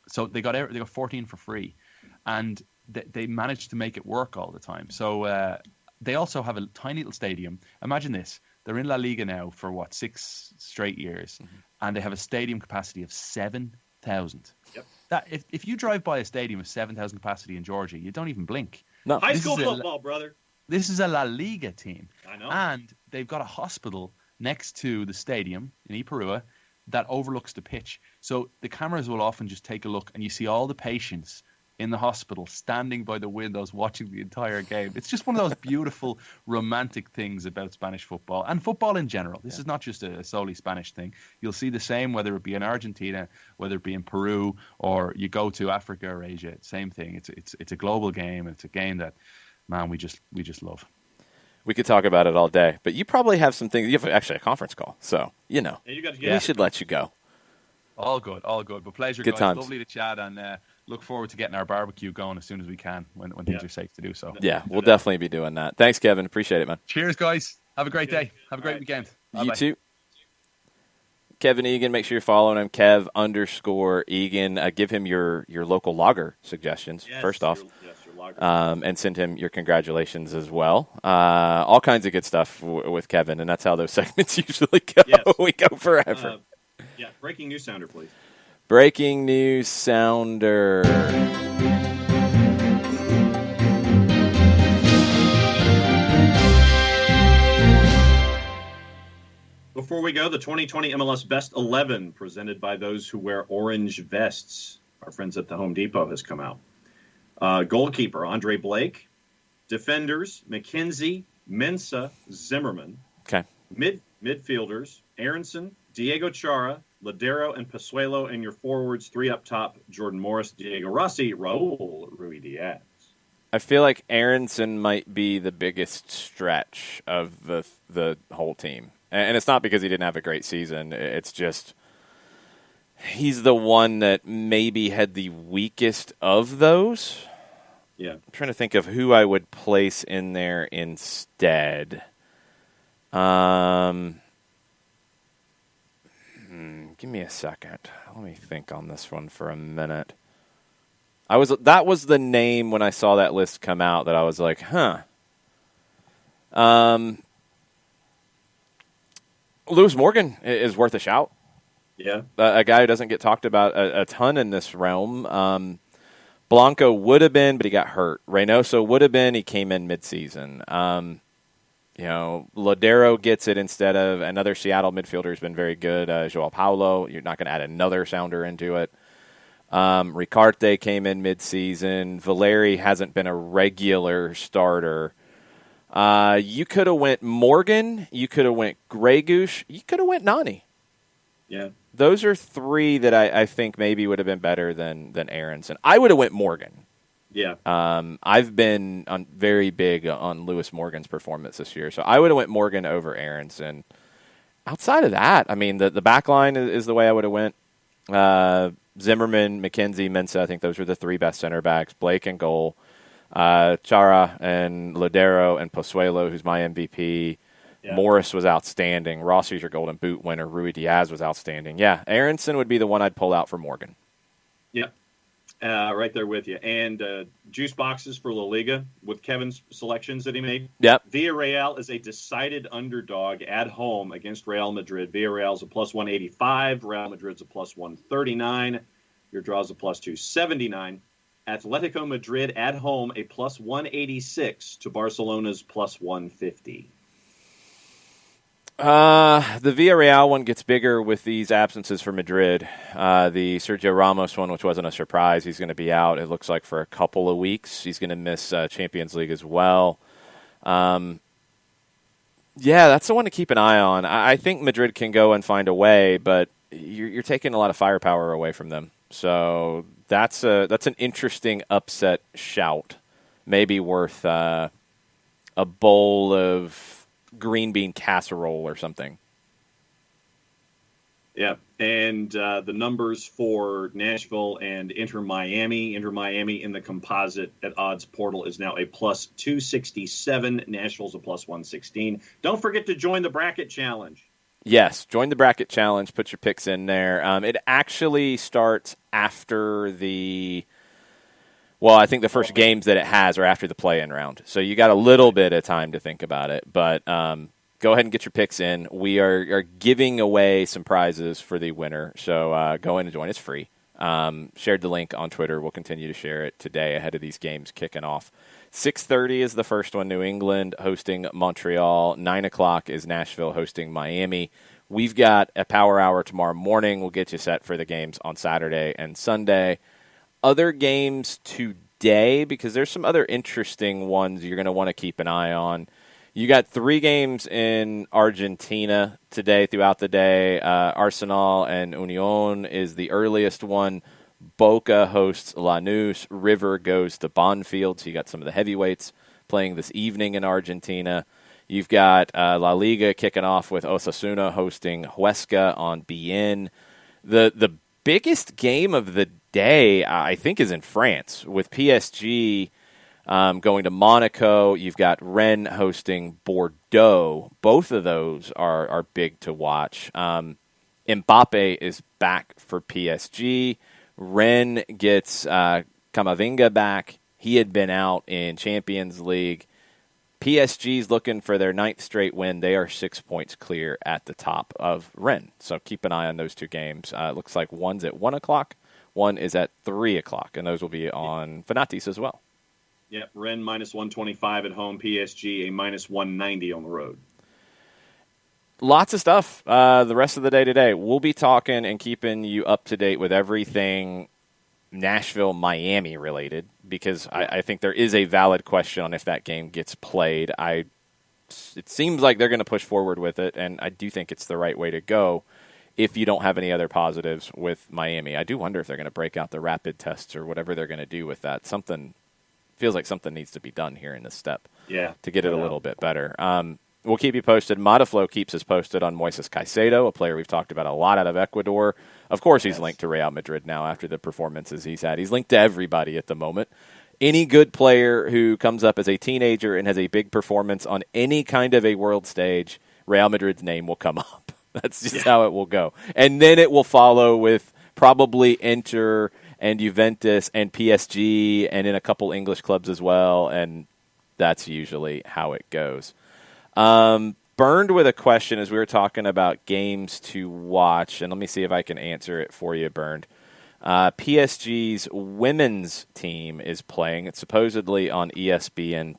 So they got 14 for free, and they managed to make it work all the time. So they also have a tiny little stadium. Imagine this. They're in La Liga now for, 6 straight years, and they have a stadium capacity of 7,000. Yep. That if you drive by a stadium of 7,000 capacity in Georgia, you don't even blink. No. High school football, brother. This is a La Liga team. I know. And they've got a hospital next to the stadium in Ipurua that overlooks the pitch. So the cameras will often just take a look, and you see all the patients in the hospital standing by the windows watching the entire game. It's just one of those beautiful romantic things about Spanish football and football in general. This is not just a solely Spanish thing. You'll see the same whether it be in Argentina, whether it be in Peru, or you go to Africa or Asia. Same thing. It's a global game. It's a game that, man, we just love. We could talk about it all day, but you probably have some things. You have actually a conference call, so Yeah, we should let you go. All good. But pleasure, Good guys. times. Lovely to chat, and look forward to getting our barbecue going as soon as we can when things are safe to do so. Yeah, we'll definitely be doing that. Thanks, Kevin. Appreciate it, man. Cheers, guys. Have a great day. Have a great weekend. Bye-bye. You too. Kevin Egan, make sure you're following him, Kev_Egan. Give him your local lager suggestions, first off. Your lager. And send him your congratulations as well. All kinds of good stuff with Kevin, and that's how those segments usually go. Yes. We go forever. Breaking news sounder, please. Breaking news sounder. Before we go, the 2020 MLS Best 11 presented by those who wear orange vests. Our friends at the Home Depot has come out. Goalkeeper, Andre Blake. Defenders, McKenzie, Mensah, Zimmerman. Okay. Midfielders, Aronson, Diego Chara, Ladero, and Pasuelo. And your forwards, 3 up top, Jordan Morris, Diego Rossi, Raul Ruidiaz. I feel like Aronson might be the biggest stretch of the whole team. And it's not because he didn't have a great season. It's just he's the one that maybe had the weakest of those. Yeah. I'm trying to think of who I would place in there instead. Give me a second. Let me think on this one for a minute. That was the name when I saw that list come out that I was like, huh. Lewis Morgan is worth a shout. Yeah. A guy who doesn't get talked about a ton in this realm. Blanco would have been, but he got hurt. Reynoso would have been. He came in midseason. Ladero gets it instead of another Seattle midfielder who's been very good. Joao Paulo. You're not going to add another sounder into it. Ricarte came in midseason. Valeri hasn't been a regular starter. You could have went Morgan. You could have went Gregush. You could have went Nani. Yeah. Those are 3 that I think maybe would have been better than Aronson. I would have went Morgan. Yeah. I've been very big on Lewis Morgan's performance this year, so I would have went Morgan over Aronson. Outside of that, I mean, the back line is the way I would have went. Zimmerman, McKenzie, Mensah, I think those were the 3 best center backs. Blake and goal. Chara and Lodero and Pozuelo, who's my MVP. Yeah. Morris was outstanding. Rossi's your Golden Boot winner. Rui Diaz was outstanding. Yeah, Aronson would be the one I'd pull out for Morgan. Yep. Right there with you. And juice boxes for La Liga with Kevin's selections that he made. Yep. Villarreal is a decided underdog at home against Real Madrid. Villarreal's a plus 185. Real Madrid's a plus 139. Your draw's a plus 279. Atletico Madrid at home, a plus 186 to Barcelona's plus 150. The Villarreal one gets bigger with these absences for Madrid. The Sergio Ramos one, which wasn't a surprise, he's going to be out, it looks like, for a couple of weeks. He's going to miss Champions League as well. Yeah, that's the one to keep an eye on. I think Madrid can go and find a way, but you're taking a lot of firepower away from them. So that's an interesting upset shout. Maybe worth a bowl of green bean casserole or something. Yeah, and the numbers for Nashville and Inter Miami. Inter Miami in the composite at Odds Portal is now a plus 267. Nashville's a plus 116. Don't forget to join the bracket challenge. Yes, join the bracket challenge. Put your picks in there. It actually starts after I think the first games that it has are after the play-in round. So you got a little bit of time to think about it. But go ahead and get your picks in. We are giving away some prizes for the winner. So go in and join. It's free. Shared the link on Twitter. We'll continue to share it today ahead of these games kicking off. 6:30 is the first one, New England hosting Montreal. 9 o'clock is Nashville hosting Miami. We've got a power hour tomorrow morning. We'll get you set for the games on Saturday and Sunday. Other games today, because there's some other interesting ones you're going to want to keep an eye on. You got 3 games in Argentina today throughout the day. Arsenal and Union is the earliest one. Boca hosts Lanús. River goes to Bonfield. So you got some of the heavyweights playing this evening in Argentina. You've got La Liga kicking off with Osasuna hosting Huesca on BN. The biggest game of the day, I think, is in France with PSG going to Monaco. You've got Rennes hosting Bordeaux. Both of those are big to watch. Mbappe is back for PSG. Rennes gets Camavinga back. He had been out in Champions League. PSG's looking for their 9th straight win. They are 6 points clear at the top of Rennes. So keep an eye on those 2 games. It looks like one's at 1 o'clock. One is at 3 o'clock, and those will be on Fanatis as well. Yep, Rennes minus 125 at home, PSG a minus 190 on the road. Lots of stuff the rest of the day today. We'll be talking and keeping you up to date with everything Nashville-Miami related, because I think there is a valid question on if that game gets played. It seems like they're going to push forward with it, and I do think it's the right way to go if you don't have any other positives with Miami. I do wonder if they're going to break out the rapid tests or whatever they're going to do with that. Feels like something needs to be done here in this step to get it a little bit better. We'll keep you posted. Modaflow keeps us posted on Moises Caicedo, a player we've talked about a lot out of Ecuador. Of course, he's linked to Real Madrid now after the performances he's had. He's linked to everybody at the moment. Any good player who comes up as a teenager and has a big performance on any kind of a world stage, Real Madrid's name will come up. That's just how it will go. And then it will follow with probably Inter and Juventus and PSG and in a couple English clubs as well, and that's usually how it goes. Burned with a question as we were talking about games to watch, and let me see if I can answer it for you, Burned. PSG's women's team is playing. It's supposedly on ESPN+.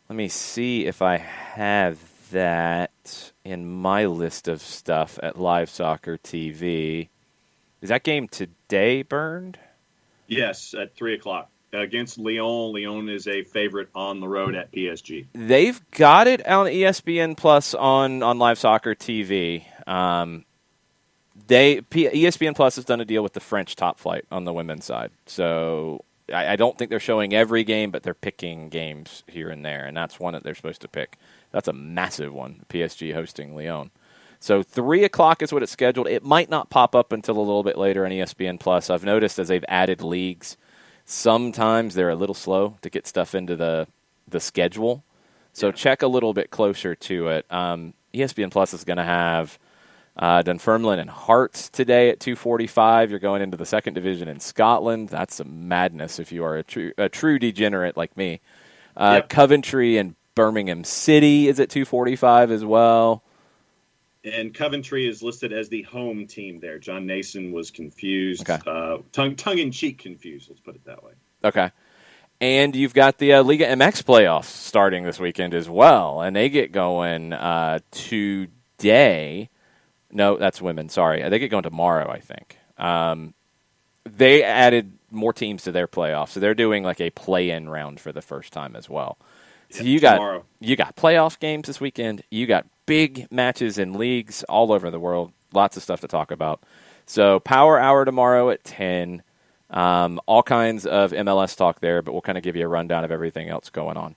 Let me see if I have that in my list of stuff at Live Soccer TV. Is that game today, Burned? Yes, at 3 o'clock. Against Lyon. Lyon is a favorite on the road at PSG. They've got it on ESPN Plus on Live Soccer TV. ESPN Plus has done a deal with the French Top Flight on the women's side. So I don't think they're showing every game, but they're picking games here and there, and that's one that they're supposed to pick. That's a massive one, PSG hosting Lyon. So 3 o'clock is what it's scheduled. It might not pop up until a little bit later on ESPN Plus. I've noticed as they've added leagues, Sometimes they're a little slow to get stuff into the schedule. So check a little bit closer to it. ESPN Plus is going to have Dunfermline and Hearts today at 2:45. You're going into the second division in Scotland. That's some madness if you are a true degenerate like me. Coventry and Birmingham City is at 2:45 as well. And Coventry is listed as the home team there. John Nason was confused, Okay. tongue-in-cheek confused, let's put it that way. Okay. And you've got the Liga MX playoffs starting this weekend as well, and they get going today. No, that's women, sorry. They get going tomorrow, I think. They added more teams to their playoffs, so they're doing like a play-in round for the first time as well. So you got playoff games this weekend. You got big matches in leagues all over the world. Lots of stuff to talk about. So Power Hour tomorrow at 10. All kinds of MLS talk there, but we'll kind of give you a rundown of everything else going on.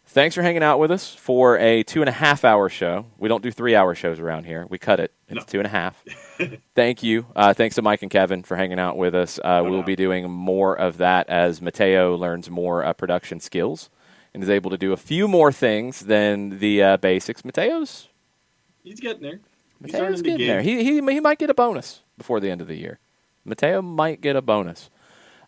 Thanks for hanging out with us for a 2.5-hour show. We don't do 3-hour shows around here. We cut it. It's 2.5. Thank you. Thanks to Mike and Kevin for hanging out with us. We'll be doing more of that as Mateo learns more production skills and is able to do a few more things than the basics. He's getting there. Mateo's getting there. He might get a bonus before the end of the year. Mateo might get a bonus.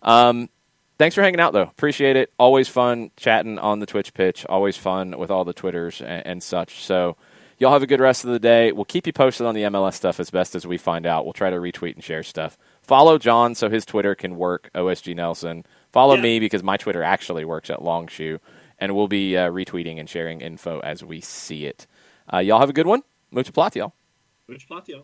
Thanks for hanging out, though. Appreciate it. Always fun chatting on the Twitch pitch. Always fun with all the Twitters and such. So y'all have a good rest of the day. We'll keep you posted on the MLS stuff as best as we find out. We'll try to retweet and share stuff. Follow John so his Twitter can work, OSG Nelson. Follow me because my Twitter actually works at Longshoe. And we'll be retweeting and sharing info as we see it. Y'all have a good one. Mucho platiel. Mucho platiel.